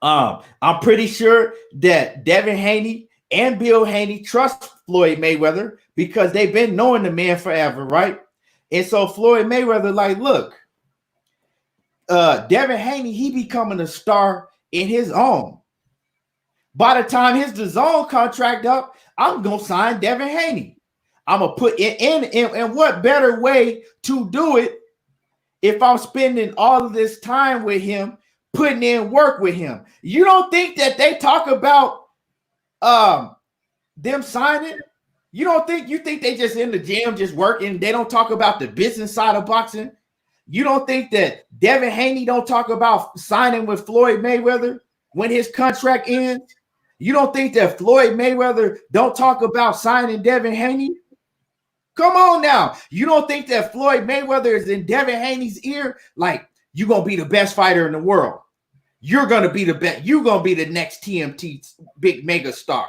A: I'm pretty sure that Devin Haney and Bill Haney trust Floyd Mayweather, because they've been knowing the man forever, right? And so Floyd Mayweather, like, look, Devin Haney, he becoming a star in his own. By the time his DAZN contract up, I'm gonna sign Devin Haney. I'm gonna put it in what better way to do it if I'm spending all of this time with him, putting in work with him. You don't think that they talk about them signing? You think they just in the gym just working? They don't talk about the business side of boxing? You don't think that Devin Haney don't talk about signing with Floyd Mayweather when his contract ends? You don't think that Floyd Mayweather don't talk about signing Devin Haney? Come on now. You don't think that Floyd Mayweather is in Devin Haney's ear? Like, you're going to be the best fighter in the world. You're going to be the best. You're going to be the next TMT big mega star.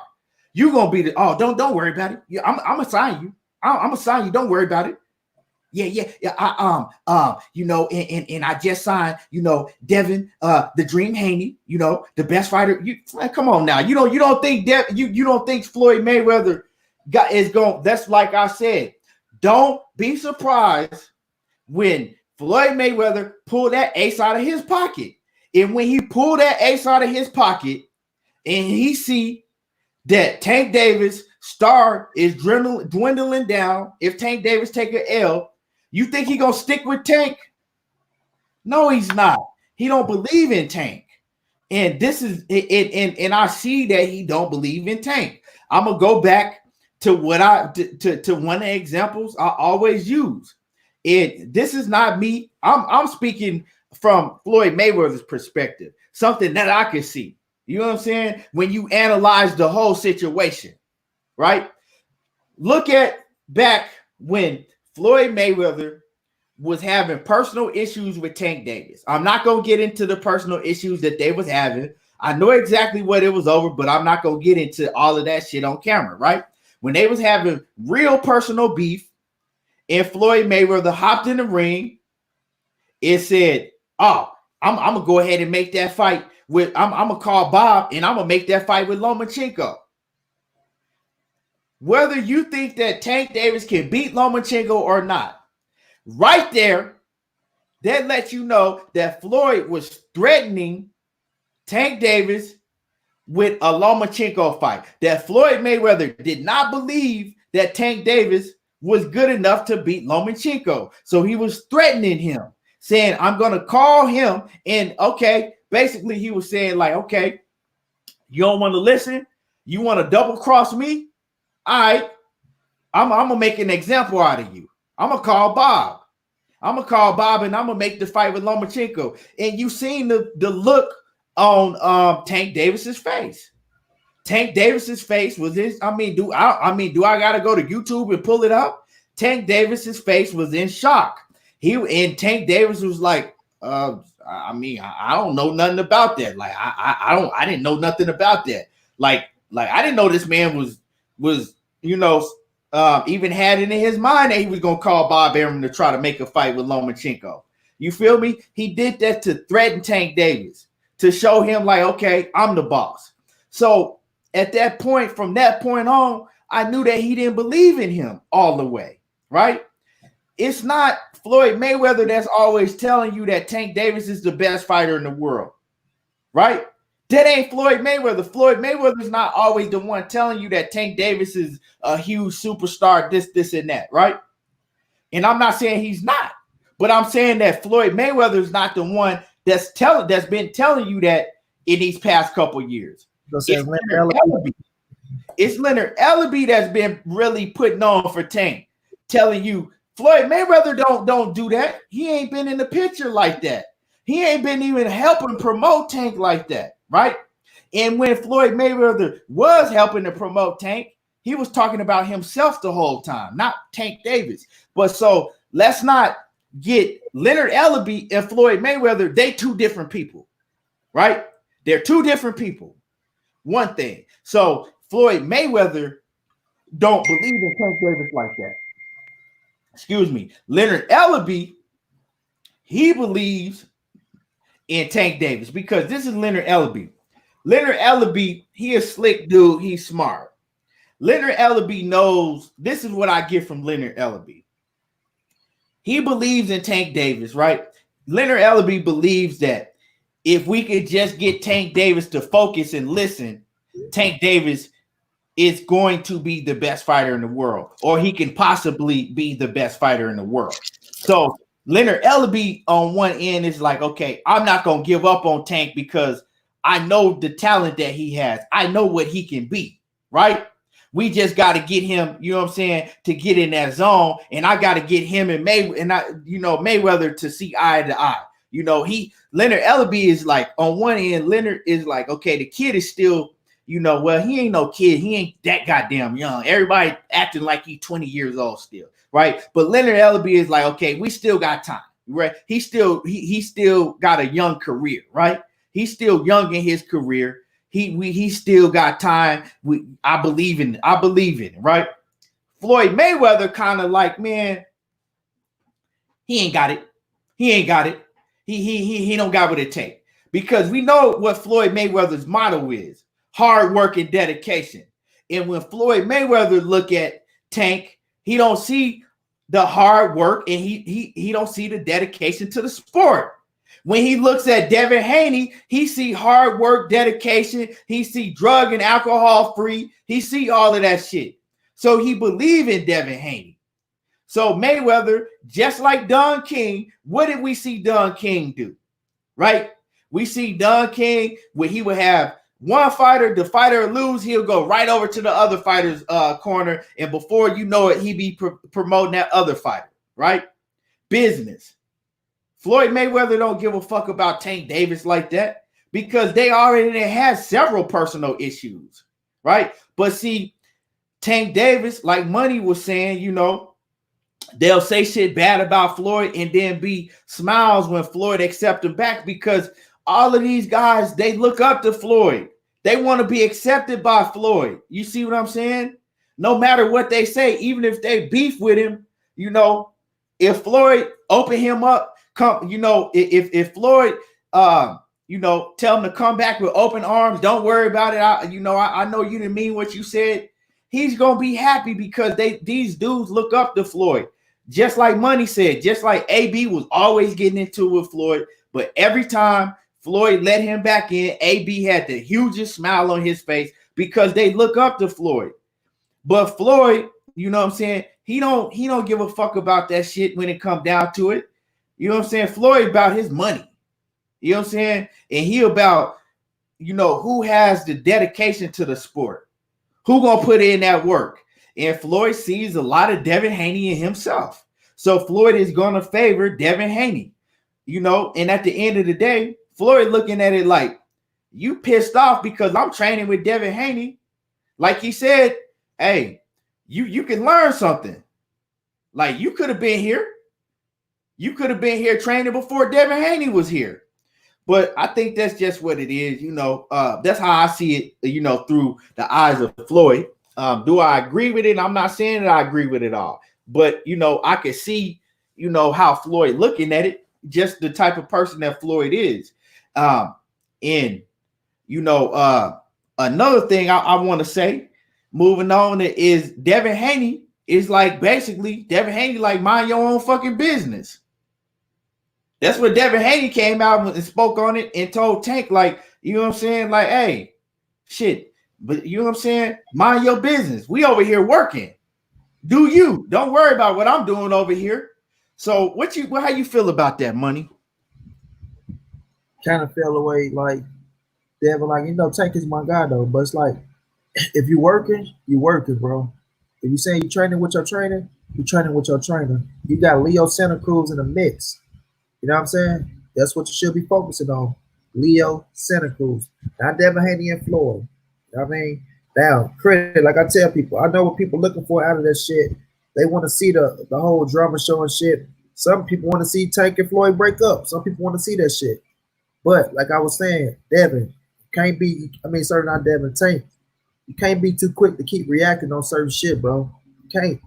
A: You're going to be the, oh, don't worry about it. Yeah, I'm going to sign you. I'm going to sign you. Don't worry about it. Yeah. And I just signed, Devin, the Dream Haney, the best fighter. Come on now. You don't think you don't think Floyd Mayweather is going. That's like I said. Don't be surprised when Floyd Mayweather pulled that ace out of his pocket. And when he pulled that ace out of his pocket, and he see that Tank Davis star is dwindling down. If Tank Davis take an L, you think he gonna stick with Tank? No, he's not. He don't believe in Tank. And this is it, and I see that he don't believe in Tank. I'm gonna go back to what to one of the examples I always use. And this is not me. I'm speaking from Floyd Mayweather's perspective, something that I can see. You know what I'm saying? When you analyze the whole situation, right? Look at back when Floyd Mayweather was having personal issues with Tank Davis. I'm not going to get into the personal issues that they was having. I know exactly what it was over, but I'm not going to get into all of that shit on camera, right? When they was having real personal beef and Floyd Mayweather hopped in the ring, it said, oh, I'm going to go ahead and make that fight with, I'm going to call Bob and I'm going to make that fight with Lomachenko. Whether you think that Tank Davis can beat Lomachenko or not, right there, that lets you know that Floyd was threatening Tank Davis with a Lomachenko fight. That Floyd Mayweather did not believe that Tank Davis was good enough to beat Lomachenko. So he was threatening him, saying, I'm going to call him. And okay, basically he was saying like, okay, you don't want to listen? You want to double cross me? All right, I'm going to make an example out of you. I'm going to call Bob. I'm going to call Bob and I'm going to make the fight with Lomachenko. And you seen the look on Tank Davis's face. Tank Davis's face was this. Do I got to go to YouTube and pull it up? Tank Davis's face was in shock. Tank Davis was like, I don't know nothing about that. Like, I didn't know nothing about that. Like I didn't know this man was even had it in his mind that he was going to call Bob Arum to try to make a fight with Lomachenko. You feel me? He did that to threaten Tank Davis, to show him like, okay, I'm the boss. So at that point, from that point on, I knew that he didn't believe in him all the way, right? It's not Floyd Mayweather that's always telling you that Tank Davis is the best fighter in the world, right? That ain't Floyd Mayweather. Floyd Mayweather's not always the one telling you that Tank Davis is a huge superstar, this, and that, right? And I'm not saying he's not, but I'm saying that Floyd Mayweather is not the one that's been telling you that in these past couple years. It's Leonard Ellerbe that's been really putting on for Tank, telling you Floyd Mayweather don't do that. He ain't been in the picture like that. He ain't been even helping promote Tank like that, right? And when Floyd Mayweather was helping to promote Tank, he was talking about himself the whole time, not Tank Davis. But so let's not get Leonard Ellerbe and Floyd Mayweather. They two different people, right? They're two different people. One thing. So Floyd Mayweather don't believe in Tank Davis like that. Excuse me. Leonard Ellerbe, he believes in Tank Davis because this is Leonard Ellerbe. Leonard Ellerbe, he a slick dude. He's smart. Leonard Ellerbe knows, this is what I get from Leonard Ellerbe. He believes in Tank Davis, right? Leonard Ellerbe believes that if we could just get Tank Davis to focus and listen, Tank Davis is going to be the best fighter in the world, or he can possibly be the best fighter in the world. So Leonard Ellerbe on one end is like, okay, I'm not going to give up on Tank because I know the talent that he has. I know what he can be, right? We just got to get him, you know what I'm saying, to get in that zone. And I got to get him and Mayweather to see eye to eye. Leonard Ellerbe is like, on one end, Leonard is like, okay, the kid is still well, he ain't no kid. He ain't that goddamn young. Everybody acting like he's 20 years old still, right? But Leonard Ellaby is like, okay, we still got time, right? He still got a young career, right? He's still young in his career. He still got time. I believe in it, right? Floyd Mayweather kind of like, man, he ain't got it. He don't got what it takes. Because we know what Floyd Mayweather's motto is: hard work and dedication. And when Floyd Mayweather look at Tank, he don't see the hard work and he don't see the dedication to the sport. When he looks at Devin Haney, he see hard work, dedication. He see drug and alcohol free. He see all of that shit. So he believe in Devin Haney. So Mayweather, just like Don King, what did we see Don King do? Right? We see Don King where he would have one fighter, the fighter lose, he'll go right over to the other fighter's corner, and before you know it, he be promoting that other fighter, right? Business. Floyd Mayweather don't give a fuck about Tank Davis like that because they already had several personal issues, right? But see, Tank Davis, like Money was saying, they'll say shit bad about Floyd and then be smiles when Floyd accept him back because all of these guys, they look up to Floyd. They want to be accepted by Floyd. You see what I'm saying? No matter what they say, even if they beef with him, if Floyd open him up, if Floyd, tell him to come back with open arms, don't worry about it. I know you didn't mean what you said. He's going to be happy because these dudes look up to Floyd. Just like Money said, just like AB was always getting into it with Floyd, but every time Floyd let him back in, AB had the hugest smile on his face because they look up to Floyd. But Floyd, you know what I'm saying? He don't give a fuck about that shit when it comes down to it. You know what I'm saying? Floyd about his money. You know what I'm saying? And he about, who has the dedication to the sport. Who gonna put in that work? And Floyd sees a lot of Devin Haney in himself. So Floyd is gonna favor Devin Haney. And at the end of the day, Floyd looking at it like, you pissed off because I'm training with Devin Haney. Like he said, hey, you can learn something. Like you could have been here. You could have been here training before Devin Haney was here. But I think that's just what it is. That's how I see it, through the eyes of Floyd. Do I agree with it? I'm not saying that I agree with it all. But, I can see, how Floyd looking at it, just the type of person that Floyd is. And another thing I want to say, moving on, is Devin Haney is like basically Devin Haney like mind your own fucking business. That's what Devin Haney came out and spoke on it and told Tank, like, you know what I'm saying? Like, hey, shit, but you know what I'm saying? Mind your business. We over here working. Do you? Don't worry about what I'm doing over here. So how you feel about that, Money?
B: Kind of fell away, like, Devin, like, Tank is my guy, though. But it's like, if you working, bro. If you say you're training with your trainer, you're training with your trainer. You got Leo Santa Cruz in the mix. You know what I'm saying? That's what you should be focusing on. Leo Santa Cruz. Not Devin Haney and Floyd. You know what I mean? Now, credit, like I tell people, I know what people looking for out of that shit. They want to see the whole drama show and shit. Some people want to see Tank and Floyd break up. Some people want to see that shit. But like I was saying, Devin, not Devin, Tank. You can't be too quick to keep reacting on certain shit, bro. You can't.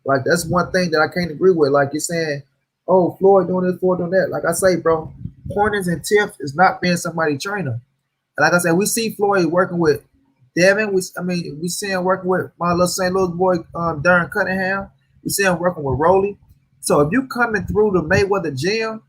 B: Like, that's one thing that I can't agree with. Like, you're saying, oh, Floyd doing this, Floyd doing that. Like I say, bro, pointers and tips is not being somebody's trainer. And like I said, we see Floyd working with Devin. We see him working with my little St. Louis boy, Darren Cunningham. We see him working with Rolly. So if you coming through the Mayweather gym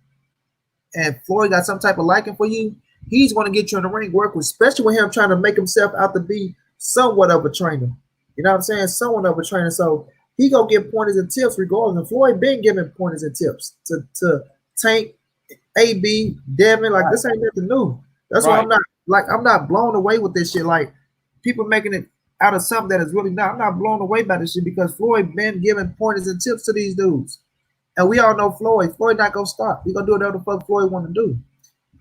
B: and Floyd got some type of liking for you, he's going to get you in the ring work with, especially with him trying to make himself out to be somewhat of a trainer. You know what I'm saying? Somewhat of a trainer. So he gonna get pointers and tips regardless. And Floyd been giving pointers and tips to Tank, AB, Devin. Like, this ain't nothing new. That's why I'm not blown away with this shit. Like, people making it out of something that is really not. I'm not blown away by this shit because Floyd been giving pointers and tips to these dudes. And we all know Floyd. Floyd not gonna stop. He gonna do whatever the fuck Floyd want to do.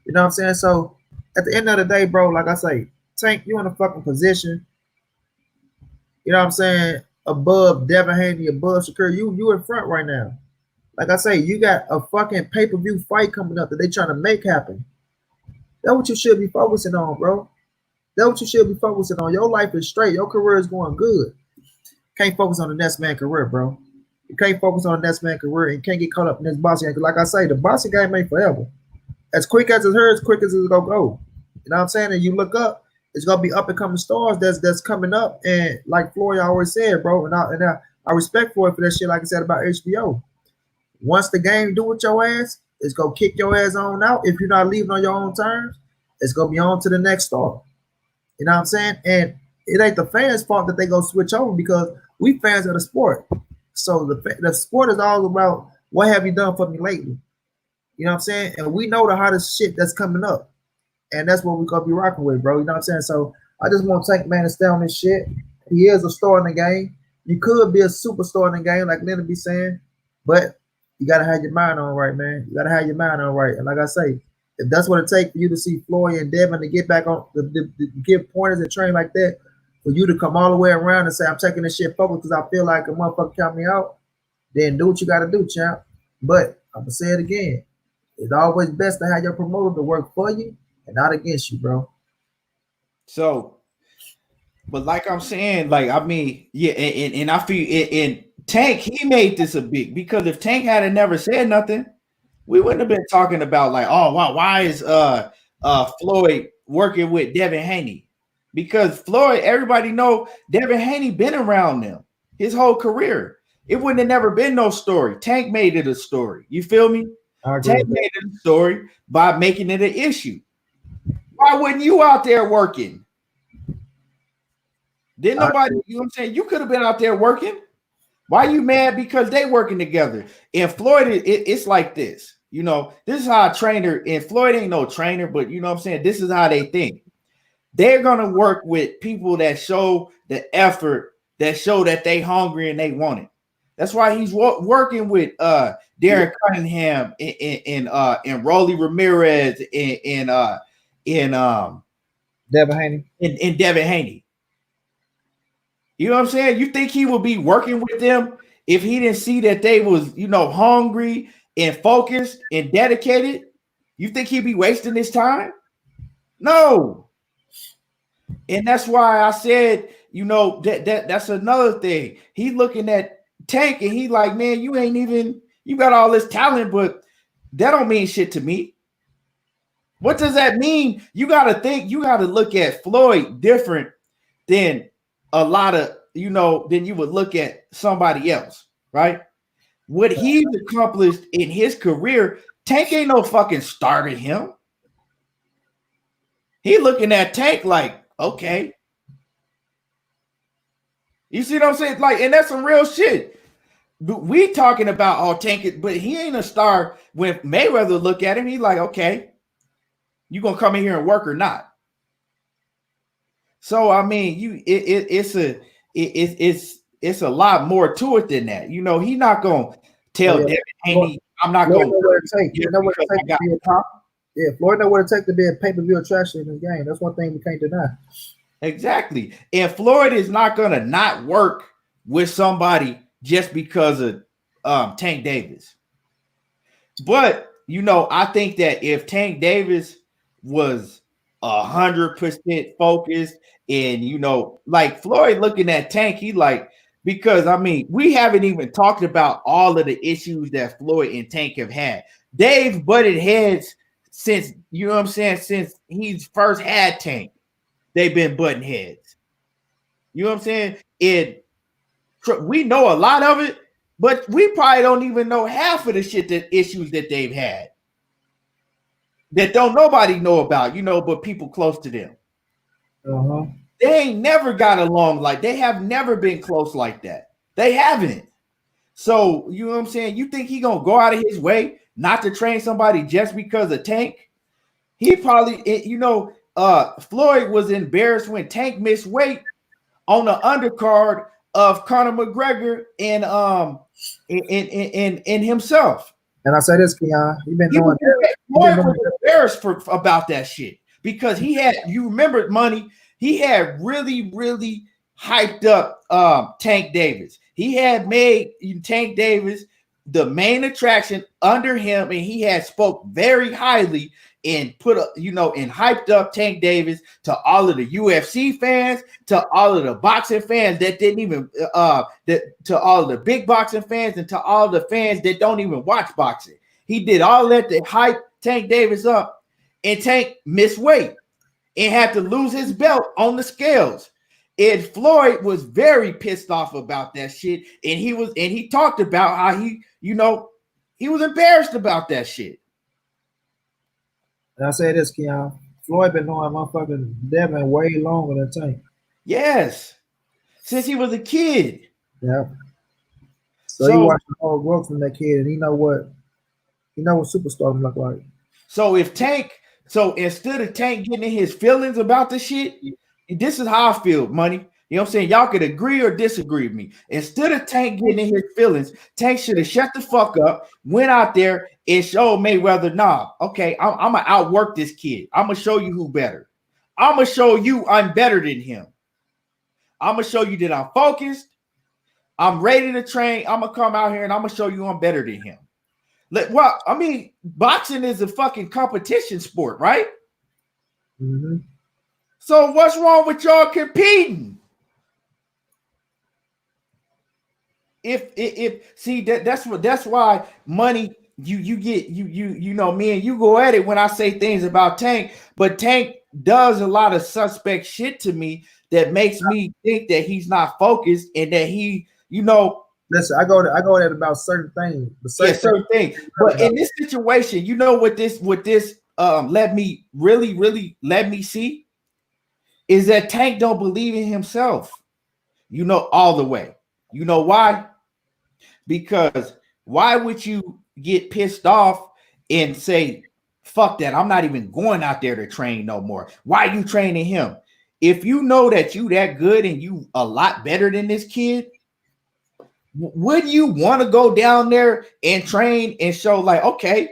B: You know what I'm saying? So at the end of the day, bro, like I say, Tank, you in a fucking position. You know what I'm saying? Above Devin Haney, above Shakur. You in front right now. Like I say, you got a fucking pay-per-view fight coming up that they trying to make happen. That's what you should be focusing on, bro. That's what you should be focusing on. Your life is straight. Your career is going good. Can't focus on the next man career, bro. You can't focus on the next man career and can't get caught up in this boxing game. Like I say, the boxing game ain't forever. As quick as it's here, as quick as it's gonna go. You know what I'm saying? And you look up, it's gonna be up and coming stars that's coming up. And like Floyd always said, bro, and I respect Floyd for that shit, like I said about HBO. Once the game do with your ass, it's gonna kick your ass on out. If you're not leaving on your own terms, it's gonna be on to the next star. You know what I'm saying? And it ain't the fans' fault that they go switch over because we fans of the sport. So the sport is all about what have you done for me lately. You know what I'm saying? And we know the hottest shit that's coming up. And that's what we're gonna be rocking with, bro. You know what I'm saying? So I just want Tank Man to stay on this shit. He is a star in the game. You could be a superstar in the game, like Leonard be saying, but you gotta have your mind on right, man. You gotta have your mind on right. And like I say, if that's what it takes for you to see Floyd and Devin to get back on, to give pointers and train like that, for you to come all the way around and say, I'm taking this shit forward because I feel like a motherfucker count me out, then do what you got to do, champ. But I'm going to say it again. It's always best to have your promoter to work for you and not against you, bro.
A: So, but like I'm saying, like, I mean, yeah, and I feel, and Tank, he made this a big, because if Tank had never said nothing, we wouldn't have been talking about like, oh, wow, why is Floyd working with Devin Haney? Because Floyd, everybody know Devin Haney been around them his whole career. It wouldn't have never been no story. Tank made it a story. You feel me? Tank made it a story by making it an issue. Why wouldn't you out there working? Didn't nobody, you know what I'm saying? You could have been out there working. Why are you mad? Because they working together. And Floyd, it's like this. You know, this is how a trainer, and Floyd ain't no trainer, but you know what I'm saying? This is how they think. They're going to work with people that show the effort, that show that they hungry and they want it. That's why he's working with Darren Cunningham and Rolly Ramirez and
B: Devin Haney.
A: And Devin Haney. You know what I'm saying? You think he would be working with them if he didn't see that they was, you know, hungry and focused and dedicated? You think he'd be wasting his time? No. And that's why I said, you know, that's another thing. He's looking at Tank and he like, man, you got all this talent, but that don't mean shit to me. What does that mean? You got to look at Floyd different than a lot of, you know, than you would look at somebody else, right? What he's accomplished in his career, Tank ain't no fucking started him. He looking at Tank like, okay. You see what I'm saying? Like, and that's some real shit. We talking about all Tank, but he ain't a star. When Mayweather look at him, he like, okay, you gonna come in here and work or not? So I mean, it's a lot more to it than that. You know, he not gonna tell Devin Haney, I'm not
B: Floyd
A: gonna.
B: Know what it takes. You know what it takes to be a top. Yeah, Floyd know what it takes to be a pay-per-view attraction in the game. That's one thing we can't deny.
A: Exactly. And Floyd is not gonna not work with somebody just because of Tank Davis. But you know, I think that if Tank Davis was 100% focused, and you know, like Floyd looking at Tank, he like, because I mean, we haven't even talked about all of the issues that Floyd and Tank have had. They've butted heads since, you know what I'm saying, since he's first had Tank. They've been butting heads. You know what I'm saying? We know a lot of it, but we probably don't even know half of the shit, that issues that they've had that don't nobody know about, you know, but people close to them. They ain't never got along, like they have never been close like that. They haven't. So, you know what I'm saying? You think he gonna go out of his way not to train somebody just because of Tank? He probably, you know, Floyd was embarrassed when Tank missed weight on the undercard of Conor McGregor and himself.
B: And I say this, Keon, Floyd
A: was embarrassed about that shit because he had, you remember, Money, He had really, really hyped up Tank Davis. He had made Tank Davis the main attraction under him, and he had spoke very highly and put up, and hyped up Tank Davis to all of the UFC fans, to all of the boxing fans that didn't even to all of the big boxing fans, and to all the fans that don't even watch boxing. He did all that to hype Tank Davis up, and Tank missed weight and had to lose his belt on the scales. And Floyd was very pissed off about that shit. And he talked about how he was embarrassed about that shit.
B: And I say this, Keon, Floyd been knowing motherfucking Devin way longer than Tank.
A: Yes. Since he was a kid.
B: Yeah. So he watched the whole growth from that kid, and he know what superstardom look like.
A: So instead of Tank getting in his feelings about the shit, this is how I feel, Money. You know what I'm saying? Y'all could agree or disagree with me. Instead of Tank getting in his feelings, Tank should have shut the fuck up, went out there and showed Mayweather, nah, okay, I'm going to outwork this kid. I'm going to show you who better. I'm going to show you I'm better than him. I'm going to show you that I'm focused. I'm ready to train. I'm going to come out here and I'm going to show you I'm better than him. Well, I mean, boxing is a fucking competition sport, right?
B: Mm-hmm.
A: So what's wrong with y'all competing? That's why Money, you get me and you go at it when I say things about Tank, but Tank does a lot of suspect shit to me that makes me think that he's not focused and that he,
B: Listen, I go at about certain things.
A: Certain things. But in this situation, what this let me see is that Tank don't believe in himself. All the way. You know why? Because why would you get pissed off and say, fuck that, I'm not even going out there to train no more? Why are you training him? If you know that you that good and you a lot better than this kid, wouldn't you want to go down there and train and show like, okay,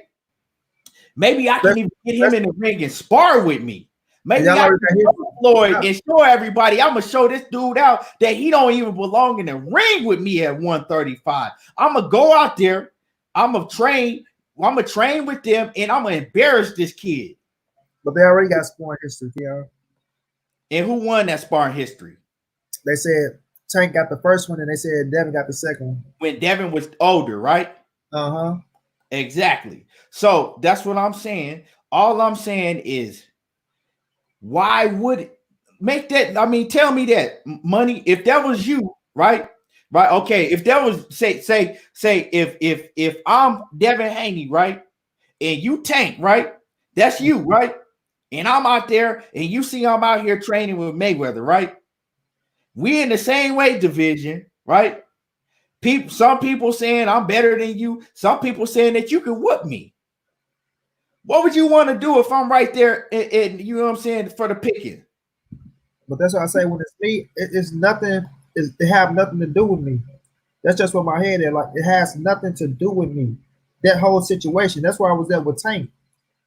A: maybe I can even get him in the ring and spar with me. Maybe I can show Floyd and show everybody I'm gonna show this dude out that he don't even belong in the ring with me at 135. I'm gonna go out there, I'm gonna train with them, and I'm gonna embarrass this kid.
B: But they already got sparring history, yeah.
A: And who won that sparring history?
B: They said Tank got the first one, and they said Devin got the second one.
A: When Devin was older, right?
B: Uh-huh.
A: Exactly. So that's what I'm saying. All I'm saying is, why would it make that? I mean, tell me that, Money. If that was you, right? Okay. If that was say if I'm Devin Haney, right, and you Tank, right? That's you, right? And I'm out there, and you see I'm out here training with Mayweather, right? We in the same weight division, right? Some people saying I'm better than you. Some people saying that you can whoop me. What would you want to do if I'm right there and you know what I'm saying, for the picking?
B: But that's what I say, when it's me, it's nothing, it have nothing to do with me. That's just what my head is. Like, it has nothing to do with me. That whole situation. That's why I was there with Tank.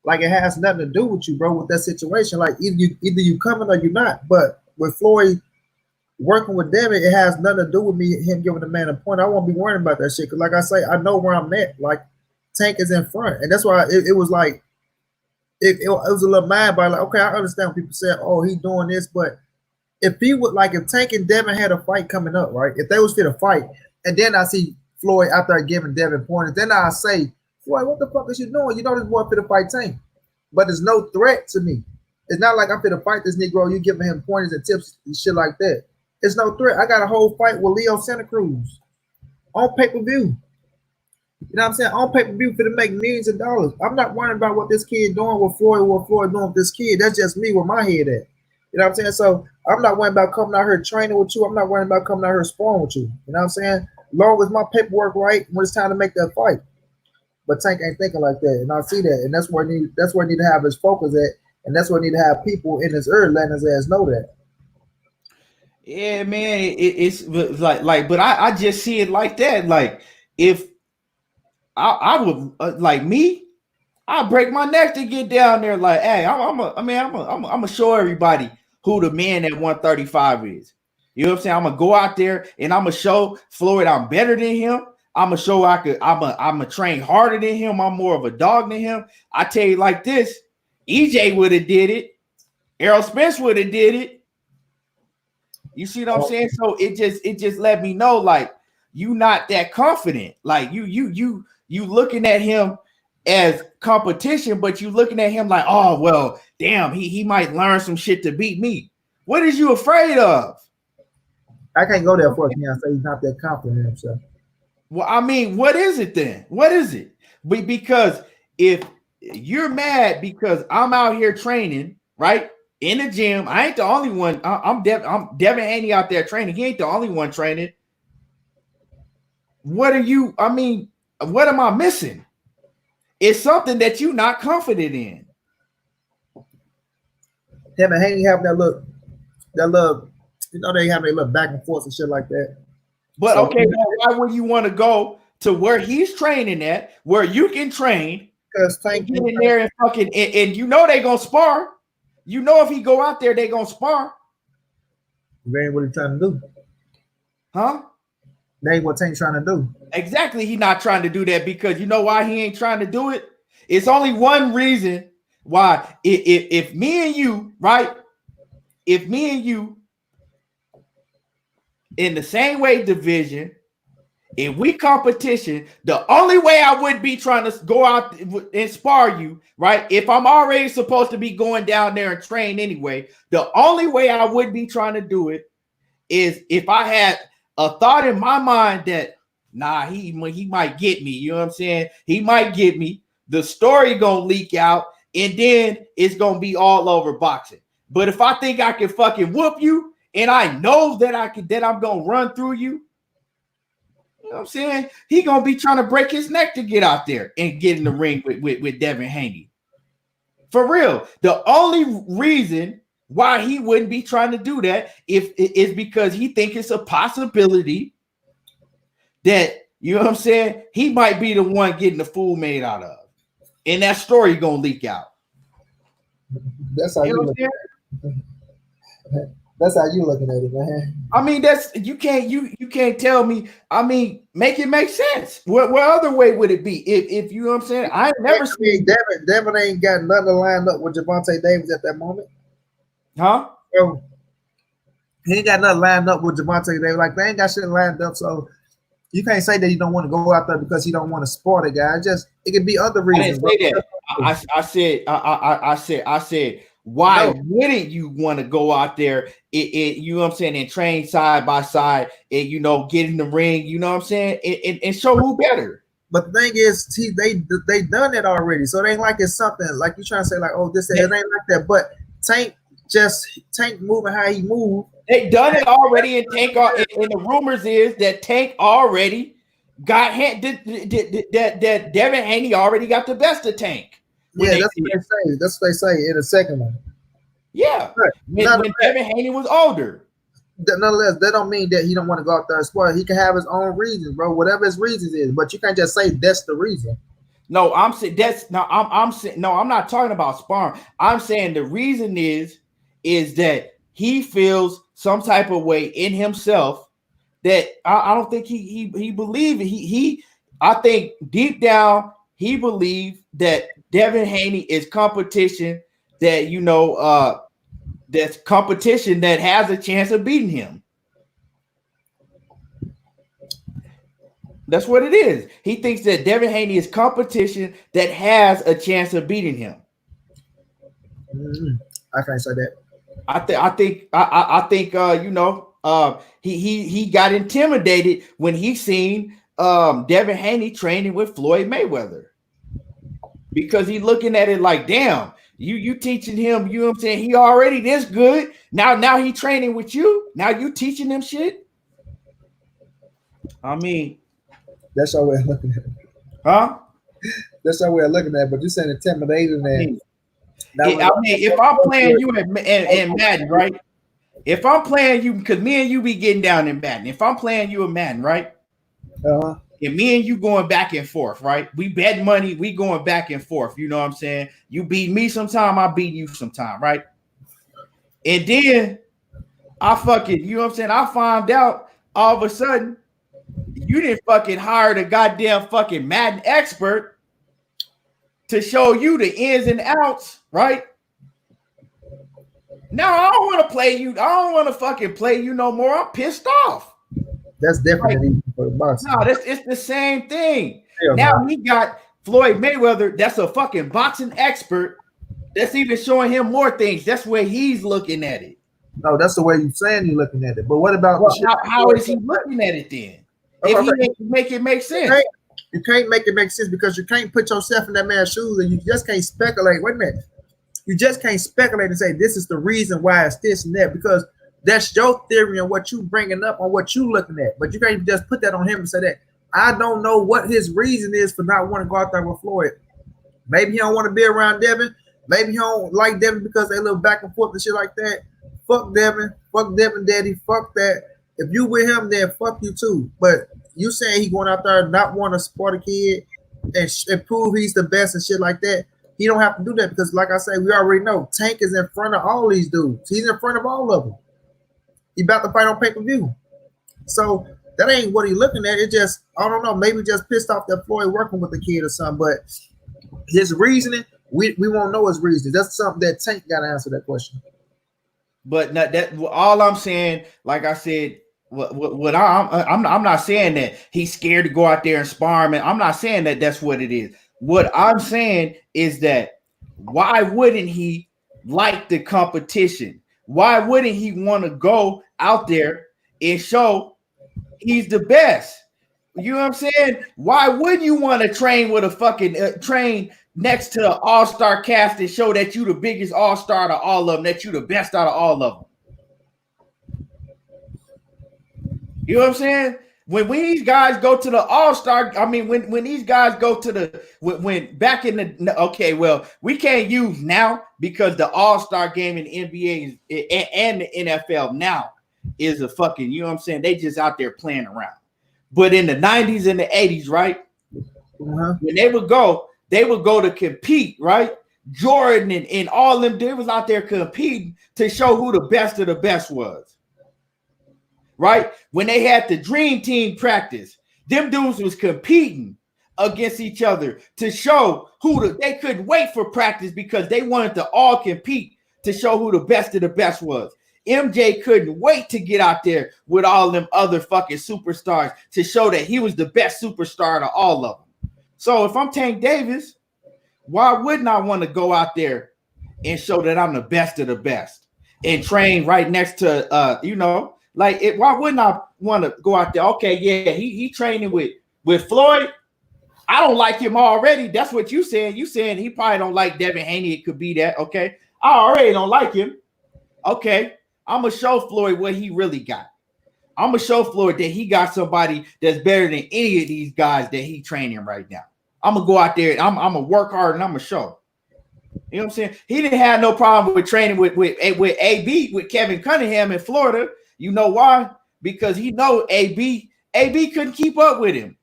B: Like, it has nothing to do with you, bro, with that situation. Like, either you coming or you're not. But with Floyd working with Devin, it has nothing to do with me, him giving the man a point. I won't be worrying about that shit. Because like I say, I know where I'm at. Like, Tank is in front. And that's why it was like, it was a little mad by like, okay, I understand when people say, oh, he's doing this, but if he would, like, if Tank and Devin had a fight coming up, right? If they was fit to fight, and then I see Floyd out there giving Devin pointers, then I say, Floyd, what the fuck is you doing? You know this boy fit to fight Tank, but there's no threat to me. It's not like I'm fit to fight this Negro. You giving him pointers and tips and shit like that. It's no threat. I got a whole fight with Leo Santa Cruz on pay-per-view. You know what I'm saying? On pay-per-view for to make millions of dollars. I'm not worrying about what this kid doing with Floyd, what Floyd doing with this kid. That's just me where my head at. You know what I'm saying? So I'm not worrying about coming out here training with you. I'm not worrying about coming out here sparring with you. You know what I'm saying? Long as my paperwork right when it's time to make that fight. But Tank ain't thinking like that, and I see that, and that's where he need to have his focus at, and that's where he need to have people in his ear letting his ass know that.
A: Yeah, man, it's like, but I just see it like that. Like, if I would like me, I'll break my neck to get down there. Like, hey, I'm gonna show everybody who the man at 135 is. You know what I'm saying? I'm gonna go out there and I'm gonna show Floyd I'm better than him. I'm gonna show I'm gonna train harder than him. I'm more of a dog than him. I tell you like this, EJ would have did it. Errol Spence would have did it. You see what I'm saying? So it just let me know like you not that confident. Like you looking at him as competition, but you looking at him like, oh well, damn, he might learn some shit to beat me. What is you afraid of?
B: I can't go there for him. Say he's not that confident in himself.
A: Well, I mean, what is it then? What is it? Because if you're mad because I'm out here training, right? In the gym, I ain't the only one. I'm Devin Haney out there training. He ain't the only one training. What are you? I mean, what am I missing? It's something that you're not confident in.
B: Devin Haney having that look, you know, they have a little back and forth and shit like that.
A: But so, okay, why would you want to go to where he's training at, where you can train?
B: Because
A: get in there and fucking and you know they gonna spar. You know if he go out there, they gonna spar.
B: That ain't what he's trying to do.
A: Huh?
B: That ain't what Tank's trying to do.
A: Exactly, he's not trying to do that because you know why he ain't trying to do it? It's only one reason why. If me and you, right? If me and you in the same weight division, if we competition, the only way I would be trying to go out and spar you, right? If I'm already supposed to be going down there and train anyway, the only way I would be trying to do it is if I had a thought in my mind that, nah, he might get me. You know what I'm saying? He might get me. The story gonna leak out, and then it's gonna be all over boxing. But if I think I can fucking whoop you, and I know that I'm gonna run through you. You know what I'm saying? He gonna be trying to break his neck to get out there and get in the ring with Devin Haney. For real. The only reason why he wouldn't be trying to do that is because he thinks it's a possibility that, you know what I'm saying, he might be the one getting the fool made out of. And that story gonna leak out.
B: That's how you look at it. That's how you looking at it, man.
A: I mean, that's you can't tell me. I mean, make it make sense. What other way would it be? If you know what I'm saying? I never seen
B: Devin ain't got nothing lined up with Gervonta Davis at that moment.
A: Huh?
B: So he ain't got nothing lined up with Gervonta Davis. Like they ain't got shit lined up. So you can't say that you don't want to go out there because you don't want to sport a guy. It could be other reasons.
A: I didn't say that. I said. Why wouldn't you want to go out there, you know what I'm saying, and train side by side and, you know, get in the ring, you know what I'm saying, and show who better?
B: But the thing is, they done it already. So it ain't like it's something like you trying to say like, oh, this it ain't like that. But Tank moving how he moved.
A: They done it already, and Tank and the rumors is that Tank already got that Devin Haney already got the best of Tank.
B: Yeah, that's what they say. That's what they say in the second one.
A: Yeah, when Devin Haney was older.
B: Nonetheless, that don't mean that he don't want to go out there and spar. He can have his own reasons, bro. Whatever his reasons is, but you can't just say that's the reason.
A: No, I'm saying that's no. I'm saying no. I'm not talking about sparring. I'm saying the reason is that he feels some type of way in himself that I don't think he believed it. I think deep down he believed that Devin Haney is competition that, you know, that's competition that has a chance of beating him. That's what it is. He thinks that Devin Haney is competition that has a chance of beating him.
B: I can't say that.
A: I think you know, he got intimidated when he seen Devin Haney training with Floyd Mayweather. Because he's looking at it like, damn, you teaching him, you know what I'm saying? He already this good. Now he training with you. Now you teaching him shit. I mean,
B: that's our way of looking at it.
A: Huh?
B: That's our way of looking at it. But you're saying intimidating and
A: if I'm playing you in Madden, right? If I'm playing you, because me and you be getting down in Madden. If I'm playing you in Madden, right? And me and you going back and forth, right? We bet money, we going back and forth. You know what I'm saying? You beat me sometime, I beat you sometime, right? And then I fucking, you know what I'm saying? I found out all of a sudden you didn't fucking hire the goddamn fucking Madden expert to show you the ins and outs, right? Now I don't want to play you. I don't want to fucking play you no more. I'm pissed off.
B: That's different than for the boxing.
A: No, it's the same thing.
B: Hell
A: now
B: no.
A: he got Floyd Mayweather. That's a fucking boxing expert. That's even showing him more things. That's where he's looking at it.
B: No, that's the way you're saying you're looking at it. But what about
A: how is he looking at it then? If he make it make sense.
B: You can't make it make sense because you can't put yourself in that man's shoes and you just can't speculate. Wait a minute. You just can't speculate and say this is the reason why it's this and that because that's your theory and what you bringing up on what you looking at. But you can't just put that on him and say that I don't know what his reason is for not wanting to go out there with Floyd. Maybe he don't want to be around Devin. Maybe he don't like Devin because they live back and forth and shit like that. Fuck Devin. Fuck Devin daddy. Fuck that. If you with him, then fuck you too. But you saying he going out there not want to support a kid and prove he's the best and shit like that. He don't have to do that because, like I say, we already know Tank is in front of all these dudes. He's in front of all of them. He about to fight on pay-per-view. So that ain't what he looking at. It just, I don't know, maybe just pissed off that Floyd working with the kid or something. But his reasoning, we won't know his reasoning. That's something that Tank got to answer that question.
A: But not that all I'm saying, like I said, what I'm not saying that he's scared to go out there and spar, man. I'm not saying that that's what it is. What I'm saying is that why wouldn't he like the competition? Why wouldn't he want to go out there and show he's the best? You know what I'm saying? Why wouldn't you want to train with a fucking train next to an all-star cast and show that you the biggest all-star out of all of them, that you the best out of all of them? You know what I'm saying? When these guys go to the All-Star, I mean, when these guys go to the when back in the okay, well, we can't use now because the All-Star game in the NBA and the NFL now is a fucking, you know what I'm saying? They just out there playing around. But in the 90s and the 80s, right? When they would go to compete, right? Jordan and all them, they was out there competing to show who the best of the best was. Right? When they had the dream team practice, them dudes was competing against each other to show they couldn't wait for practice because they wanted to all compete to show who the best of the best was. MJ couldn't wait to get out there with all them other fucking superstars to show that he was the best superstar of all of them. So if I'm Tank Davis, why wouldn't I want to go out there and show that I'm the best of the best and train right next to like it, why wouldn't I want to go out there? Okay, yeah, he training with Floyd. I don't like him already. That's what you saying. You saying he probably don't like Devin Haney. It could be that. Okay, I already don't like him. Okay, I'm gonna show Floyd what he really got. I'm gonna show Floyd that he got somebody that's better than any of these guys that he training right now. I'm gonna go out there. I'm gonna work hard and I'm gonna show. You know what I'm saying? He didn't have no problem with training with AB with Kevin Cunningham in Florida. You know why? Because he know AB couldn't keep up with him.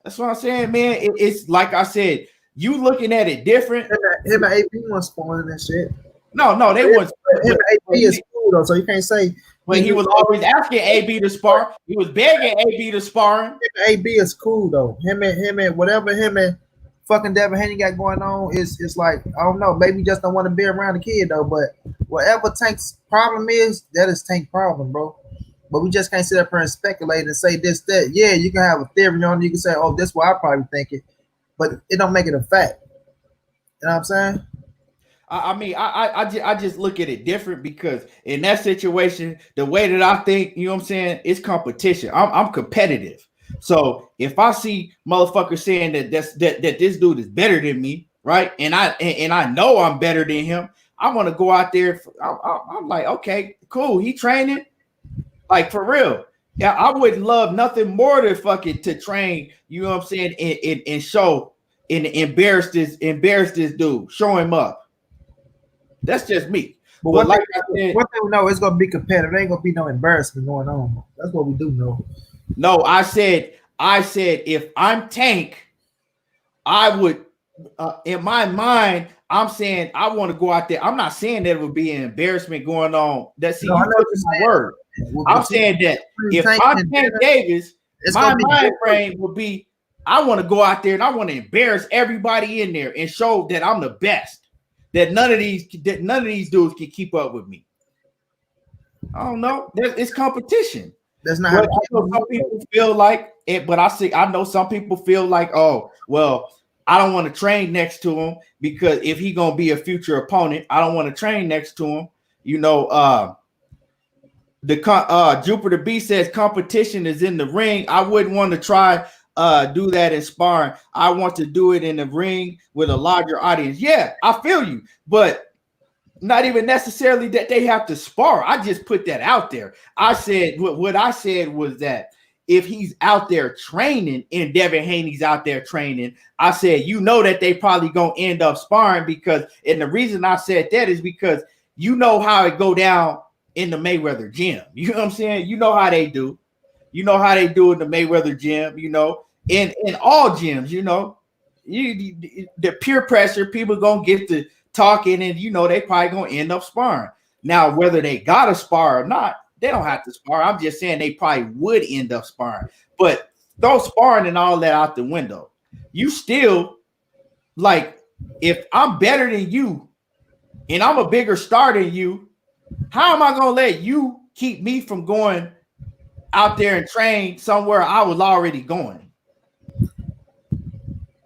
A: That's what I'm saying, man. It's like I said, you looking at it different.
B: Him and AB was spoiling that shit.
A: No, they wasn't.
B: Him and AB is cool though, so you can't say.
A: When he was always asking AB to spar, he was begging AB to spar him.
B: AB is cool though. Him and whatever him and fucking Devin Haney got going on is like, I don't know, maybe just don't want to be around the kid though. But whatever Tank's problem is, that is Tank's problem, bro. But we just can't sit up here and speculate and say this, that. Yeah, you can have a theory on it. You can say, oh, this is what I probably think it, but it don't make it a fact. You know what I'm saying?
A: I mean, I just look at it different because in that situation, the way that I think, you know what I'm saying, it's competition. I'm competitive. So if I see motherfuckers saying that this dude is better than me, right? And I know I'm better than him, I want to go out there. I'm like, okay, cool. He training, like for real. Yeah, I would love nothing more to fucking train. You know what I'm saying? And show and embarrass this dude. Show him up. That's just me.
B: But one thing we know, it's gonna be competitive. There ain't gonna be no embarrassment going on. That's what we do know.
A: No, I said if I'm Tank, I would in my mind, I'm saying I want to go out there. I'm not saying that it would be an embarrassment going on. That's
B: No, I
A: you
B: know
A: put
B: what
A: my
B: you're
A: word. I'm saying that if I'm Tank Davis, my mind frame would be I want to go out there and I want to embarrass everybody in there and show that I'm the best. That none of these dudes can keep up with me. I don't know. It's competition.
B: That's not
A: But I know some people feel like it, but I know some people feel like, oh, well, I don't want to train next to him because if he's gonna be a future opponent, I don't want to train next to him. You know, Jupiter B says competition is in the ring. I wouldn't want to try do that in sparring. I want to do it in the ring with a larger audience. Yeah, I feel you, but not even necessarily that they have to spar. I just put that out there. I said what I said was that if he's out there training and Devin Haney's out there training, I said, you know that they probably gonna end up sparring because, and the reason I said that is because you know how it go down in the Mayweather gym. You know what I'm saying? You know how they do. You know how they do in the Mayweather gym, you know, in all gyms, you know, the peer pressure, people gonna get to talking and you know they probably gonna end up sparring. Now, whether they gotta spar or not, they don't have to spar. I'm just saying they probably would end up sparring, but throw sparring and all that out the window. You still, like, if I'm better than you and I'm a bigger star than you, how am I gonna let you keep me from going out there and train somewhere I was already going?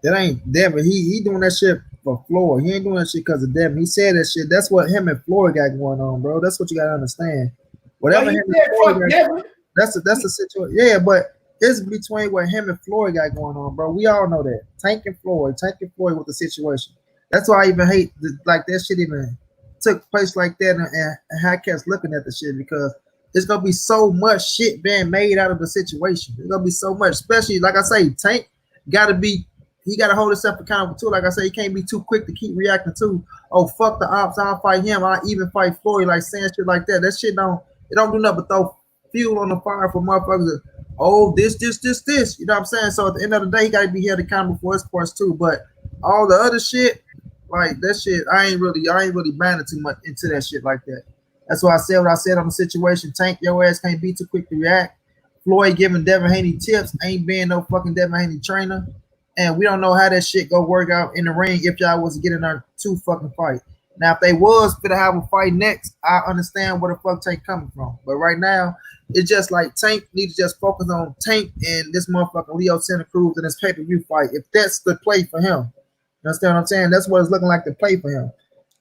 B: That ain't Devin. He doing that shit for Floyd. He ain't doing that shit because of Devin. He said that shit. That's what him and Floyd got going on, bro. That's what you gotta understand. Whatever him and Floyd got, that's a situation. Yeah, but it's between what him and Floyd got going on, bro. We all know that. Tank and Floyd with the situation. That's why I even hate like that shit even took place like that and how I kept looking at the shit because there's gonna be so much shit being made out of the situation. There's gonna be so much, especially like I say, Tank gotta hold himself accountable too. Like I say, he can't be too quick to keep reacting to, oh, fuck the ops, I'll fight him, I'll even fight Floyd, like saying shit like that. That shit don't do nothing but throw fuel on the fire for motherfuckers. Oh, this. You know what I'm saying? So at the end of the day, he gotta be held accountable for his parts too. But all the other shit, like that shit, I ain't really banding too much into that shit like that. That's why I said what I said on the situation. Tank, your ass can't be too quick to react. Floyd giving Devin Haney tips, ain't being no fucking Devin Haney trainer. And we don't know how that shit go work out in the ring if y'all was to get in our two fucking fight. Now, if they was gonna have a fight next, I understand where the fuck Tank coming from. But right now, it's just like Tank need to just focus on Tank and this motherfucking Leo Santa Cruz and this pay-per-view fight. If that's the play for him, you understand what I'm saying? That's what it's looking like the play for him.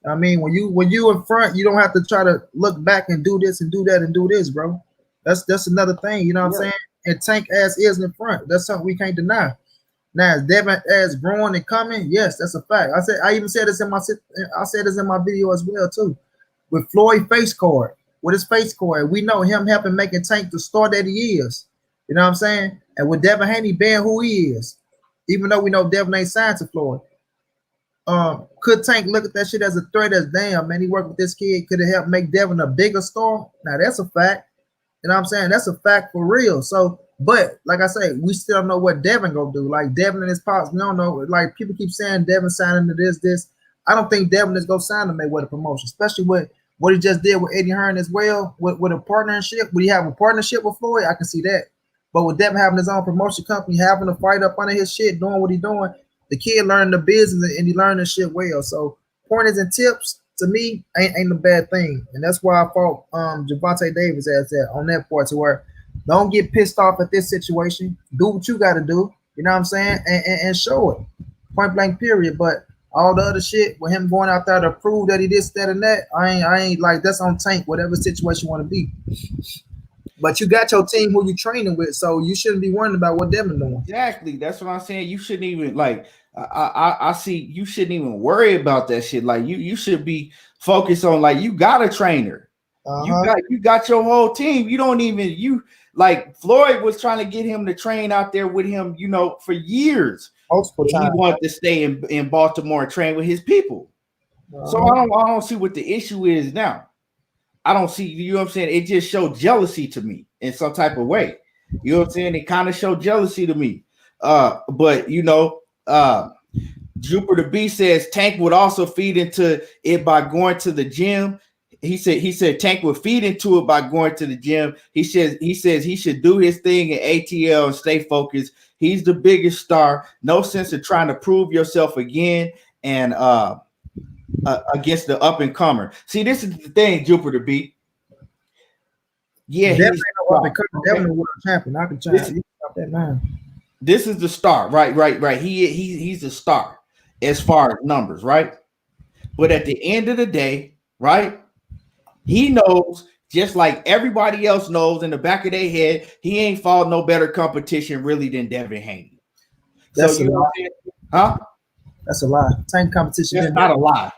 B: I mean, when you in front, you don't have to try to look back and do this and do that and do this, bro. That's another thing, you know what I'm saying? And Tank ass is in front. That's something we can't deny. Now, is Devin ass growing and coming? Yes, that's a fact. I even said this in my video as well too. With Floyd face card, with his face card, we know him helping making Tank the star that he is. You know what I'm saying? And with Devin Haney being who he is, even though we know Devin ain't signed to Floyd. Could Tank look at that shit as a threat? As damn, man, he worked with this kid. Could it help make Devin a bigger star? Now that's a fact. You know what I'm saying? That's a fact for real. So, but like I say, we still don't know what Devin gonna do. Like Devin and his pops, we don't know. Like people keep saying Devin signing to this. I don't think Devin is gonna sign to Mayweather promotion, especially with what he just did with Eddie Hearn as well, with a partnership. Would he have a partnership with Floyd? I can see that. But with Devin having his own promotion company, having a fight up under his shit, doing what he's doing, the kid learned the business and he learned the shit well. So pointers and tips to me ain't a bad thing. And that's why I fought Gervonta Davis as that on that part to where don't get pissed off at this situation. Do what you gotta do, you know what I'm saying? And show it. Point blank period. But all the other shit with him going out there to prove that he this, that, and that, I ain't like that's on Tank, whatever situation you want to be. But you got your team who you training with, so you shouldn't be worrying about what Devin doing.
A: Exactly. That's what I'm saying. You shouldn't even like. I see. You shouldn't even worry about that shit. Like you should be focused on like you got a trainer. You got your whole team. You don't even like Floyd was trying to get him to train out there with him. You know, for years. Multiple times. He wanted to stay in Baltimore and train with his people. So I don't see what the issue is now. I don't see, you know what I'm saying? It just showed jealousy to me in some type of way. You know what I'm saying? It kind of showed jealousy to me. But you know, Jupiter B says Tank would also feed into it by going to the gym. He said Tank would feed into it by going to the gym. He says he should do his thing in ATL and stay focused. He's the biggest star. No sense of trying to prove yourself again and against the up and comer. See, this is the thing, Jupiter B. Yeah,
B: Definitely no up and comer. Definitely world champion. I can change that man.
A: This is the star, right. He's a star as far as numbers, right? But at the end of the day, right? He knows, just like everybody else knows in the back of their head, he ain't fought no better competition really than Devin Haney.
B: That's
A: so you know what I'm saying? Huh?
B: That's a lie. Same competition.
A: That's not a lie.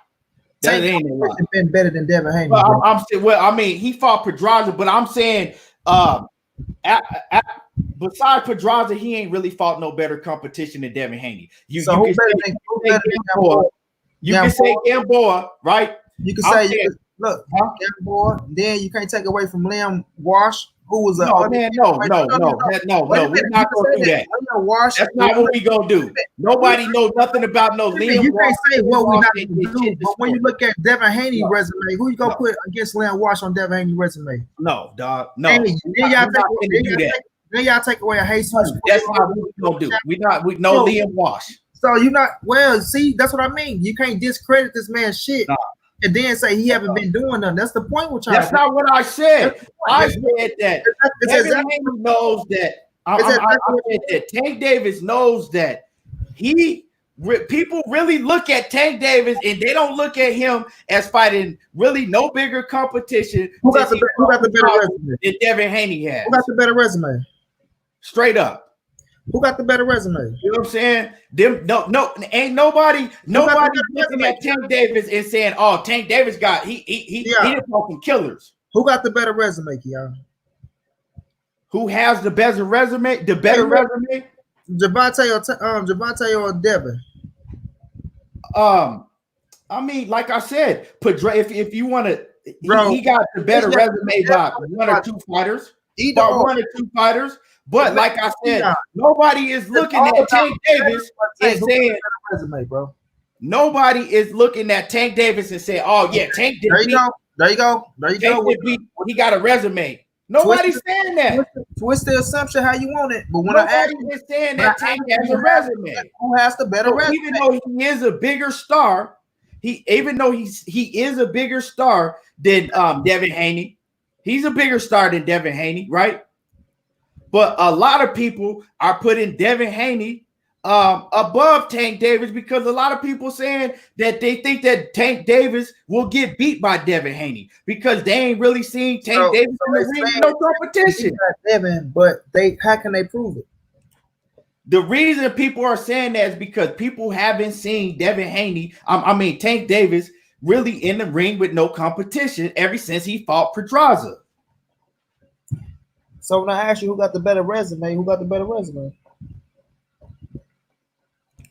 A: That ain't a lie.
B: Been better than Devin Haney.
A: Well, I mean, he fought Pedraza, but I'm saying, besides Pedraza, he ain't really fought no better competition than Devin Haney. You can say Gamboa, right?
B: You can say, look, Gamboa. Then you can't take away from Liam Walsh, who was
A: no. We're not gonna do that. That's not what we gonna do. Nobody knows nothing about no Liam.
B: You can't say what we not gonna do, but when you look at Devin Haney's resume, who you gonna put against Liam Walsh on Devin Haney's resume?
A: No, dog. No.
B: Then y'all take away a Jesus.
A: That's not what we gonna do. We Liam Walsh.
B: So you're not see. That's what I mean. You can't discredit this man's shit. No. And then say he haven't been doing nothing. That's the point we're trying
A: That's not what I said. I said that Devin Haney knows that. I said that Tank Davis knows that people really look at Tank Davis and they don't look at him as fighting really no bigger competition.
B: Who got the better resume?
A: Than Devin Haney has.
B: Who got the better resume?
A: Straight up.
B: Who got the better resume?
A: You know what I'm saying? Ain't nobody looking at Tank Davis and saying, "Oh, Tank Davis got he did fucking killers."
B: Who got the better resume, Keon?
A: Who has the better resume? The better resume?
B: Gervonta or Devin?
A: I mean, like I said, if you want to, he got the better resume by one or two fighters. One or two fighters. But like I said, nobody is looking at Tank Davis and saying,
B: resume, bro.
A: Nobody is looking at Tank Davis and saying, "Oh yeah, Tank did."
B: There you go.
A: He got a resume. Nobody's saying that.
B: Twist the assumption how you want it, but when
A: nobody is saying that Tank has a resume.
B: Who has the better resume?
A: Even though he is a bigger star, he is a bigger star than Devin Haney. He's a bigger star than Devin Haney, right? But a lot of people are putting Devin Haney above Tank Davis because a lot of people saying that they think that Tank Davis will get beat by Devin Haney because they ain't really seen Tank Davis in the ring with no competition.
B: Devin, but how can they prove it?
A: The reason people are saying that is because people haven't seen Tank Davis really in the ring with no competition ever since he fought Pedraza.
B: So when I ask you who got the better resume,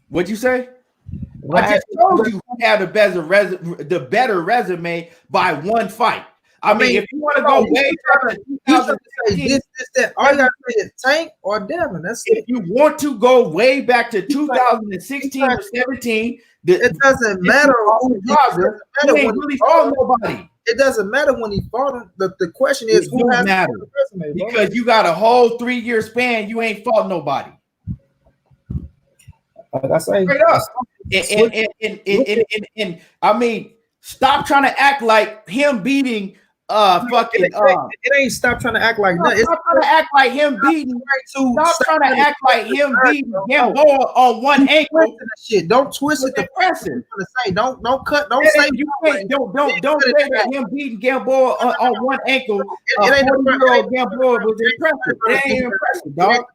A: What'd you say? I just told you who had the better resume by one fight. I mean, if you want to go way back to 2016,
B: all you gotta say is Tank or Devin. That's
A: if you want to go way back to 2016 or 17,
B: it doesn't matter.
A: Nobody.
B: It doesn't matter when he fought him. The question is who has the resume, bro?
A: Because you got a whole 3-year span, you ain't fought nobody.
B: Like I say,
A: straight up. And I mean, stop trying to act like him beating
B: it ain't stop trying to act like that.
A: Stop trying to act like him beating. Stop trying to act like him beating Gamboa on one ankle.
B: Shit, don't twist it. Don't cut. Don't say
A: you can't. Don't say that him beating Gamboa on one ankle. It ain't impressive. Gamboa was impressive. It ain't impressive, dog.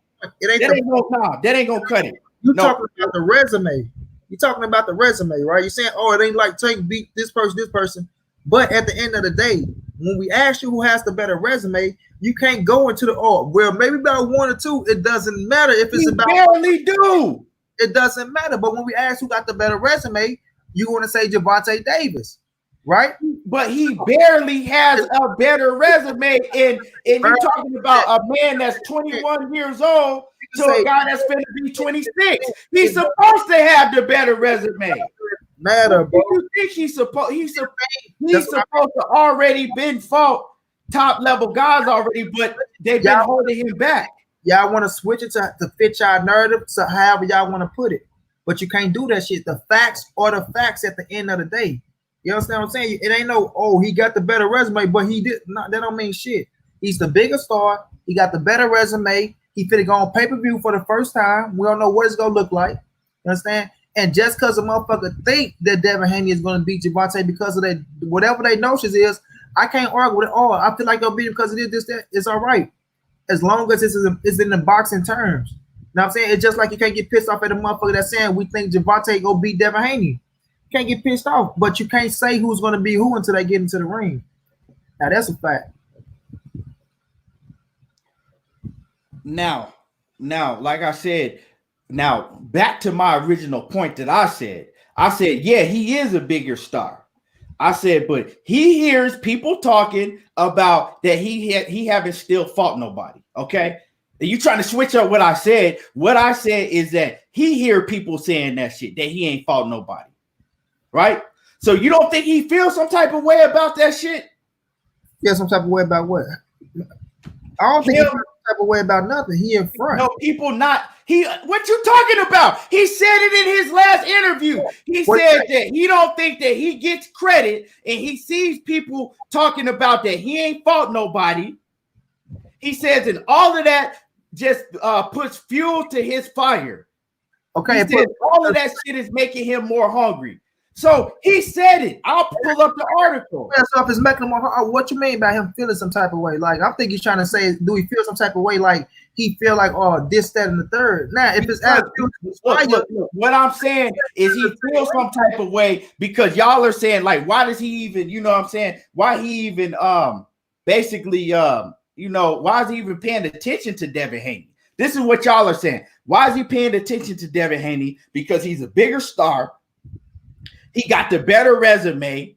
A: That ain't gonna cut it.
B: You talking about the resume? You talking about the resume, right? You saying, oh, it ain't like Tank beat this person. But at the end of the day, when we ask you who has the better resume, you can't go into well, maybe about one or two. It doesn't matter if it's about.
A: Barely do.
B: It doesn't matter. But when we ask who got the better resume, you want to say Gervonta Davis. right?
A: But he barely has a better resume. And you're talking about a man that's 21 years old to a guy that's going to be 26. He's supposed to have the better resume.
B: Matter, bro.
A: You think he's supposed to already been fought top level guys already, but they've been holding him back.
B: Y'all want to switch it to fit y'all narrative, so however y'all want to put it, but you can't do that shit. The facts are the facts at the end of the day. You understand what I'm saying? It ain't no, oh, he got the better resume, but he did not. That don't mean shit. He's the bigger star. He got the better resume. He finna go on pay-per-view for the first time. We don't know what it's gonna look like. You understand? And just because a motherfucker think that Devin Haney is gonna beat Gervonta because of that, whatever their notions is, I can't argue with it. Oh, I feel like they'll beat him because it is this, that. It's all right. As long as it's in the boxing terms. You know what I'm saying? It's just like you can't get pissed off at a motherfucker that's saying we think Gervonta go beat Devin Haney. Can't get pissed off, but you can't say who's going to be who until they get into the ring. Now that's a fact.
A: Now, like I said, now back to my original point that I said, yeah, he is a bigger star. I said, but he hears people talking about that he haven't still fought nobody. Okay. Are you trying to switch up what I said? What I said is that he hear people saying that shit, that he ain't fought nobody. Right? So you don't think he feels some type of way about that shit?
B: Yeah, some type of way about what? I don't think he feels some type of way about nothing. He in front.
A: No, people not. What you talking about? He said it in his last interview. He said that he don't think that he gets credit, and he sees people talking about that he ain't fought nobody. He says, and all of that just puts fuel to his fire.
B: Okay,
A: he says all of that shit is making him more hungry. So he said it. I'll pull up the article.
B: Stuff is making him. What you mean by him feeling some type of way? Like I think he's trying to say, do he feel some type of way? Like he feel like, oh, this, that, and the third. Now, if it's
A: look, what I'm saying is he feels some type of way because y'all are saying like, why does he even? You know what I'm saying? Why he even basically why is he even paying attention to Devin Haney? This is what y'all are saying. Why is he paying attention to Devin Haney? Because he's a bigger star. He got the better resume.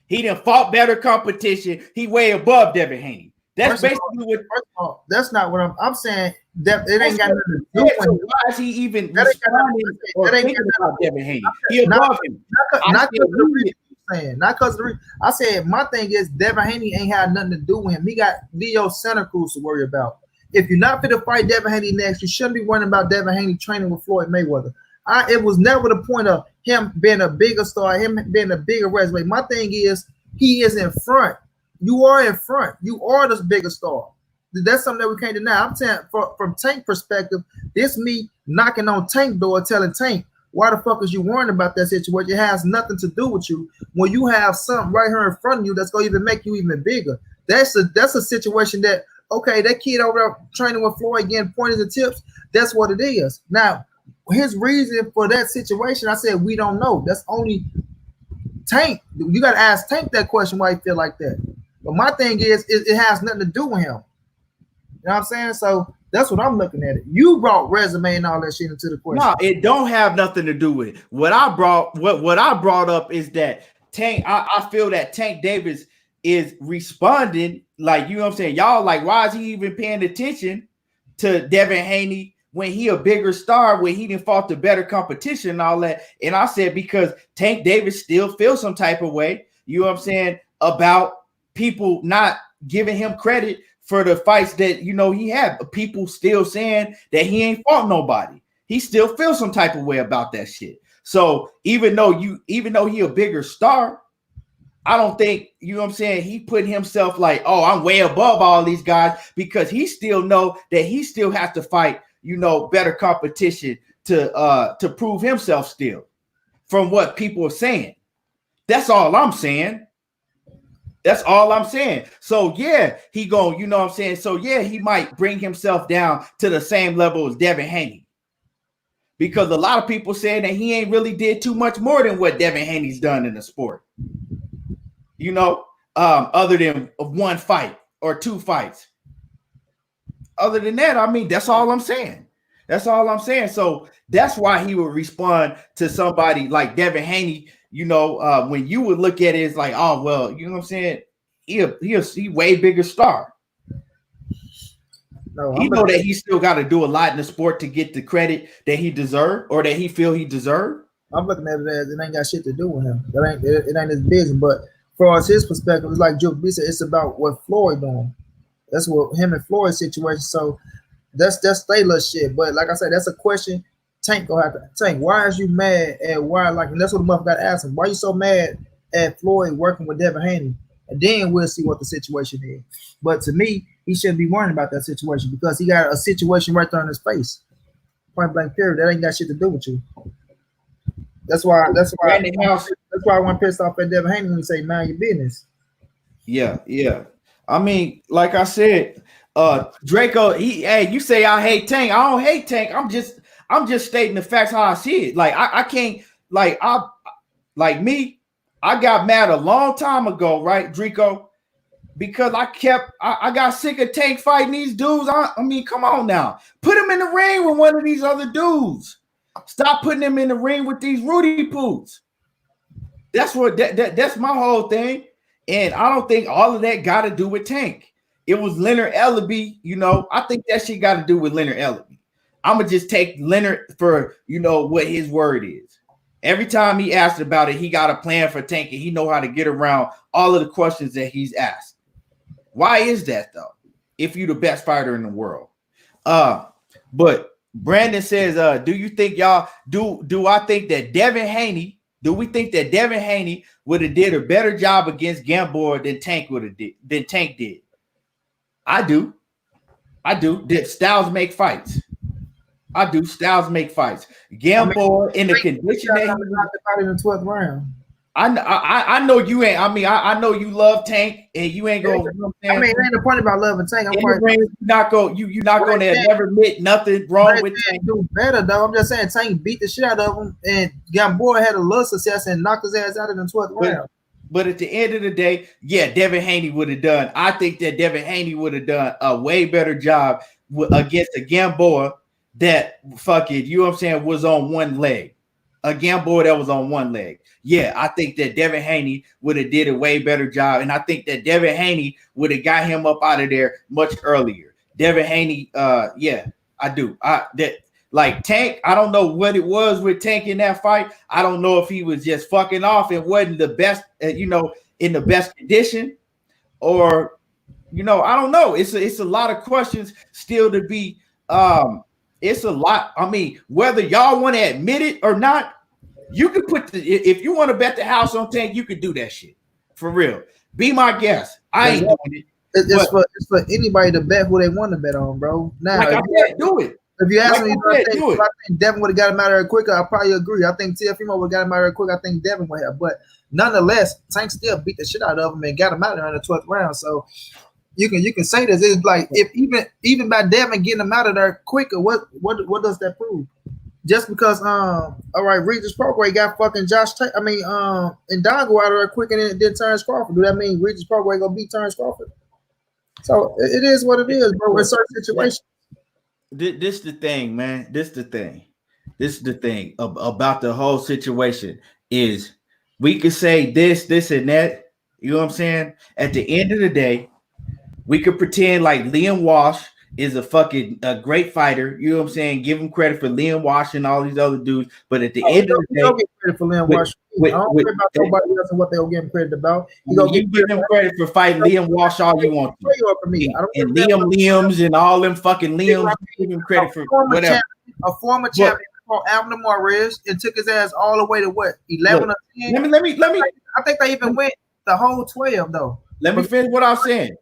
A: He done fought better competition. He way above Devin Haney. That's basically what.
B: First of all, that's not what I'm saying. That it ain't got nothing to do with.
A: So why is he even responding or thinking about Devin Haney? He above him.
B: Not because of the reason you're saying. Not because of the reason. I said my thing is Devin Haney ain't had nothing to do with him. He got Leo Santa Cruz to worry about. If you're not fit to fight Devin Haney next, you shouldn't be worrying about Devin Haney training with Floyd Mayweather. It was never the point of him being a bigger star, him being a bigger resume. My thing is he is in front. You are in front. You are the bigger star. That's something that we can't deny. I'm saying from Tank perspective, this me knocking on Tank door telling Tank, why the fuck is you worrying about that situation? It has nothing to do with you. When you have something right here in front of you that's going to even make you even bigger. That's a situation that, okay, that kid over there training with Floyd getting pointers and tips, that's what it is. Now, his reason for that situation, I said we don't know. That's only Tank. You got to ask Tank that question why he feel like that. But my thing is, it has nothing to do with him. You know what I'm saying? So that's what I'm looking at it. You brought resume and all that shit into the question.
A: No, it don't have nothing to do with it. What I brought up is that Tank. I feel that Tank Davis is responding like, you know what I'm saying. Y'all like, why is he even paying attention to Devin Haney when he a bigger star, when he didn't fought the better competition and all that? And I said, because Tank Davis still feels some type of way, you know what I'm saying, about people not giving him credit for the fights that, you know, he had. People still saying that he ain't fought nobody. He still feels some type of way about that shit. So even though he a bigger star, I don't think, you know what I'm saying, he put himself like, oh, I'm way above all these guys, because he still know that he still has to fight, you know, better competition to prove himself still from what people are saying. That's all I'm saying. That's all I'm saying. So yeah, he going, you know what I'm saying? So yeah, he might bring himself down to the same level as Devin Haney. Because a lot of people saying that he ain't really did too much more than what Devin Haney's done in the sport. You know, other than one fight or two fights. Other than that, I mean, that's all I'm saying. That's all I'm saying. So that's why he would respond to somebody like Devin Haney when you would look at it, it's like, oh well, you know what I'm saying? He way bigger star.
B: No,
A: He know that he still got to do a lot in the sport to get the credit that he deserved or that he feel he deserved.
B: I'm looking at it as it ain't got shit to do with him. It ain't his business. But far as his perspective, it's like Joe B said, it's about what Floyd doing. That's what him and Floyd's situation. So that's they little shit. But like I said, that's a question Tank gonna have to Tank. Why is you mad at why? Like, and that's what the motherfucker got to ask him. Why you so mad at Floyd working with Devin Haney? And then we'll see what the situation is. But to me, he shouldn't be worrying about that situation because he got a situation right there in his face. Point blank period. That ain't got shit to do with you. That's why I want pissed off at Devin Haney when he say mind your business.
A: Yeah. I mean, like I said, Draco, you say I hate Tank. I don't hate Tank. I'm just stating the facts how I see it. Like I can't I got mad a long time ago, right, Draco? Because I got sick of Tank fighting these dudes. I mean, come on now. Put him in the ring with one of these other dudes. Stop putting him in the ring with these Rudy Poots. That's that's my whole thing. And I don't think all of that got to do with Tank. It was Leonard Ellaby, I think that shit got to do with Leonard Ellaby. I'm going to just take Leonard for, what his word is. Every time he asked about it, he got a plan for Tank and he know how to get around all of the questions that he's asked. Why is that though? If you're the best fighter in the world. But Brandon says, do you think y'all do I think that Devin Haney, do we think that Devin Haney would have did a better job against Gamboa than Tank did? I do. Did Styles make fights? I do. Styles make fights. Gamboa in the condition that he
B: was in the 12th round.
A: I know you ain't. I mean, I know you love Tank, and you ain't gonna.
B: I mean, it ain't the point about loving Tank.
A: You're not gonna never admit nothing wrong with Tank.
B: Do better though. I'm just saying, Tank beat the shit out of him, and Gamboa had a little success and knocked his ass out in the 12th round.
A: But at the end of the day, yeah, Devin Haney would have done. I think that Devin Haney would have done a way better job against a Gamboa that you know what I'm saying, was on one leg. A Gamboa that was on one leg. Yeah, I think that Devin Haney would have did a way better job, and I think that Devin Haney would have got him up out of there much earlier. Devin Haney, yeah, I do. Like Tank, I don't know what it was with Tank in that fight. I don't know if he was just fucking off and wasn't the best, in the best condition, or I don't know. It's a lot of questions still to be. It's a lot. I mean, whether y'all want to admit it or not, you can if you want to bet the house on Tank, you could do that shit for real. Be my guest. I ain't doing it.
B: It's for anybody to bet who they want to bet on, bro. Now,
A: like I said, do it.
B: If you ask me, I think Devin would have got him out of there quicker. I probably agree. I think Teofimo would have got him out of there quicker. I think Devin would have. But nonetheless, Tank still beat the shit out of him and got him out of there in the 12th round. So you can say this. It's like if even by Devin getting him out of there quicker, what does that prove? Just because all right, Regis Prograis got fucking and Don go out of there quicker than Terrence Crawford. Do that mean Regis Prograis gonna beat Terrence Crawford? So it is what it is, bro. In certain situations.
A: This the thing, man. This the thing about the whole situation is we could say this, and that. You know what I'm saying? At the end of the day, we could pretend like Liam Walsh is a great fighter. You know what I'm saying? Give him credit for Liam Walsh and all these other dudes. But at the end of the day,
B: don't get credit for Liam Walsh. I don't care about nobody else and what they'll give him credit about.
A: You give him credit for fighting Liam Walsh all you want to.
B: For me.
A: And Liams and all them fucking Liams, give him credit for whatever.
B: A former champion called Abner Morez and took his ass all the way to what? 11 or 10? Let me. I think they even went the whole 12 though.
A: Let me finish what I'm saying.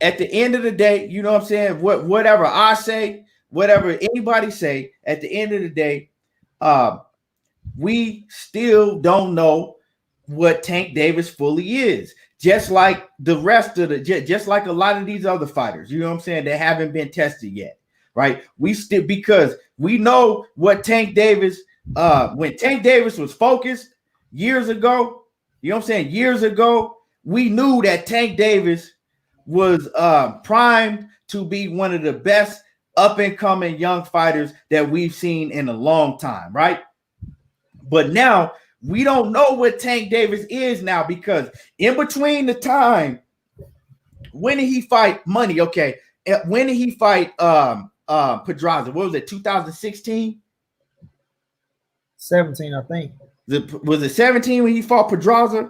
A: At the end of the day, you know what I'm saying? Whatever I say, whatever anybody say, at the end of the day, we still don't know what Tank Davis fully is. Just like the rest of just like a lot of these other fighters, you know what I'm saying, that haven't been tested yet, right? Because we know what Tank Davis, when Tank Davis was focused years ago, you know what I'm saying? Years ago, we knew that Tank Davis was primed to be one of the best up-and-coming young fighters that we've seen in a long time, right? But now we don't know what Tank Davis is now, because in between the time, when did he fight Money? Okay, when did he fight Pedraza? What was it, 2016?
B: 17, I think.
A: Was it 17 when he fought Pedraza?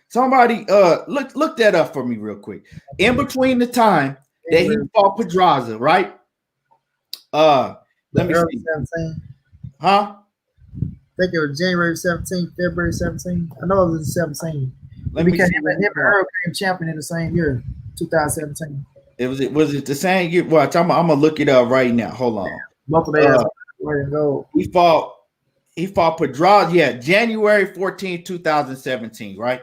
A: Somebody look that up for me real quick. In between the time that he fought Pedraza, right? Let me see.
B: 17.
A: Huh?
B: I think it was January 17, February 17. I know it was 17.
A: Let me see.
B: Him and Earl became champion in the same year, 2017.
A: Was it the same year? Watch, I'm gonna look it up right now. Hold on.
B: Both of them go.
A: He fought Pedraza, yeah, January 14, 2017, right?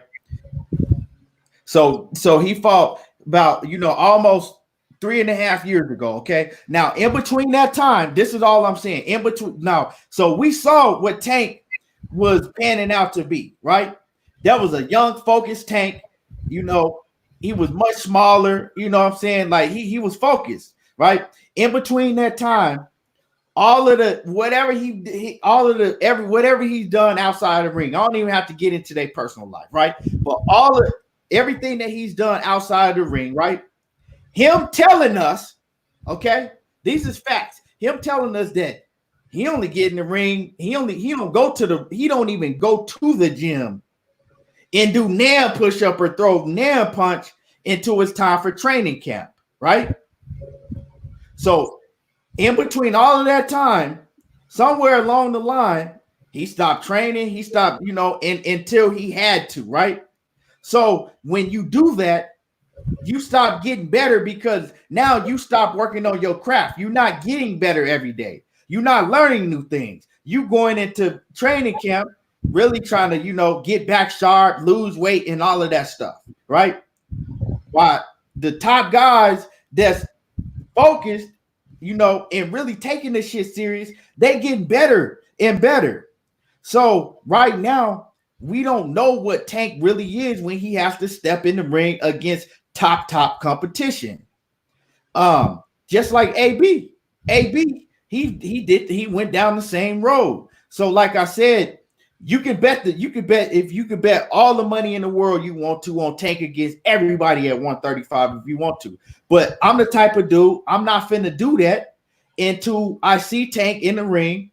A: So he fought about, almost 3.5 years ago. Okay. Now, in between that time, this is all I'm saying. In between now, so we saw what Tank was panning out to be, right? That was a young, focused Tank. He was much smaller, you know what I'm saying? Like he was focused, right? In between that time, all of the whatever whatever he's done outside the ring. I don't even have to get into their personal life, right? But everything that he's done outside of the ring, right? Him telling us, okay, these is facts. Him telling us that he only get in the ring, he don't even go to the gym and do nail push up or throw nail punch until it's time for training camp, right? So in between all of that time, somewhere along the line, he stopped training. He stopped, until he had to, right? So when you do that, you stop getting better, because now you stop working on your craft. You're not getting better every day. You're not learning new things. You going into training camp, really trying to, get back sharp, lose weight, and all of that stuff, right? Why the top guys that's focused, and really taking this shit serious, they getting better and better. So right now, we don't know what Tank really is when he has to step in the ring against top competition. Just like AB, he went down the same road. So like I said, you could bet all the money in the world you want to on Tank against everybody at 135 if you want to. But I'm the type of dude, I'm not finna do that until I see Tank in the ring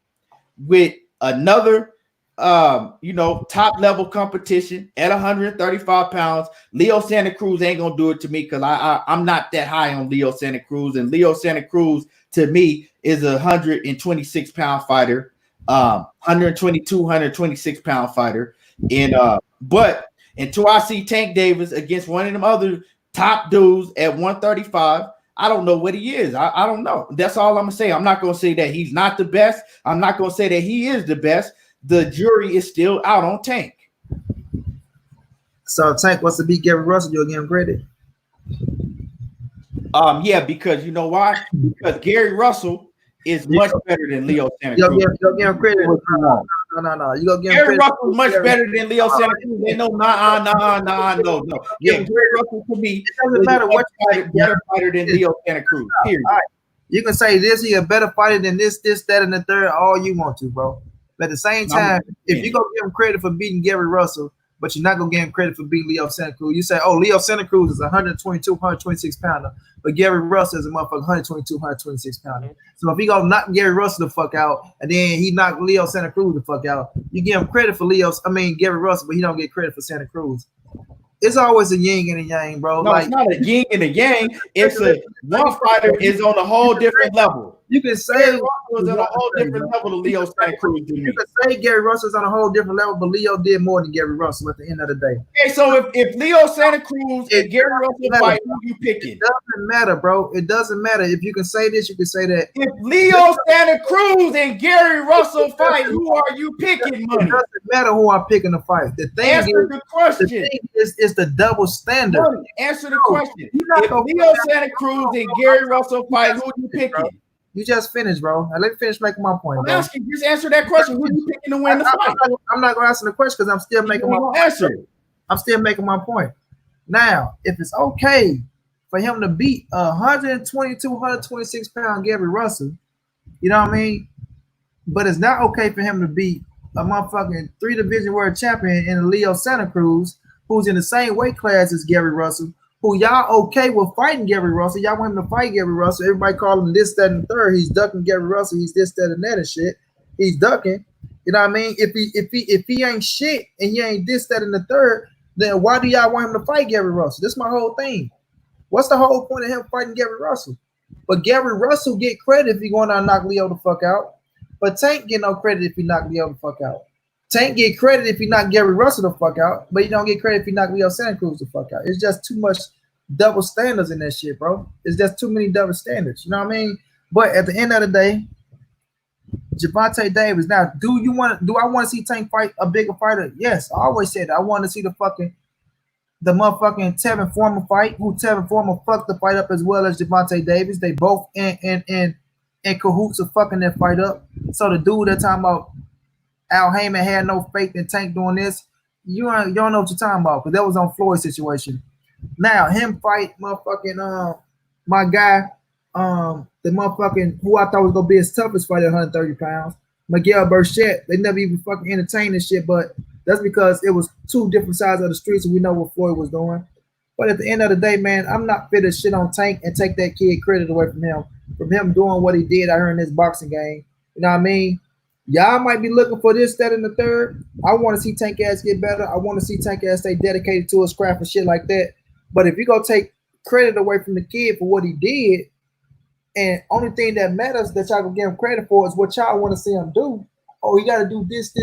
A: with another top level competition at 135 pounds. Leo Santa Cruz ain't gonna do it to me, because I'm not that high on Leo Santa Cruz, and Leo Santa Cruz to me is a 126-pound fighter, 122, 126-pound fighter. And but until I see Tank Davis against one of them other top dudes at 135, I don't know what he is. I don't know. That's all I'm gonna say. I'm not gonna say that he's not the best. I'm not gonna say that he is the best. The jury is still out on Tank.
B: So Tank wants to beat Gary Russell, you'll give him credit.
A: Yeah, because you know why? Because Gary Russell is much better than Leo Santa Cruz.
B: You'll give him credit. No. You gonna give
A: Gary Russell is much better than Leo Santa Cruz. No. Yeah, Gary Russell to me
B: it doesn't matter what
A: better fighter than Leo Santa Cruz. Period.
B: All right. You can say this, he a better fighter than this, that, and the third, all you want to, bro. But at the same time, if you're going to give him credit for beating Gary Russell, but you're not going to give him credit for beating Leo Santa Cruz, you say, oh, Leo Santa Cruz is 122, 126 pounder, but Gary Russell is a motherfucker 122, 126 pounder. So if he going to knock Gary Russell the fuck out, and then he knocked Leo Santa Cruz the fuck out, you give him credit for Gary Russell, but he don't get credit for Santa Cruz. It's always a yin and a yang, bro.
A: No, it's not a yin and a yang. It's one fighter is on a whole different level.
B: You can say
A: Gary Russell is on a whole different level to Leo Santa Cruz.
B: You can say Gary Russell's on a whole different level, but Leo did more than Gary Russell at the end of the day.
A: Okay, so if Leo Santa Cruz and Gary Russell fight, who you picking?
B: It doesn't matter, bro. It doesn't matter. If you can say this, you can say that.
A: If Leo Santa Cruz and Gary Russell fight, who are you picking, Money?
B: It doesn't matter who I'm picking to fight. The thing
A: Answer the question.
B: The thing is the double standard.
A: Money, answer the question. If Leo Santa Cruz and Gary Russell fight, who are you picking?
B: You just finished, bro. Now, let me finish making my point.
A: I'm asking, just answer that question. Who are you picking to win the fight?
B: I'm not going to answer the question because I'm still making my point. I'm still making my point. Now, if it's okay for him to beat 122, 126 pound Gary Russell, you know what I mean? But it's not okay for him to beat a motherfucking 3-division world champion in Leo Santa Cruz, who's in the same weight class as Gary Russell, who y'all okay with fighting Gary Russell. Y'all want him to fight Gary Russell. Everybody call him this, that, and the third. He's ducking Gary Russell. He's this, that, and that and shit. He's ducking. You know what I mean? If he ain't shit and he ain't this, that, and the third, then why do y'all want him to fight Gary Russell? This is my whole thing. What's the whole point of him fighting Gary Russell? But Gary Russell get credit if he going out and knock Leo the fuck out. But Tank get no credit if he knock Leo the fuck out. Tank get credit if he knock Gary Russell the fuck out, but he don't get credit if he knock Leo Santa Cruz the fuck out. It's just too much double standards in that shit, bro. It's just too many double standards. You know what I mean? But at the end of the day, Gervonta Davis. Now, do I want to see Tank fight a bigger fighter? Yes, I always said that. I want to see the motherfucking Tevin Former fight, who Tevin Former fucked the fight up as well as Gervonta Davis. They both in cahoots of fucking that fight up. So the dude that talking about Al Heyman had no faith in Tank doing this, you don't know what you're talking about, because that was on Floyd's situation. Now him fight motherfucking my guy, the motherfucking who I thought was gonna be his toughest fight at 130 pounds, Miguel Burchett. They never even fucking entertained this shit, but that's because it was two different sides of the streets and we know what Floyd was doing. But at the end of the day, man, I'm not fit to shit on Tank and take that kid credit away from him doing what he did out here in this boxing game. You know what I mean? Y'all might be looking for this, that, and the third. I want to see Tank ass get better. I want to see Tank ass stay dedicated to his craft and shit like that. But if you go take credit away from the kid for what he did, and only thing that matters that y'all can give him credit for is what y'all want to see him do. Oh, he got to do this,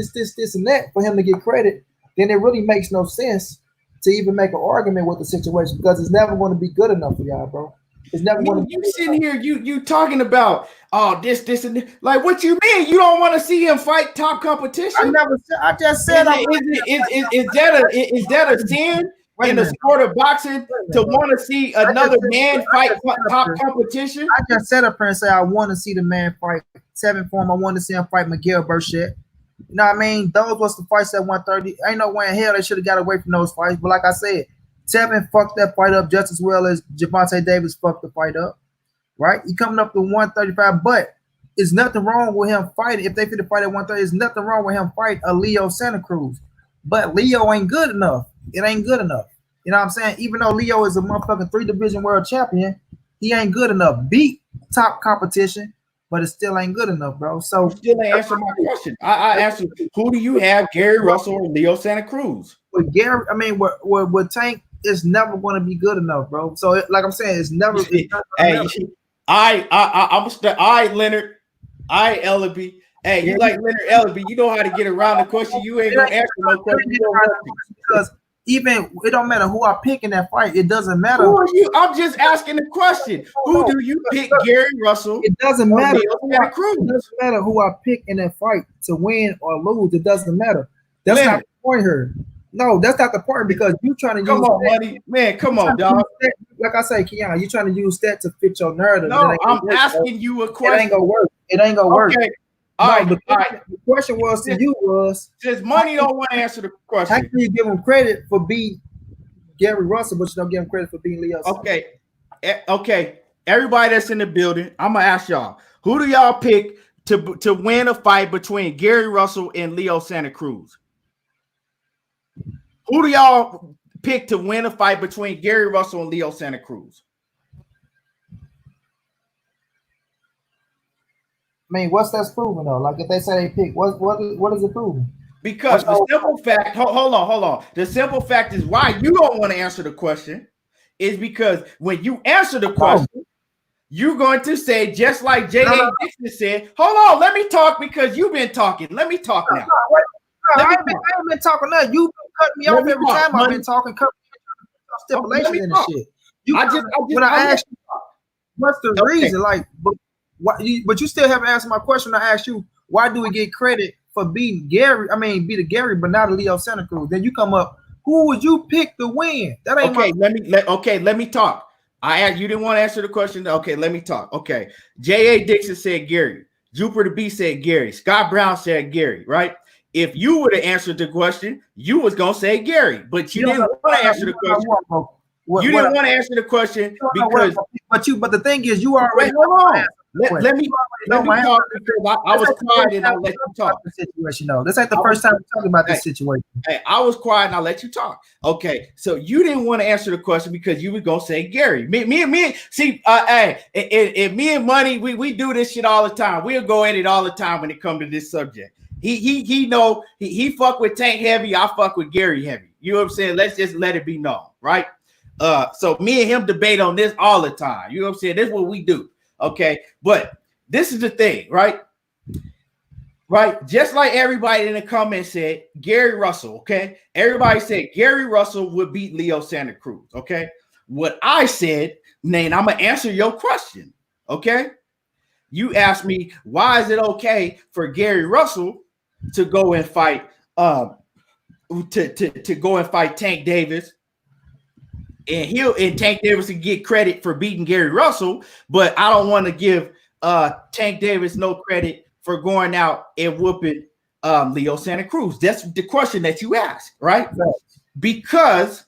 B: and that for him to get credit. Then it really makes no sense to even make an argument with the situation, because it's never going to be good enough for y'all, bro. It's never going to be.
A: You sitting here, you talking about this, and this. Like, what you mean? You don't want to see him fight top competition?
B: I just said.
A: Is that a sin in the sport of boxing to want to see another man fight top competition?
B: I just said up here and say I want to see the man fight Tevin Form. I want to see him fight Miguel Burchett. You know what I mean? Those was the fights at 130. Ain't no way in hell they should have got away from those fights. But like I said, Tevin fucked that fight up just as well as Gervonta Davis fucked the fight up. Right? He coming up to 135, but there's nothing wrong with him fighting. If they fit to fight at 130, there's nothing wrong with him fight a Leo Santa Cruz. But Leo ain't good enough. It ain't good enough. You know what I'm saying? Even though Leo is a motherfucking 3-division world champion, he ain't good enough. Beat top competition, but it still ain't good enough, bro. So
A: still ain't answer my question. I asked you, who do you have, Gary Russell or Leo Santa Cruz?
B: With Gary, I mean, with Tank, it's never going to be good enough, bro. So like I'm saying, it's never.
A: I Leonard, I Ellaby. Hey, you like Leonard Ellaby? You know how to get around the question. You ain't gonna answer no question
B: because even it don't matter who I pick in that fight. It doesn't matter.
A: Who are you? I'm just asking the question. Who do you pick, Gary Russell?
B: It doesn't matter. It doesn't matter who I pick in that fight to win or lose. It doesn't matter. That's not the point here. No, that's not the point, because you trying to
A: come on, buddy. Man, come on, dog.
B: Like I say, Keon, you trying to use that to fit your narrative.
A: No, I'm asking you a question.
B: It ain't gonna work. It ain't gonna work.
A: Okay. All right.
B: The question was to you was,
A: since money don't want to answer the question,
B: how can you give him credit for beating Gary Russell, but you don't give him credit for beating Leo?
A: Okay. Everybody that's in the building, I'm gonna ask y'all, who do y'all pick to win a fight between Gary Russell and Leo Santa Cruz? Who do y'all pick to win a fight between Gary Russell and Leo Santa Cruz?
B: I mean, what's that's proven though? Like if they say they pick, what is it proven?
A: Because the simple fact, hold on. The simple fact is why you don't want to answer the question is because when you answer the question, you're going to say, just like J.A. Dixon said, hold on, let me talk because you've been talking. Let me talk now.
B: I ain't been talking nothing. You've been cutting me off every time I've been talking. Stipulations in the shit. When I asked you, what's the reason? Like, but you still haven't answered my question. I asked you, why do we get credit for beating Gary? I mean, beat Gary, but not a Leo Santa Cruz. Then you come up, who would you pick to win? That ain't
A: let me talk. I asked you didn't want to answer the question. Okay, let me talk. Okay, J.A. Dixon said Gary. Jupiter B said Gary. Scott Brown said Gary. Right? If you would have answered the question, you was gonna say Gary, but you didn't want to answer the question. You didn't want to answer the question because.
B: But the thing is, you already.
A: Hold on. let me talk because I was quiet and I let you talk.
B: The situation, though. This ain't the first time we're talking about this situation.
A: Hey, I was quiet and I let you talk. Okay, so you didn't want to answer the question because you were gonna say Gary. Me and Money, we do this shit all the time. We'll go at it all the time when it comes to this subject. He fuck with Tank heavy. I fuck with Gary heavy. You know what I'm saying? Let's just let it be known, right? So me and him debate on this all the time. You know what I'm saying? This is what we do. Okay, but this is the thing, right? Right, just like everybody in the comments said, Gary Russell. Okay, everybody said Gary Russell would beat Leo Santa Cruz. Okay, what I said, Nate, I'm gonna answer your question. Okay, you asked me why is it okay for Gary Russell to go and fight to go and fight Tank Davis, and Tank Davis to get credit for beating Gary Russell, but I don't want to give Tank Davis no credit for going out and whooping Leo Santa Cruz. That's the question that you asked, right? Because,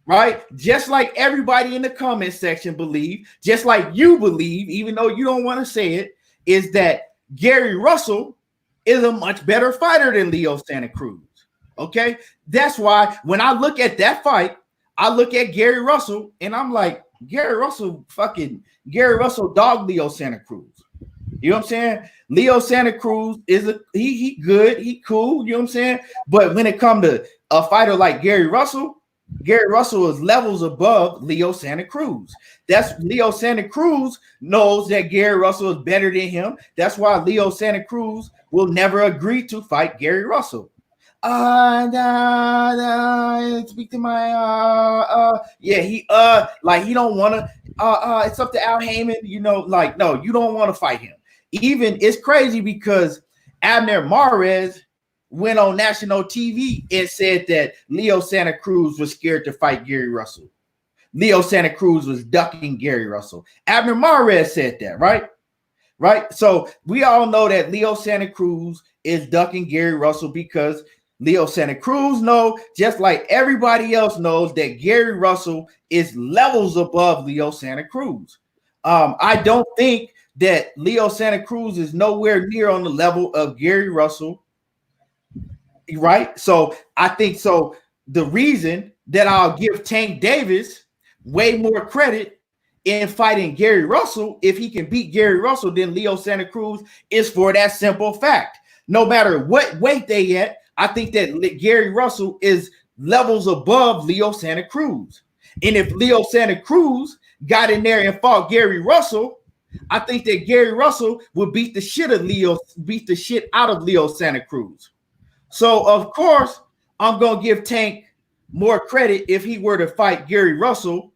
A: right, just like everybody in the comment section believe, just like you believe, even though you don't want to say it, is that Gary Russell is a much better fighter than Leo Santa Cruz. Okay, that's why when I look at that fight, I look at Gary Russell and I'm like, Gary Russell dog Leo Santa Cruz. You know what I'm saying? Leo Santa Cruz is he good, he cool, you know what I'm saying? But when it comes to a fighter like Gary Russell is levels above Leo Santa Cruz. That's Leo Santa Cruz knows that Gary Russell is better than him. That's why Leo Santa Cruz will never agree to fight Gary Russell. Speak to my he don't want to it's up to Al Heyman, you know, like, no, you don't want to fight him. Even it's crazy because Abner Mares went on national TV and said that Leo Santa Cruz was scared to fight Gary Russell. Leo Santa Cruz was ducking Gary Russell. Abner Mares said that, right? Right. So we all know that Leo Santa Cruz is ducking Gary Russell because Leo Santa Cruz knows, just like everybody else knows, that Gary Russell is levels above Leo Santa Cruz. I don't think that Leo Santa Cruz is nowhere near on the level of Gary Russell, right? So I think so. The reason that I'll give Tank Davis way more credit in fighting Gary Russell, if he can beat Gary Russell, than Leo Santa Cruz, is for that simple fact. No matter what weight they at, I think that Gary Russell is levels above Leo Santa Cruz. And if Leo Santa Cruz got in there and fought Gary Russell, I think that Gary Russell would beat the shit out of Leo Santa Cruz. So, of course, I'm going to give Tank more credit if he were to fight Gary Russell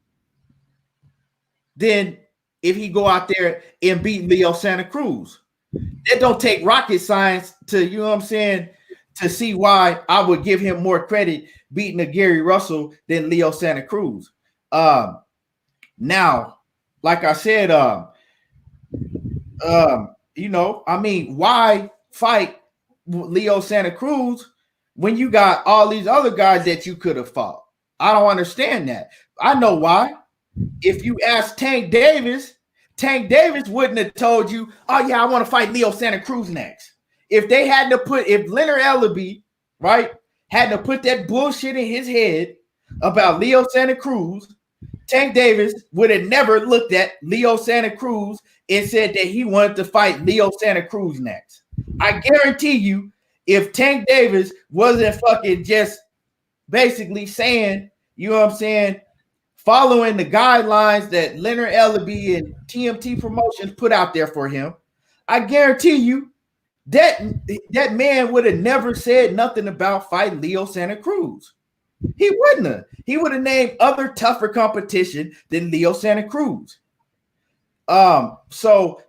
A: than if he go out there and beat Leo Santa Cruz. That don't take rocket science to, you know what I'm saying, to see why I would give him more credit beating a Gary Russell than Leo Santa Cruz. Now, like I said, you know, I mean, why fight Leo Santa Cruz when you got all these other guys that you could have fought? I don't understand that. I know why. If you ask Tank Davis wouldn't have told you, oh yeah, I want to fight Leo Santa Cruz next. If Leonard Ellaby, right, had to put that bullshit in his head about Leo Santa Cruz, Tank Davis would have never looked at Leo Santa Cruz and said that he wanted to fight Leo Santa Cruz next. I guarantee you, if Tank Davis wasn't fucking just basically saying, you know what I'm saying, following the guidelines that Leonard Ellaby and TMT Promotions put out there for him, I guarantee you that man would have never said nothing about fighting Leo Santa Cruz. He wouldn't have. He would have named other tougher competition than Leo Santa Cruz. So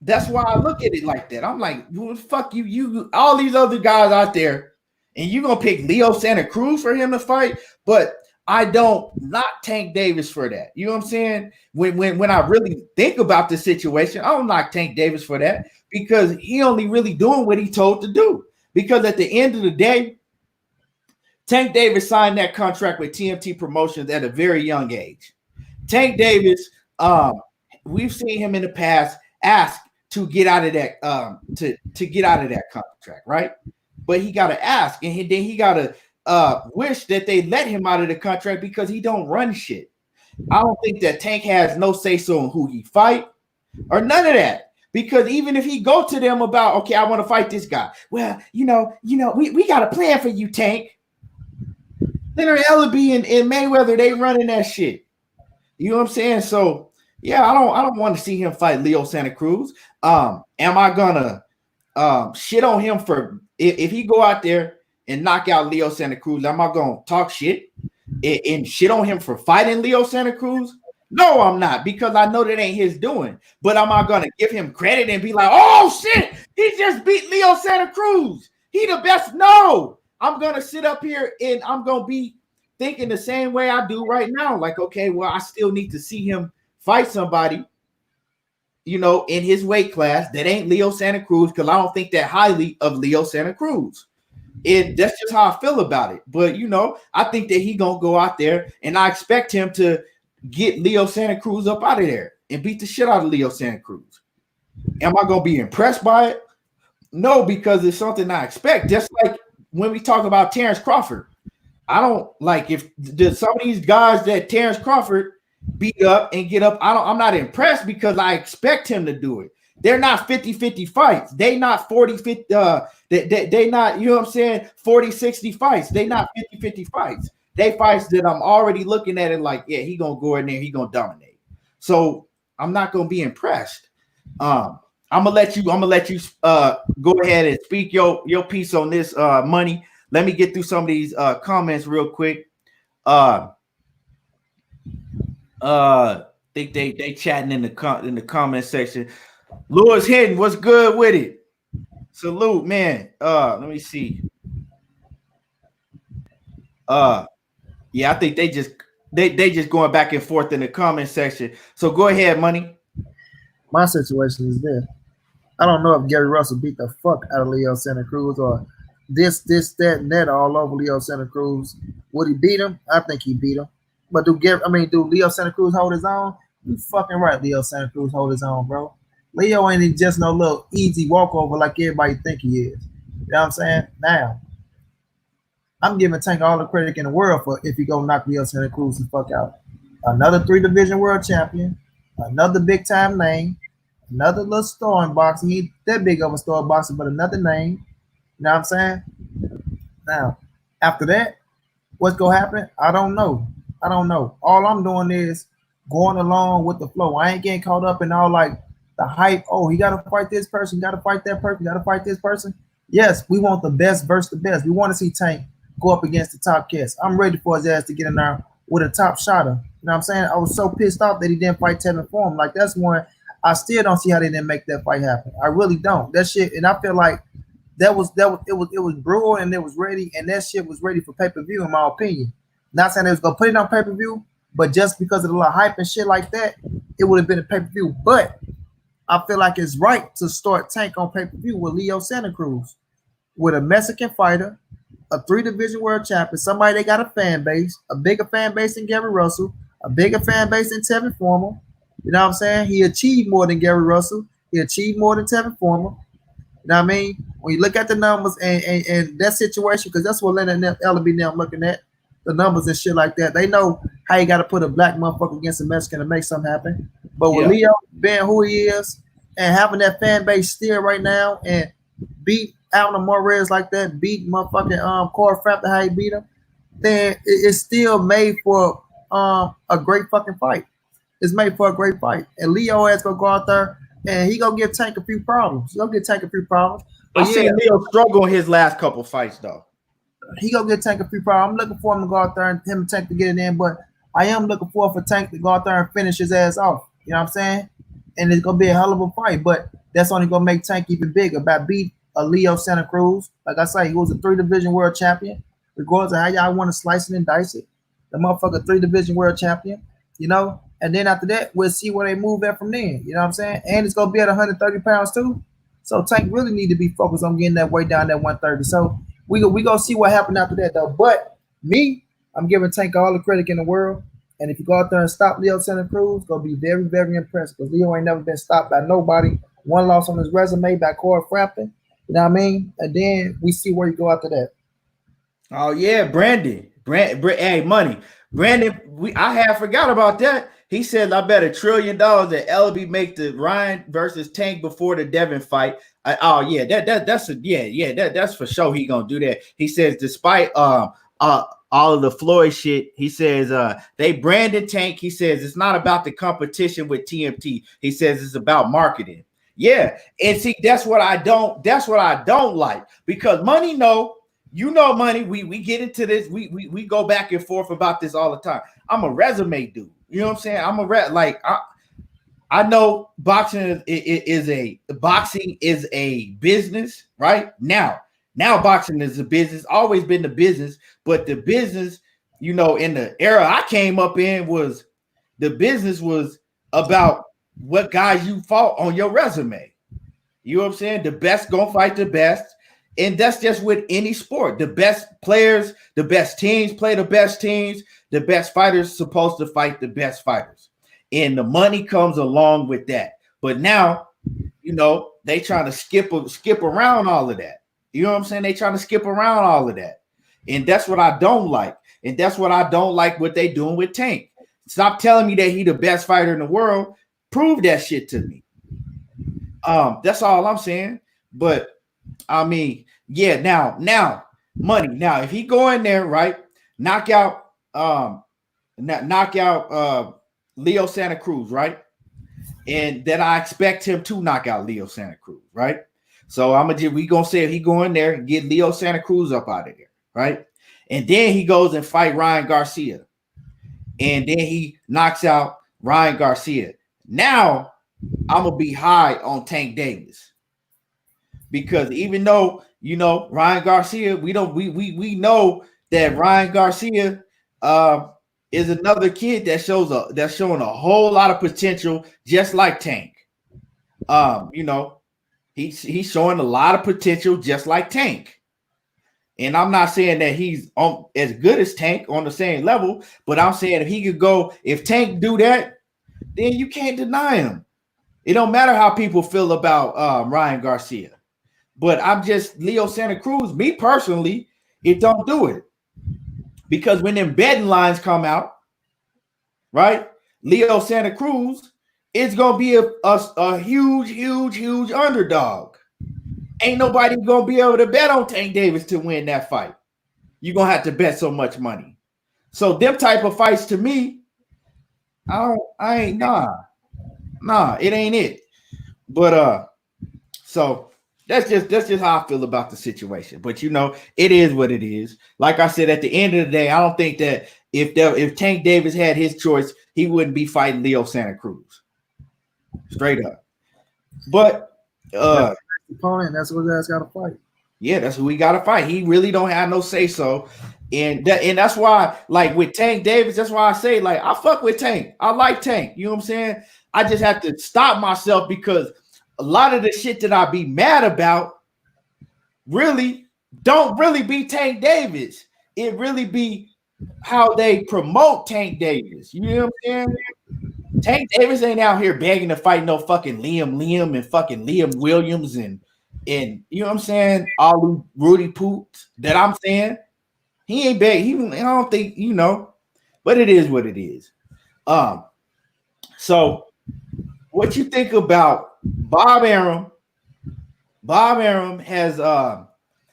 A: that's why I look at it like that. I'm like, well, fuck you, all these other guys out there, and you're gonna pick Leo Santa Cruz for him to fight, but I don't knock Tank Davis for that. You know what I'm saying? When I really think about the situation, I don't knock Tank Davis for that because he only really doing what he told to do. Because at the end of the day, Tank Davis signed that contract with TMT Promotions at a very young age. Tank Davis we've seen him in the past ask to get out of that to get out of that contract, right? But he got to ask, and then he got to wish that they let him out of the contract because he don't run shit. I don't think that Tank has no say so on who he fight or none of that. Because even if he go to them about, okay, I want to fight this guy. Well, we got a plan for you, Tank. Leonard Ellaby and Mayweather, they running that shit. You know what I'm saying? So yeah, I don't want to see him fight Leo Santa Cruz. Am I gonna shit on him for if he go out there and knock out Leo Santa Cruz? Am I gonna talk shit and shit on him for fighting Leo Santa Cruz? No, I'm not, because I know that ain't his doing. But am I gonna give him credit and be like, oh shit, he just beat Leo Santa Cruz, he the best? No, I'm gonna sit up here and I'm gonna be thinking the same way I do right now. Like, okay, well, I still need to see him fight somebody, in his weight class that ain't Leo Santa Cruz, because I don't think that highly of Leo Santa Cruz. That's just how I feel about it. But I think that he gonna go out there, and I expect him to get Leo Santa Cruz up out of there and beat the shit out of Leo Santa Cruz. Am I gonna be impressed by it? No, because it's something I expect. Just like when we talk about Terrence Crawford, I don't like if some of these guys that Terrence Crawford beat up and get up, I'm not impressed because I expect him to do it. They're not 50-50 fights. They not 40-50 they not, 40-60 fights. They not 50-50 fights. They fights that I'm already looking at it like, yeah, he gonna go in there, he gonna dominate. So I'm not gonna be impressed. I'm gonna let you go ahead and speak your piece on this, Money. Let me get through some of these comments real quick. Think they chatting in the comment section. Lewis Hinton, what's good with it? Salute, man. Let me see. Yeah, I think they just going back and forth in the comment section. So go ahead, Money.
B: My situation is this. I don't know if Gary Russell beat the fuck out of Leo Santa Cruz or this, that, and that all over Leo Santa Cruz. Would he beat him? I think he beat him. But do Leo Santa Cruz hold his own? You fucking right, Leo Santa Cruz hold his own, bro. Leo ain't just no little easy walkover like everybody think he is. You know what I'm saying? Now, I'm giving Tank all the credit in the world for if he go knock Leo Santa Cruz the fuck out. Another 3-division world champion, another big time name, another little star in boxing. He ain't that big of a star in boxing, but another name. You know what I'm saying? Now, after that, what's gonna happen? I don't know. All I'm doing is going along with the flow. I ain't getting caught up in all like the hype. Oh, he gotta fight this person, gotta fight that person, gotta fight this person. Yes, we want the best versus the best. We want to see Tank go up against the top cats. I'm ready for his ass to get in there with a top shotter. You know what I'm saying? I was so pissed off that he didn't fight Tevin Form. Like, that's one I still don't see how they didn't make that fight happen. I really don't. That shit, and I feel like it was brewed and it was ready, and that shit was ready for pay-per-view, in my opinion. Not saying they was gonna put it on pay-per-view, but just because of the little hype and shit like that, it would have been a pay-per-view. But I feel like it's right to start Tank on pay-per-view with Leo Santa Cruz, with a Mexican fighter, a 3-division world champion, somebody that got a fan base, a bigger fan base than Gary Russell, a bigger fan base than Tevin Former. You know what I'm saying? He achieved more than Gary Russell. He achieved more than Tevin Former. You know what I mean? When you look at the numbers and that situation, because that's what Leonard Ellaby now looking at, the numbers and shit like that. They know how you got to put a black motherfucker against a Mexican to make something happen. But with Leo being who he is and having that fan base still right now and beat Alvin Morez like that, beat motherfucking Corey Frampton how he beat him, then it's still made for a great fucking fight. It's made for a great fight. And Leo has gonna go out there and he gonna give Tank a few problems. But
A: I seen Leo struggle in his last couple fights though.
B: He gonna get Tank a few problems. I'm looking for him to go out there and him and Tank to get it in, but I am looking for Tank to go out there and finish his ass off. You know what I'm saying? And it's gonna be a hell of a fight, but that's only gonna make Tank even bigger. By beat a Leo Santa Cruz, like I say, he was a 3-division world champion. Regardless of how y'all want to slice it and dice it, the motherfucker 3-division world champion. You know, and then after that, we'll see where they move at from there. You know what I'm saying? And it's gonna be at 130 pounds too. So Tank really need to be focused on getting that weight down at 130. So we gonna see what happened after that though. But me, I'm giving Tank all the credit in the world, And if you go out there and stop Leo Santa Cruz, gonna be very, very impressed because Leo ain't never been stopped by nobody. One loss on his resume by Corey Frampton. You know what I mean? And then we see where you go after that.
A: Oh yeah, hey, money. Brandon, I had forgot about that. He said, "I bet $1 trillion that LB make the Ryan versus Tank before the Devin fight." Oh yeah, that's for sure. He gonna do that. He says, despite all of the Floyd shit, he says they branded Tank. He says it's not about the competition with TMT. He says it's about marketing. Yeah, and see, that's what I don't like, because money know. You know, money. We get into this. We go back and forth about this all the time. I'm a resume dude. You know what I'm saying? I'm I know boxing is a business, right? Now boxing is a business. Always been the business, but the business, you know, in the era I came up in, was the business was about what guys you fought on your resume. You know what I'm saying? The best gonna fight the best. And that's just with any sport. The best players, the best teams play the best teams. The best fighters supposed to fight the best fighters. And the money comes along with that. But now, you know, they trying to skip around all of that. You know what I'm saying? They trying to skip around all of that. And that's what I don't like. And that's what I don't like what they doing with Tank. Stop telling me that he the best fighter in the world. Prove that shit to me. That's all I'm saying. But I mean, yeah, now, money. Now, if he go in there, right, knock out Leo Santa Cruz, right? And then I expect him to knock out Leo Santa Cruz, right? So we gonna say if he go in there and get Leo Santa Cruz up out of there, right? And then he goes and fight Ryan Garcia. And then he knocks out Ryan Garcia. Now I'm gonna be high on Tank Davis. Because even though, you know, Ryan Garcia, we know that Ryan Garcia is another kid that's showing a whole lot of potential, just like Tank. You know, he's showing a lot of potential, just like Tank. And I'm not saying that he's as good as Tank on the same level, but I'm saying if Tank do that, then you can't deny him. It don't matter how people feel about Ryan Garcia. But I'm just Leo Santa Cruz, me personally, it don't do it. Because when them betting lines come out, right, Leo Santa Cruz is going to be a huge underdog. Ain't nobody going to be able to bet on Tank Davis to win that fight. You're going to have to bet so much money. So them type of fights, to me, nah, it ain't it. But so that's just how I feel about the situation. But you know, it is what it is. Like I said, at the end of the day, I don't think that if Tank Davis had his choice, he wouldn't be fighting Leo Santa Cruz. Straight up. But
B: opponent, that's what that's gotta fight.
A: Yeah, that's who we gotta fight. He really don't have no say so. And that's why, like with Tank Davis, that's why I say, like, I fuck with Tank. I like Tank. You know what I'm saying? I just have to stop myself because a lot of the shit that I be mad about really don't really be Tank Davis. It really be how they promote Tank Davis. You know what I'm saying? Tank Davis ain't out here begging to fight no fucking Liam and fucking Liam Williams and you know what I'm saying? All Rudy Poots that I'm saying. He ain't begging. I don't think, you know, but it is what it is. So what you think about Bob Arum? Bob Arum has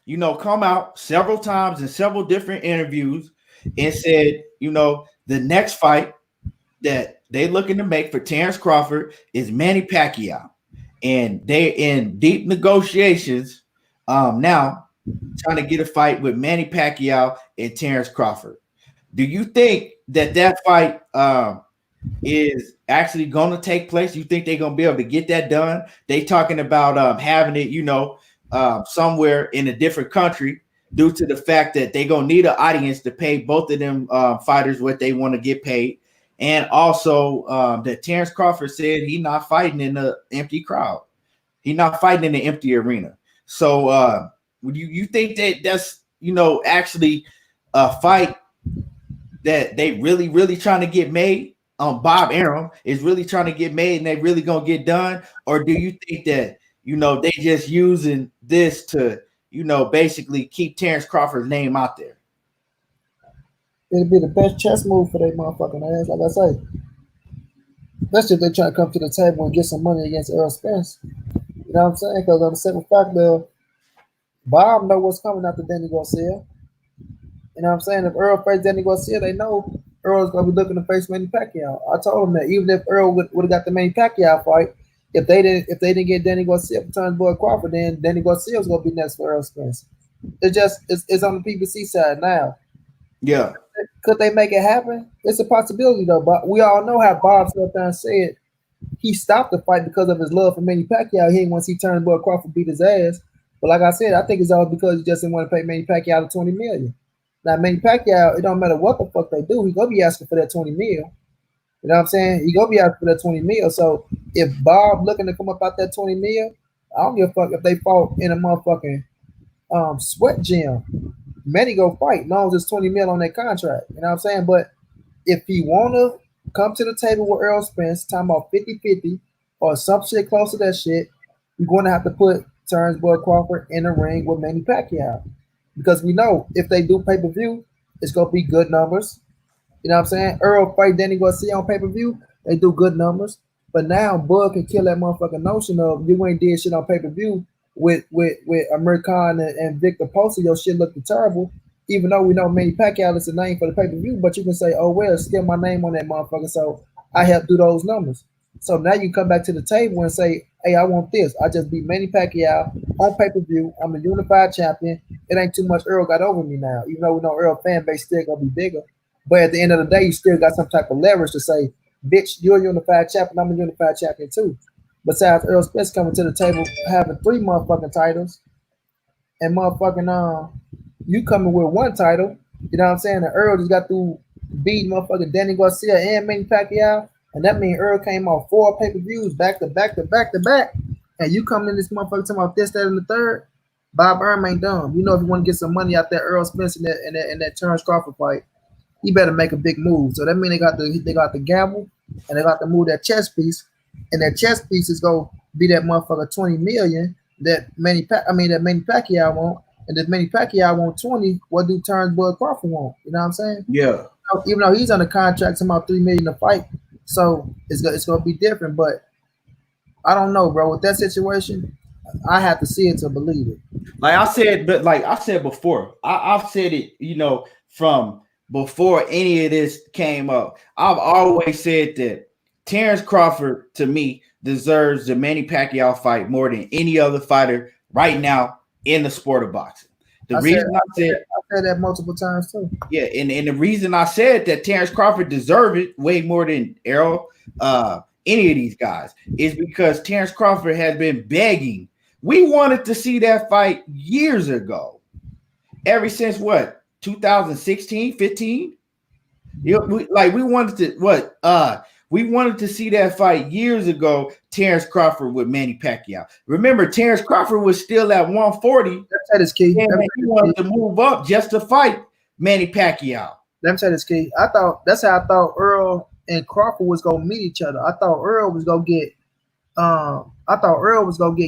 A: you know, come out several times in several different interviews and said, you know, the next fight that they looking to make for Terrence Crawford is Manny Pacquiao. And they in deep negotiations now trying to get a fight with Manny Pacquiao and Terrence Crawford. Do you think that fight is actually going to take place? You think they're going to be able to get that done? They talking about having it, you know, somewhere in a different country due to the fact that they're going to need an audience to pay both of them fighters what they want to get paid. And also that Terrence Crawford said he's not fighting in the empty crowd. He's not fighting in the empty arena. So would you think that that's, you know, actually a fight that they really trying to get made? Bob Arum is really trying to get made and they really gonna get done? Or do you think that they just using this to basically keep Terrence Crawford's name out there?
B: It'd be the best chess move for their motherfucking ass. Like I say, especially if they try to come to the table and get some money against Errol Spence. You know what I'm saying? Because on the simple fact that Bob know what's coming after Danny Garcia. You know what I'm saying? If Earl faced Danny Garcia, they know Earl's gonna be looking to face Manny Pacquiao. I told him that even if Earl would have got the Manny Pacquiao fight, if they didn't get Danny Garcia for Turnbull Crawford, then Danny Garcia was gonna be next for Earl Spence. It's on the PBC side now.
A: Yeah.
B: Could they make it happen? It's a possibility though. But we all know how Bob Sultan said he stopped the fight because of his love for Manny Pacquiao. He didn't want to see Turnbull Crawford beat his ass. But like I said, I think it's all because he just didn't want to pay Manny Pacquiao the $20 million. Now Manny Pacquiao, it don't matter what the fuck they do, he gonna be asking for that $20 million. You know what I'm saying? He gonna be asking for that $20 million. So if Bob looking to come up out that $20 million, I don't give a fuck if they fought in a motherfucking sweat gym. Manny go fight, as long as it's $20 million on that contract. You know what I'm saying? But if he wanna come to the table with Earl Spence, talking about 50-50 or some shit close to that shit, you're gonna have to put Turnbull Crawford in the ring with Manny Pacquiao. Because we know if they do pay-per-view, it's gonna be good numbers. You know what I'm saying? Earl fight Danny Garcia on pay-per-view, they do good numbers. But now Bud can kill that motherfucking notion of you ain't did shit on pay-per-view with Amir Khan and Victor Poster, your shit looked terrible. Even though we know Manny Pacquiao is the name for the pay-per-view, but you can say, oh well, still my name on that motherfucker, so I help do those numbers. So now you come back to the table and say, hey, I want this. I just beat Manny Pacquiao on pay-per-view. I'm a unified champion. It ain't too much Earl got over me now. Even though we know Earl fan base still gonna be bigger. But at the end of the day, you still got some type of leverage to say, bitch, you're a unified champion, I'm a unified champion too. Besides Earl Spence coming to the table having 3 motherfucking titles and motherfucking you coming with 1 title, you know what I'm saying? And Earl just got through beating motherfucking Danny Garcia and Manny Pacquiao, and that means Earl came off 4 pay-per-views back to back to back to back, and you coming in this motherfucker talking about this, that, and the third. Bob Arum ain't dumb. You know if you want to get some money out there, Earl Spence in that Terrence Crawford fight, he better make a big move. So that means they got the gamble and they got to move that chess piece, and that chess piece is gonna be that motherfucker $20 million that Manny Pacquiao want. And if Manny Pacquiao want 20, what do Turnbull Crawford want? You know what I'm saying?
A: Yeah.
B: Even though he's under contract, about $3 million to fight, so it's gonna be different. But I don't know, bro. With that situation, I have to see it to believe it.
A: Like I said before, I've said it, from before any of this came up. I've always said that Terrence Crawford, to me, deserves the Manny Pacquiao fight more than any other fighter right now in the sport of boxing. I
B: said that multiple times too.
A: Yeah, and the reason I said that Terrence Crawford deserved it way more than Errol, any of these guys, is because Terrence Crawford has been begging. We wanted to see that fight years ago. Ever since what, 2016, 15? We wanted to we wanted to see that fight years ago, Terrence Crawford with Manny Pacquiao. Remember, Terrence Crawford was still at 140.
B: That is key.
A: And he wanted to move up just to fight Manny Pacquiao.
B: Let me tell you this, key. That's how I thought Earl and Crawford was gonna meet each other. I thought Earl was gonna get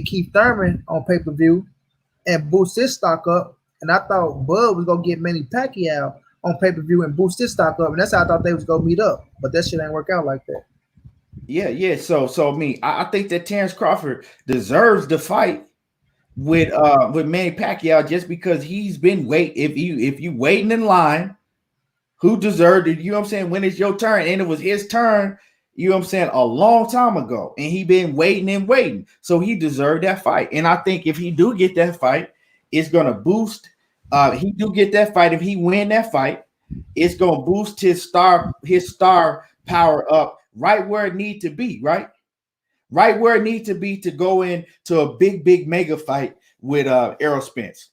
B: Keith Thurman on pay-per-view and boost his stock up. And I thought Bud was gonna get Manny Pacquiao on pay-per-view and boost his stock up. And that's how I thought they was gonna meet up. But that shit ain't work out like that.
A: Yeah. So I think that Terrence Crawford deserves the fight with Manny Pacquiao just because he's been if you waiting in line, who deserved it? You know what I'm saying? When it's your turn, and it was his turn, you know what I'm saying, a long time ago, and he been waiting. So he deserved that fight. And I think if he do get that fight, it's gonna boost. He do get that fight. If he win that fight, it's gonna boost his star power up right where it need to be, right where it needs to be to go into a big mega fight with Errol Spence.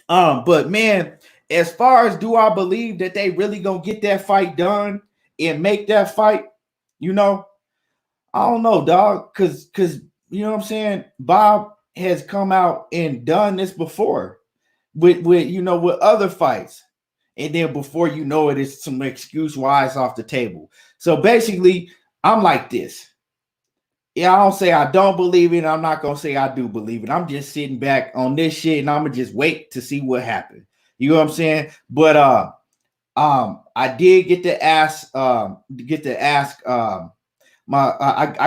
A: But man, as far as do I believe that they really gonna get that fight done and make that fight, I don't know, dog, because you know what I'm saying, Bob has come out and done this before with other fights. and then before you know it, it's some excuse why it's off the table. So basically, I'm like this. Yeah, I don't say I don't believe it. I'm not gonna say I do believe it. I'm just sitting back on this shit, and I'm gonna just wait to see what happens. You know what I'm saying? But I did get to ask I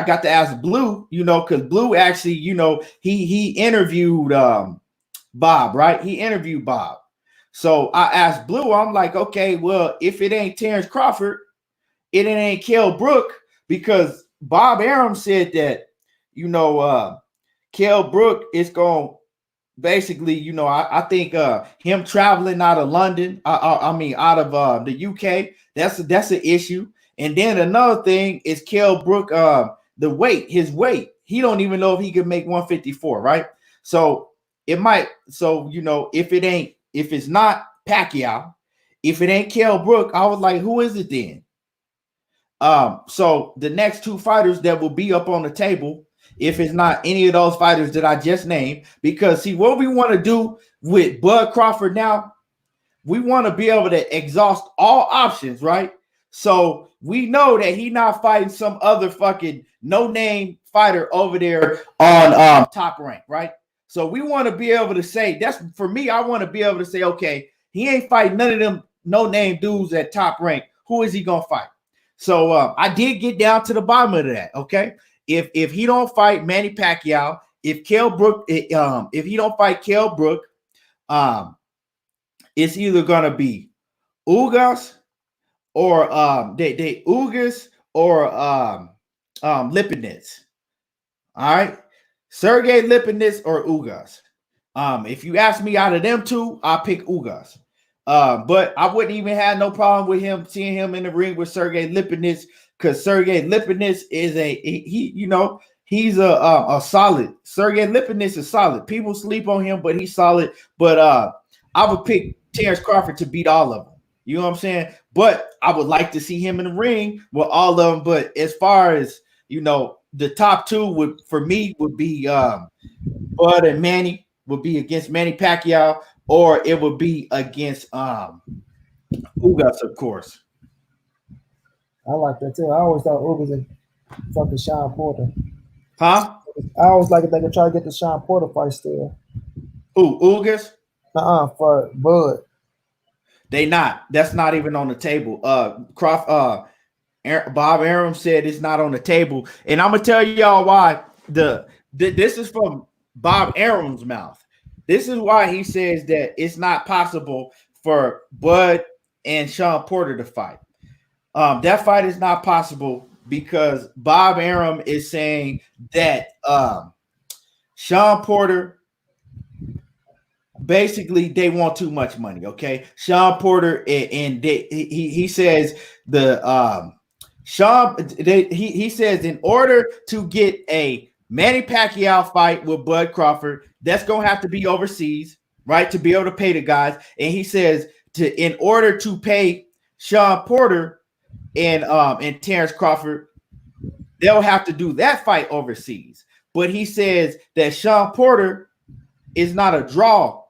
A: got to ask Blue, you know, because Blue actually, you know, he interviewed Bob, right? He interviewed Bob. So I asked Blue, I'm like, okay, well, if it ain't Terrence Crawford, it ain't Kell Brook, because Bob Arum said that, you know, Kell Brook is going basically, you know, I think him traveling out of London, I mean out of the UK, that's an issue. And then another thing is Kell Brook, his weight. He don't even know if he can make 154, right? So it might, so you know, if it's not Pacquiao, if it ain't Kell Brook, I was like, who is it then? So the next two fighters that will be up on the table, if it's not any of those fighters that I just named, because see, what we want to do with Bud Crawford now, we want to be able to exhaust all options, right? So we know that he's not fighting some other fucking no-name fighter over there on Top Rank, right? So we want to be able to say, that's for me, I want to be able to say, okay, he ain't fighting none of them no-name dudes at Top Rank. Who is he gonna fight? So I did get down to the bottom of that, okay? If he don't fight Manny Pacquiao, if Kell Brook, if he don't fight Kell Brook, it's either gonna be Ugas or they Ugas or Lipinets. All right, Sergey Lipinets or Ugas. If you ask me out of them two, I pick Ugas. But I wouldn't even have no problem with him seeing him in the ring with Sergey Lipinets, because Sergey Lipinets is he's a solid. Sergey Lipinets is solid. People sleep on him, but he's solid. But I would pick Terrence Crawford to beat all of them. You know what I'm saying? But I would like to see him in the ring with all of them. But as far as, you know, the top two would be Bud and Manny would be against Manny Pacquiao, or it would be against Ugas, of course.
B: I like that too. I always thought Ugas and fucking Sean Porter.
A: Huh?
B: I always like it. They could try to get the Sean Porter fight still.
A: Who, Ugas?
B: For Bud.
A: They not. That's not even on the table. Bob Arum said it's not on the table, and I'm gonna tell y'all why. This is from Bob Arum's mouth. This is why he says that it's not possible for Bud and Sean Porter to fight. That fight is not possible because Bob Arum is saying that Sean Porter, basically, they want too much money. Okay, Sean Porter he says he says in order to get a Manny Pacquiao fight with Bud Crawford, that's gonna have to be overseas, right, to be able to pay the guys. And he says in order to pay Sean Porter and Terrence Crawford, they'll have to do that fight overseas. But he says that Sean Porter is not a draw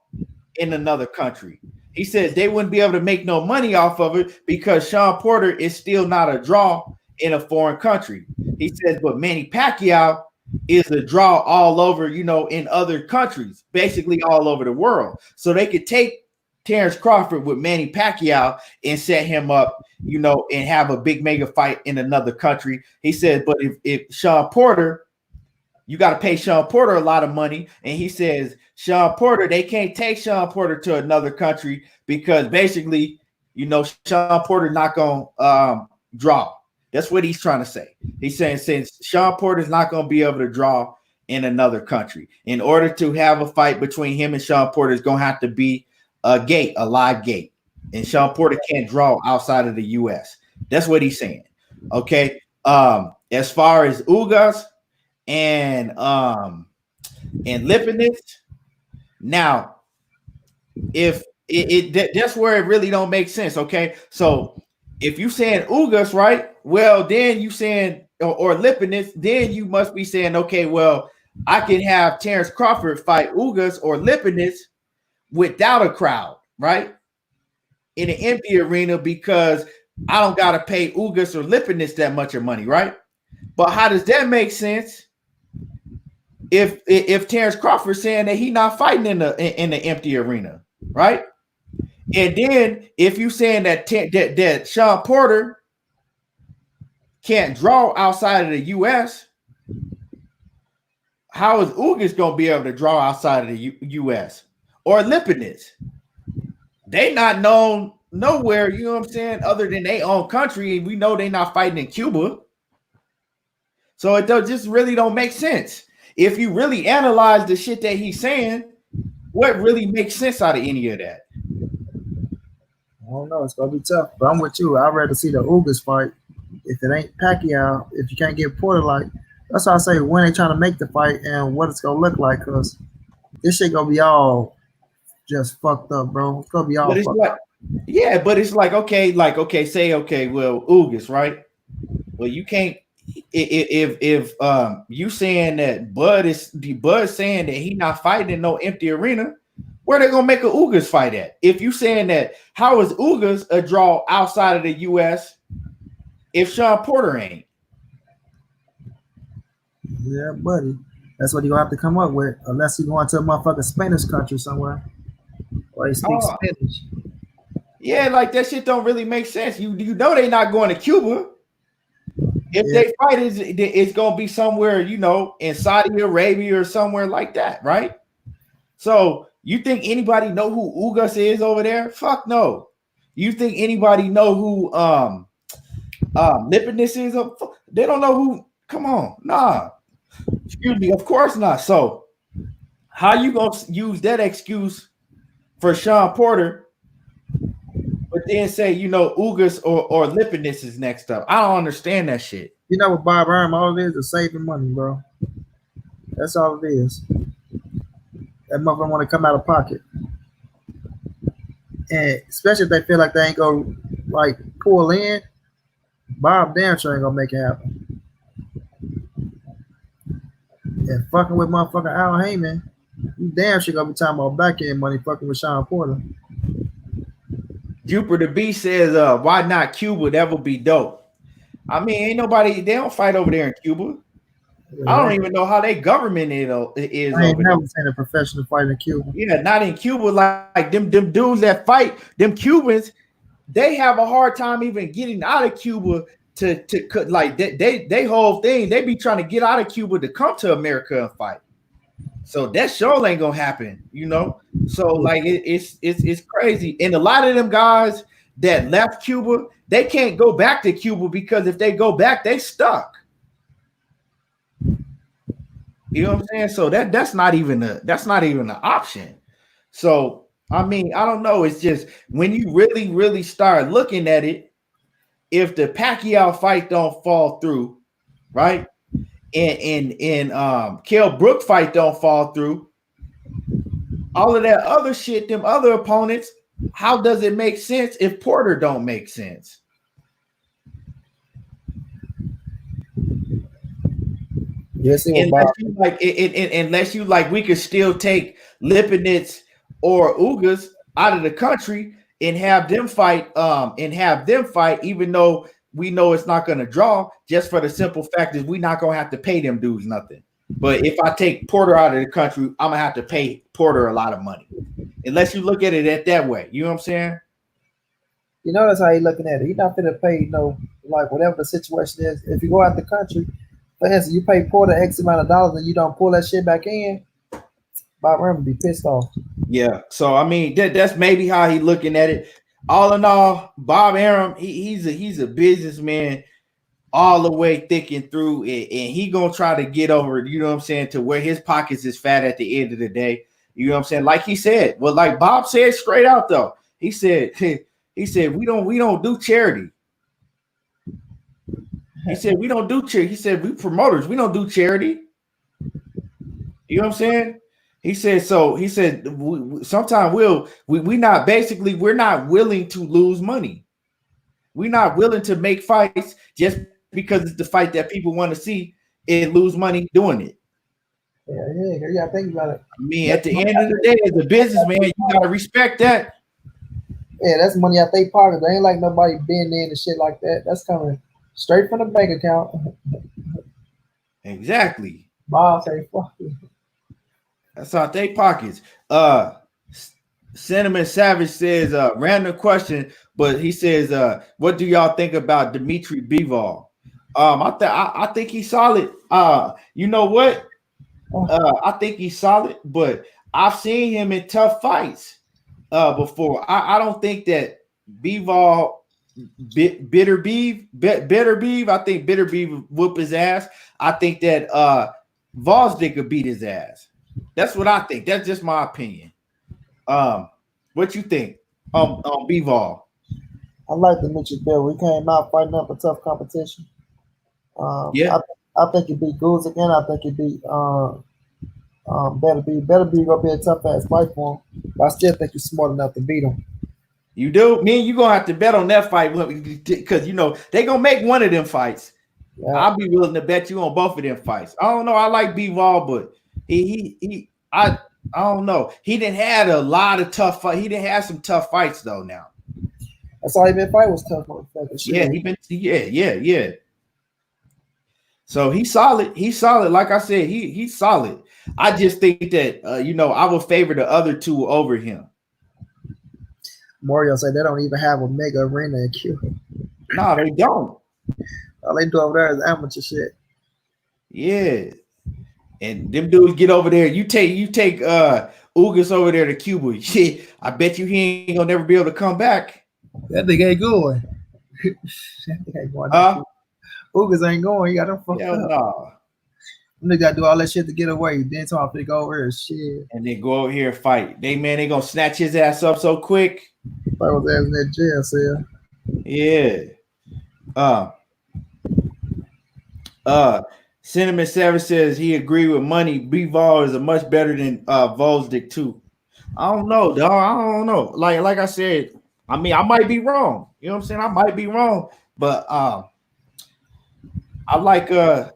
A: in another country. He says they wouldn't be able to make no money off of it because Sean Porter is still not a draw in a foreign country. He says, but Manny Pacquiao is a draw all over, you know, in other countries, basically all over the world. So they could take Terrence Crawford with Manny Pacquiao and set him up, you know, and have a big mega fight in another country. He said, but if Sean Porter, you got to pay Sean Porter a lot of money. And he says, Sean Porter, they can't take Sean Porter to another country because basically, you know, Sean Porter not going to draw. That's what he's trying to say. He's saying since Sean Porter is not going to be able to draw in another country, in order to have a fight between him and Sean Porter is going to have to be a live gate. And Sean Porter can't draw outside of the U.S. That's what he's saying. Okay. As far as Ugas and Lipinets, now if that's where it really don't make sense. Okay, so if you saying Ugas, right, well then you saying or Lipinets, then you must be saying, okay, well I can have Terrence Crawford fight Ugas or Lipinets without a crowd, right, in an empty arena because I don't gotta pay Ugas or Lipinus that much of money, right? But how does that make sense if Terrence Crawford saying that he not fighting in the empty arena, right? And then if you saying that Sean Porter can't draw outside of the U.S., how is Ugas gonna be able to draw outside of the U.S. or Lipinus? They not known nowhere, you know what I'm saying, other than their own country, and we know they not fighting in Cuba. So it just really don't make sense. If you really analyze the shit that he's saying, what really makes sense out of any of that?
B: I don't know. It's gonna be tough, but I'm with you. I'd rather see the Ugas fight. If it ain't Pacquiao, if you can't get Porter, like that's why I say when they trying to make the fight and what it's gonna look like, because this shit gonna be all just fucked up, bro. It's gonna be all fucked up.
A: Yeah, but it's like okay, well, Ugas, right? Well, you can't if you saying that Bud saying that he not fighting in no empty arena, where they gonna make a Ugas fight at? If you saying that, how is Ugas a draw outside of the US if Sean Porter ain't?
B: Yeah, buddy. That's what you gonna have to come up with, unless you going to a motherfucking Spanish country somewhere where they speak Spanish.
A: Yeah, like that shit don't really make sense. You know they not going to Cuba. If they fight, it's gonna be somewhere, you know, in Saudi Arabia or somewhere like that, right? So you think anybody know who Ugas is over there? Fuck no. You think anybody know who Lipinus is? They don't know who. Come on, nah. Excuse me, of course not. So how you gonna use that excuse for Sean Porter, but then say, you know, Ugas or Lipinus is next up? I don't understand that shit.
B: You know what, Bob Arum, all it is saving money, bro. That's all it is. That motherfucker want to come out of pocket. And especially if they feel like they ain't gonna like pull in, Bob damn sure ain't gonna make it happen. And fucking with motherfucking Al Heyman, you damn sure gonna be talking about back end money fucking with Sean Porter.
A: Jupiter B says, why not Cuba? That would be dope. I mean, ain't nobody, they don't fight over there in Cuba. Yeah. I don't even know how their government is
B: I ain't never seen a professional fight in Cuba.
A: Yeah, not in Cuba. Like them dudes that fight, them Cubans, they have a hard time even getting out of Cuba to like they whole thing. They be trying to get out of Cuba to come to America and fight. So that show ain't gonna happen, you know. So like it's crazy. And a lot of them guys that left Cuba, they can't go back to Cuba because if they go back, they stuck. You know what I'm saying? So that's not even an option. So I mean, I don't know. It's just when you really start looking at it, if the Pacquiao fight don't fall through, right? And Kell Brook fight don't fall through, all of that other shit, them other opponents, how does it make sense if Porter don't make sense?
B: Yes,
A: unless you like, we could still take Lipinus or Ugas out of the country and have them fight, even though we know it's not going to draw, just for the simple fact is we're not going to have to pay them dudes nothing. But if I take Porter out of the country, I'm going to have to pay Porter a lot of money. Unless you look at it that way. You know what I'm saying?
B: You know, that's how he's looking at it. He's not going to pay, like whatever the situation is. If you go out the country, for instance, you pay Porter X amount of dollars and you don't pull that shit back in, Bob Arum would be pissed off.
A: Yeah. So, I mean, that's maybe how he's looking at it. All in all, Bob Arum, he's a businessman all the way thick and through, and he gonna try to get over, you know what I'm saying, to where his pockets is fat at the end of the day. You know what I'm saying? Like he said, well, like Bob said straight out though, he said we don't do charity. He said we don't do charity. He said we promoters, we don't do charity. You know what I'm saying? He said sometimes we're not willing to lose money. We're not willing to make fights just because it's the fight that people want to see and lose money doing it.
B: Yeah, think about it.
A: I mean, at the end of the day, as a businessman, you gotta respect that.
B: Yeah, that's money out their pocket. They ain't like nobody been in and shit like that. That's coming straight from the bank account.
A: Exactly.
B: Boss ain't fucking.
A: That's out their pockets. Cinnamon Savage says, random question, but he says, what do y'all think about Dimitri Bivol? I think he's solid. You know what? I think he's solid, but I've seen him in tough fights before. I don't think that Bivol Bitter Beef. I think Bitter Beef whoop his ass. I think that Vosdick could beat his ass. That's what I think. That's just my opinion. What you think on Bivol?
B: I like the Mitchell Bill. We came out fighting up a tough competition.
A: Yeah,
B: I think he beat Goose again. I think he beat Better Be gonna be a tough ass fight for him. But I still think he's smart enough to beat him.
A: you do. Me and you gonna have to bet on that fight because you know they gonna make one of them fights.
B: Yeah.
A: I'll be willing to bet you on both of them fights. I don't know. I like Bivol, but I don't know. He didn't had a lot of tough fight. He didn't have some tough fights though. Now,
B: that's all he been fighting was tough motherfuckers.
A: Yeah. So he's solid. He's solid. Like I said, he's solid. I just think that I would favor the other two over him.
B: Mario said they don't even have a mega arena in Cuba.
A: No, they don't.
B: All they do over there is amateur shit.
A: Yeah. And them dudes get over there. You take Ugas over there to Cuba. Shit, I bet you he ain't gonna never be able to come back.
B: That nigga ain't going. That nigga ain't going. Ugas ain't going. He got them fucked up.
A: No.
B: They gotta do all that shit to get away. Then talk to go over here, shit.
A: And then go over here and fight. They gonna snatch his ass up so quick.
B: I was ass in that jail cell.
A: Yeah. Cinnamon Savage says he agreed with Money. Bivol is a much better than Vosdick too. I don't know, dog. I don't know. Like I said, I mean, I might be wrong. You know what I'm saying? I might be wrong, but I like Bitter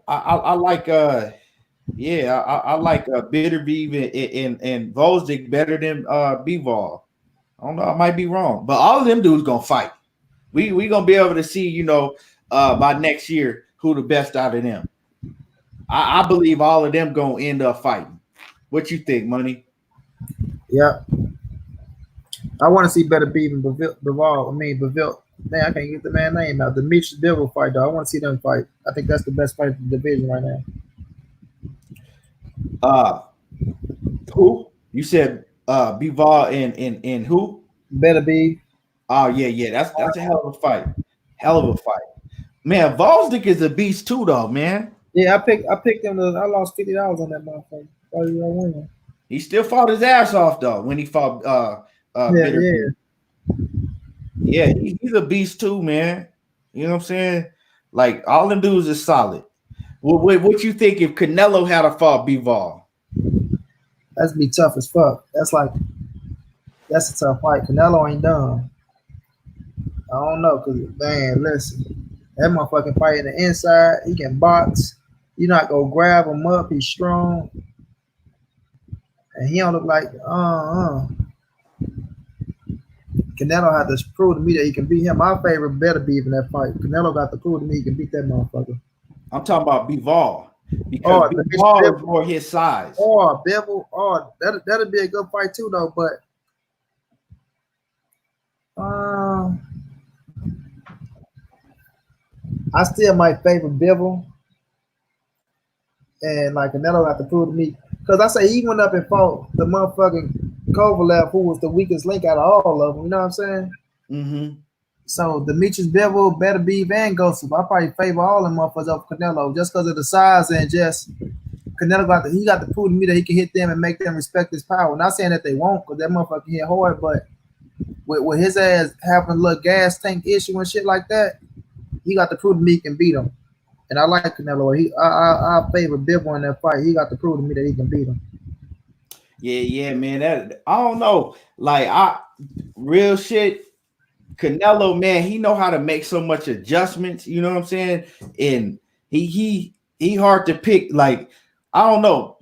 A: Beef and Vosdick better than Bivol. I don't know. I might be wrong, but all of them dudes gonna fight. We gonna be able to see, by next year who the best out of them. I believe all of them gonna end up fighting. What you think, Money?
B: Yeah, I want to see Better Beef and Bivol. Man, I can't get the man's name out. The Mitch Devil fight, though. I want to see them fight. I think that's the best fight in the division right
A: now. Who? You said Bivol and who?
B: Better Beef.
A: Oh yeah. That's a hell of a fight. Hell of a fight. Man, Vosdick is a beast too, though, man.
B: Yeah, I picked him. I lost $50 on that motherfucker.
A: He still fought his ass off though when he fought. Yeah, he's a beast too, man. You know what I'm saying? Like all them dudes is solid. What you think if Canelo had a fought Bivol?
B: That's be tough as fuck. That's a tough fight. Canelo ain't done. I don't know, cause man, listen, that motherfucking fight in the inside, he can box. You not gonna grab him up. He's strong, and he don't look like Canelo had to prove to me that he can beat him. My favorite Better Beef in that fight. Canelo got to prove to me he can beat that motherfucker.
A: I'm talking about Bivol because Bivol is more his size.
B: Bivol. That'll be a good fight too, though. But I still might favor Bivol. And like Canelo got to prove to me, because I say he went up and fought the motherfucking Kovalev, who was the weakest link out of all of them. You know what I'm saying?
A: Mm-hmm.
B: So Demetrius Bivol, Better Beef, and Ghost. I probably favor all them motherfuckers over Canelo just because of the size and just Canelo got to prove to me that he can hit them and make them respect his power. Not saying that they won't, because that motherfucker hit hard, but with his ass having a little gas tank issue and shit like that, he got to prove to me he can beat him. And I like Canelo. I favor Bivol in that fight. He got to prove to me that he can beat him.
A: Yeah, man. That I don't know. Like real shit. Canelo, man, he know how to make so much adjustments. You know what I'm saying? And he hard to pick. Like I don't know.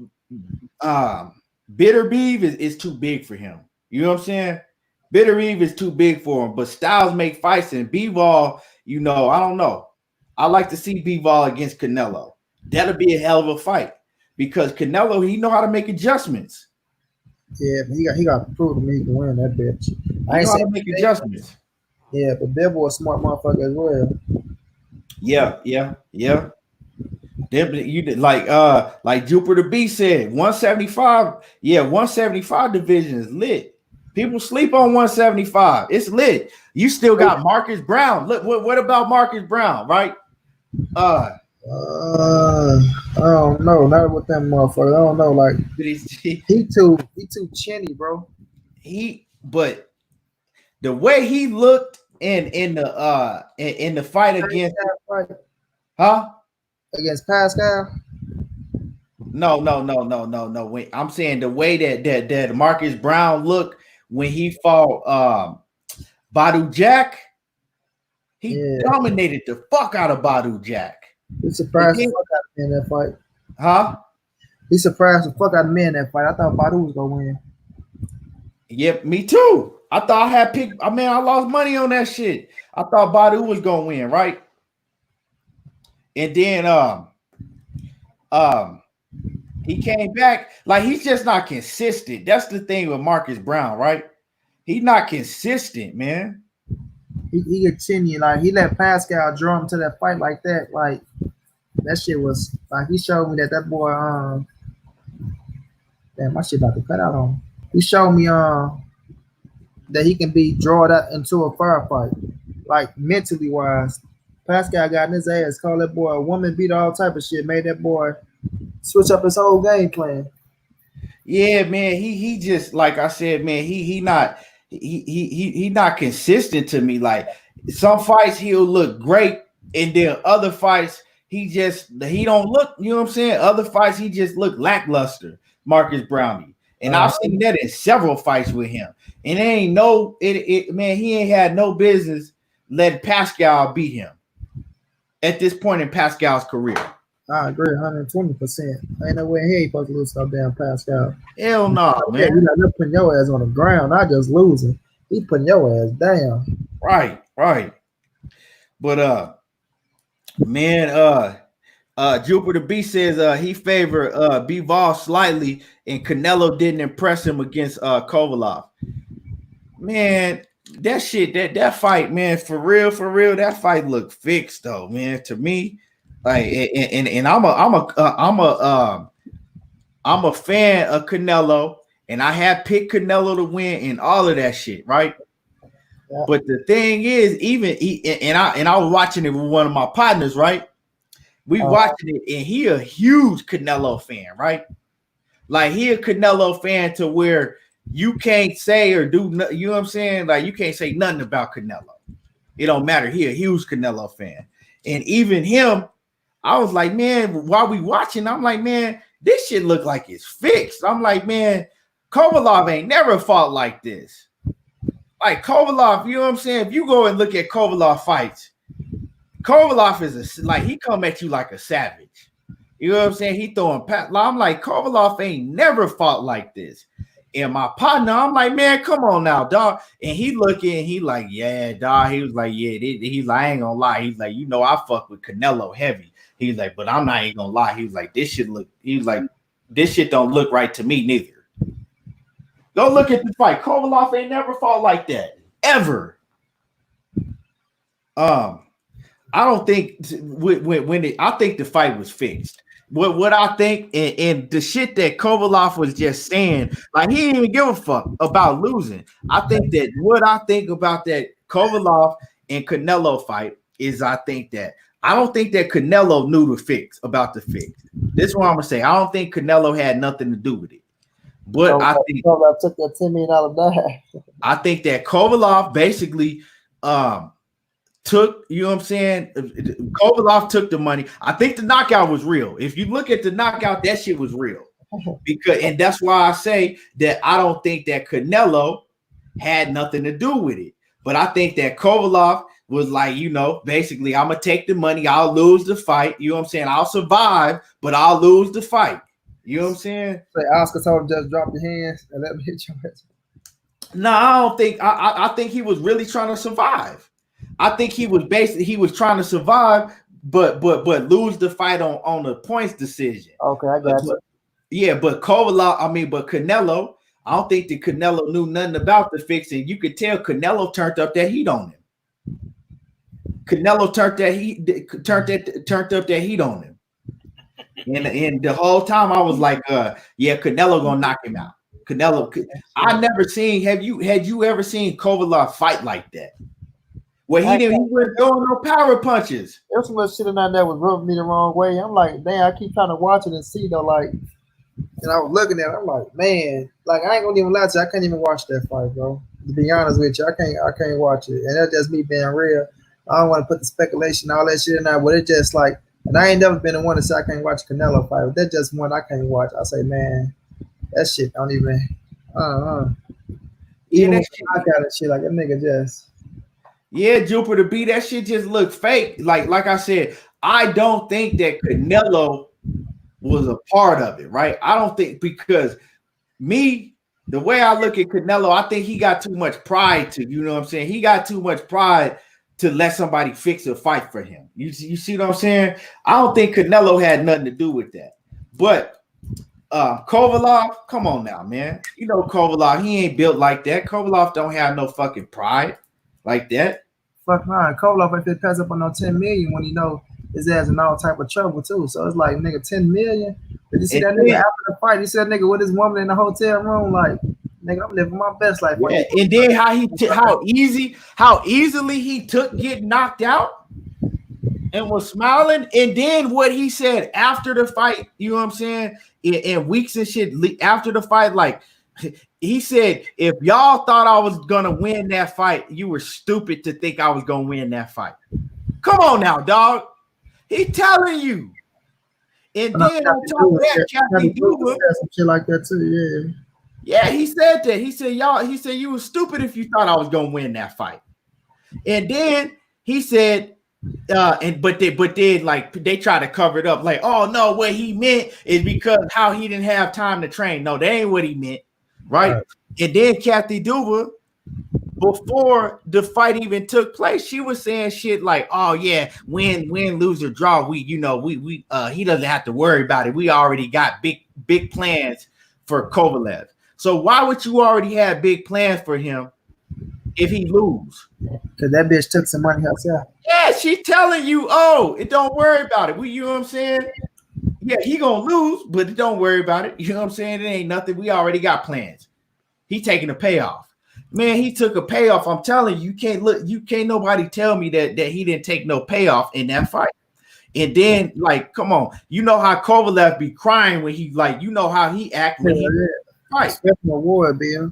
A: Bitter Beef is too big for him. You know what I'm saying? Bitter Eve is too big for him, but Styles make fights, and B-Ball, I don't know. I like to see B-Ball against Canelo. That'll be a hell of a fight because Canelo, he know how to make adjustments.
B: Yeah, but he got to prove to me he can win that bitch.
A: I ain't know how to make adjustments.
B: Yeah, but that boy a smart motherfucker as well.
A: Yeah. You like Jupiter B said, 175. Yeah, 175 division is lit. People sleep on 175. It's lit. You still got Marcus Brown. Look, what about Marcus Brown, right?
B: I don't know. Not with them motherfuckers. I don't know. Like he too chinny, bro.
A: But the way he looked in the fight against
B: against Pascal.
A: No. I'm saying the way that Marcus Brown looked when he fought Badu Jack, he dominated the fuck out of Badu Jack.
B: He surprised the fuck out of me in that fight.
A: Huh?
B: He surprised the fuck out of me in that fight. I thought Badu was gonna win.
A: Yep, me too. I thought I had picked. I lost money on that shit. I thought Badu was gonna win, right? And then he came back. Like, he's just not consistent. That's the thing with Marcus Brown, right? He's not consistent, man.
B: He continued, like, he let Pascal draw him to that fight like that. Like, that shit was like, he showed me that boy damn, my shit about to cut out on him. He showed me that he can be drawn out into a firefight, like mentally wise. Pascal got in his ass, called that boy a woman, beat all type of shit, made that boy switch up his whole game plan.
A: Yeah, man. He just, like I said, man, he not consistent to me. Like, some fights he'll look great, and then other fights he don't look, you know what I'm saying? Other fights he just look lackluster, Marcus Brownie. And I've seen that in several fights with him. And it ain't man, he ain't had no business letting Pascal beat him at this point in Pascal's career.
B: I agree 120%. Ain't no way he ain't supposed to lose no damn Pascal.
A: Hell no, man.
B: You're not putting your ass on the ground, not just losing. He putting your ass down.
A: Right. But man, Jupiter B says he favored B-Ball slightly, and Canelo didn't impress him against Kovalov. Man, that shit, that fight, man, for real, that fight looked fixed though, man. To me, like, and I'm a fan of Canelo, and I have picked Canelo to win and all of that shit, right? Yeah. But the thing is, I was watching it with one of my partners, right? We watching it, and he a huge Canelo fan, right? Like, he a Canelo fan to where you can't say or do, you know what I'm saying? Like, you can't say nothing about Canelo. It don't matter. He a huge Canelo fan. And even him, I was like, man, while we watching, I'm like, man, this shit look like it's fixed. I'm like, man, Kovalov ain't never fought like this. Like, Kovalov, you know what I'm saying? If you go and look at Kovalov fights, Kovalov is he come at you like a savage. You know what I'm saying? He throwing I'm like, Kovalov ain't never fought like this. And my partner, I'm like, man, come on now, dog. And he looking, he like, yeah, dog. He was like, yeah, he's like, I ain't gonna lie. He's like, I fuck with Canelo heavy. He's like, but I'm not even gonna lie. He was like, this shit don't look right to me neither. Go look at the fight. Kovalov ain't never fought like that. Ever. I don't think I think the fight was fixed. What I think, and the shit that Kovalov was just saying, like, he didn't even give a fuck about losing. I think that what I think about that Kovalov and Canelo fight is, I don't think that Canelo knew about the fix. This is what I'm gonna say. I don't think Canelo had nothing to do with it. But I think
B: Kovalov took that $10 million bag.
A: I think that Kovalov basically took, you know what I'm saying? Kovalov took the money. I think the knockout was real. If you look at the knockout, that shit was real. And that's why I say that I don't think that Canelo had nothing to do with it. But I think that Kovalov was like, basically, I'm gonna take the money, I'll lose the fight. You know what I'm saying? I'll survive, but I'll lose the fight. You know what I'm saying?
B: Say Oscar told him, just drop your hands and let me hit your ass.
A: No, I don't think. I think he was really trying to survive. I think he was trying to survive, but lose the fight on the points decision.
B: Okay, I got you.
A: Yeah, but Canelo. I don't think that Canelo knew nothing about the fixing. You could tell Canelo turned up that heat on him. Canelo turned up that heat on him. And the whole time I was like, yeah, Canelo gonna knock him out. Canelo, I never seen. Had you ever seen Kovalev fight like that? Where he wasn't throwing no power punches.
B: There's some little shit in there that was rubbing me the wrong way. I'm like, damn, I keep trying to watch it and see though, like, and I was looking at it, I'm like, man, like I ain't gonna even lie to you, I can't even watch that fight, bro. To be honest with you, I can't watch it. And that's just me being real. I don't want to put the speculation, all that shit in there, but it's just like, and I ain't never been the one to say I can't watch Canelo fight, but that's just one I can't watch. I say, man, that shit don't even even I got it shit like that nigga just.
A: Yeah, Jupiter B, that shit just looked fake. Like I said, I don't think that Canelo was a part of it, right? I don't think, because the way I look at Canelo, I think he got too much pride to, you know what I'm saying? He got too much pride to let somebody fix a fight for him. You see what I'm saying? I don't think Canelo had nothing to do with that. But Kovalev, come on now, man. You know Kovalev, he ain't built like that. Kovalev don't have no fucking pride like that.
B: Fuck nah, Kovalev if it pass up on no 10 million when he know his ass in all type of trouble too. So it's like, nigga, 10 million. Did you see that nigga after the fight? You see that nigga with his woman in the hotel room, like, nigga, I'm living my best life.
A: Yeah, and then how easily he took getting knocked out and was smiling. And then what he said after the fight, you know what I'm saying? In weeks and shit after the fight, like he said, if y'all thought I was gonna win that fight, you were stupid to think I was gonna win that fight. Come on now, dog. He telling you. And then on top of that, Kathy Duba,
B: some shit like that too, yeah.
A: Yeah, he said that. He said, you were stupid if you thought I was gonna win that fight. And then he said, but they try to cover it up, like, oh no, what he meant is because how he didn't have time to train. No, that ain't what he meant, right? And then Kathy Duba, before the fight even took place, she was saying shit like, oh yeah, win, lose or draw, he doesn't have to worry about it. We already got big plans for Kovalev. So why would you already have big plans for him if he lose?
B: Because that bitch took some money herself.
A: Yeah, she telling you, don't worry about it. You know what I'm saying? Yeah, he gonna lose, but don't worry about it. You know what I'm saying? It ain't nothing. We already got plans. He taking a payoff. Man, he took a payoff. I'm telling you, you can't nobody tell me that he didn't take no payoff in that fight. And then, like, come on, you know how Kovalev be crying when he, like, you know how he act when he fight.
B: War, Bill.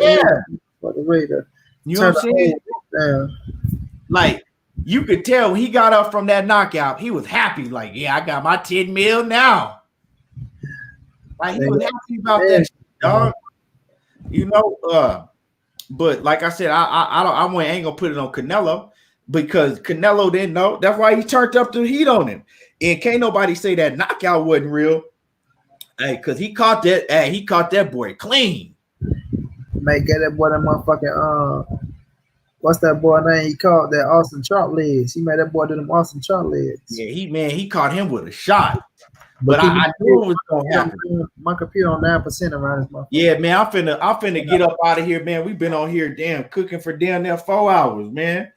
A: Yeah.
B: For the way to,
A: you know what I'm saying? Like, you could tell when he got up from that knockout, he was happy. Like, yeah, I got my 10 mil now. Like, he was happy about that shit, dog. You know, but like I said, I ain't gonna put it on Canelo because Canelo didn't know. That's why he turned up the heat on him. And can't nobody say that knockout wasn't real. Hey, because he caught that boy clean.
B: Make get that boy that motherfucking what's that boy name? He called that awesome chop legs. He made that boy do them awesome chop legs.
A: Yeah, he caught him with a shot. But I knew it was gonna happen.
B: My computer on 9% around this motherfucker.
A: Yeah, man, I'm finna get up out of here, man. We've been on here cooking for damn near 4 hours, man.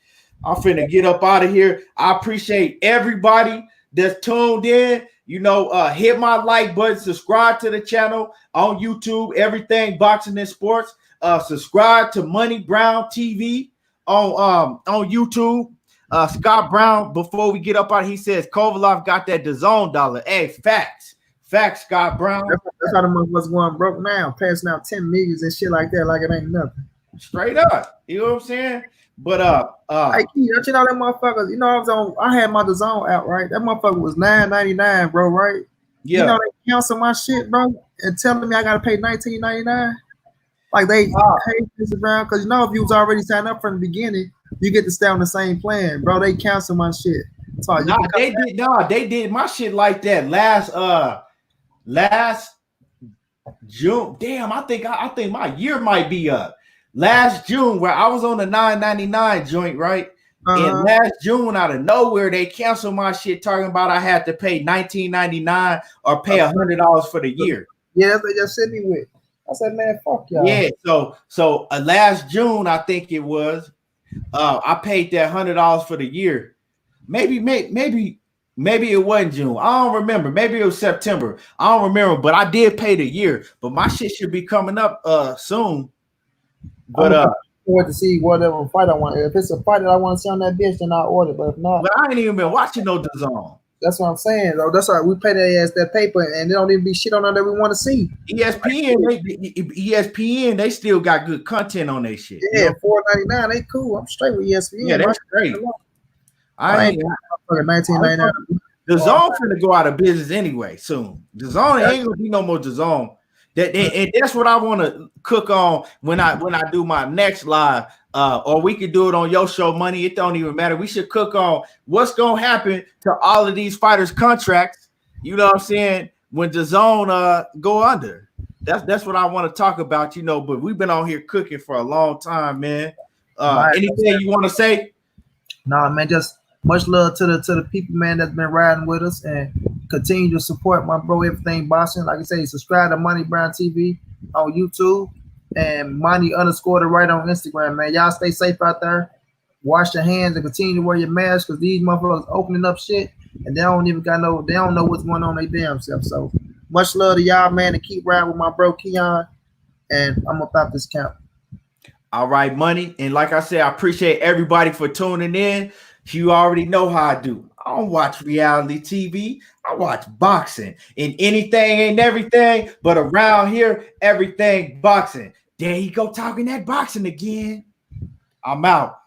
A: I'm finna get up out of here. I appreciate everybody that's tuned in. You know, hit my like button, subscribe to the channel on YouTube, everything boxing and sports. Subscribe to Money Brown TV on YouTube. Scott Brown, before we get up out, he says Kovalev got that DAZN dollar. Hey, facts, Scott Brown.
B: That's how the motherfuckers going broke now, passing out 10 millions and shit like that, like it ain't nothing.
A: Straight up, you know what I'm saying? But
B: hey, Key, you know that motherfuckers. You know, I had my DAZN out, right? That motherfucker was $9.99, bro, right? Yeah. You know they cancel my shit, bro, and telling me I gotta pay $19.99. Like they hate this around because you know if you was already signed up from the beginning, you get to stay on the same plan, bro. They cancel my shit. So
A: they did my shit like that last June. Damn, I think my year might be up. last June, where I was on the $9.99 joint, right? And
B: Uh-huh.
A: last June, out of nowhere, they canceled my shit, talking about I had to pay $19.99 or pay $100 for the year.
B: Yeah, that's what they just sent me with. I said, man, fuck y'all.
A: Yeah, so last June, I think it was, I paid that $100 for the year. Maybe it wasn't June. I don't remember. Maybe it was September. I don't remember, but I did pay the year. But my shit should be coming up soon. But
B: I'm forward to see whatever fight I want. If it's a fight that I want to see on that bitch, then I'll order. But if not,
A: but I ain't even been watching no DAZN.
B: that's what I'm saying, though. That's why we pay their ass that paper, and they don't even be shit on there that we want to see.
A: ESPN, they still got good content on their shit.
B: Yeah, $4.99, they cool. I'm straight with ESPN.
A: Yeah, that's great.
B: I ain't $19.99.
A: DAZN finna go out of business anyway soon. DAZN ain't gonna be no more DAZN. And that's what I want to cook on when I do my next live. Or we could do it on your show, Money. It don't even matter. We should cook on what's gonna happen to all of these fighters' contracts. You know what I'm saying? When DAZN go under. That's what I want to talk about, you know. But we've been on here cooking for a long time, man. Anything you want to say?
B: Nah, man, just much love to the people, man, that's been riding with us, and continue to support my bro, Everything Boxing. Like I say, subscribe to Money Brown TV on YouTube and Money_the right on Instagram, man. Y'all stay safe out there. Wash your hands and continue to wear your mask, because these motherfuckers opening up shit and they don't know what's going on their damn self. So much love to y'all, man, and keep riding with my bro Keon. And I'm about this count.
A: All right, Money. And like I said, I appreciate everybody for tuning in. You already know how I do. I don't watch reality TV. I watch boxing. And anything ain't everything, but around here, everything boxing. There you go, talking that boxing again. I'm out.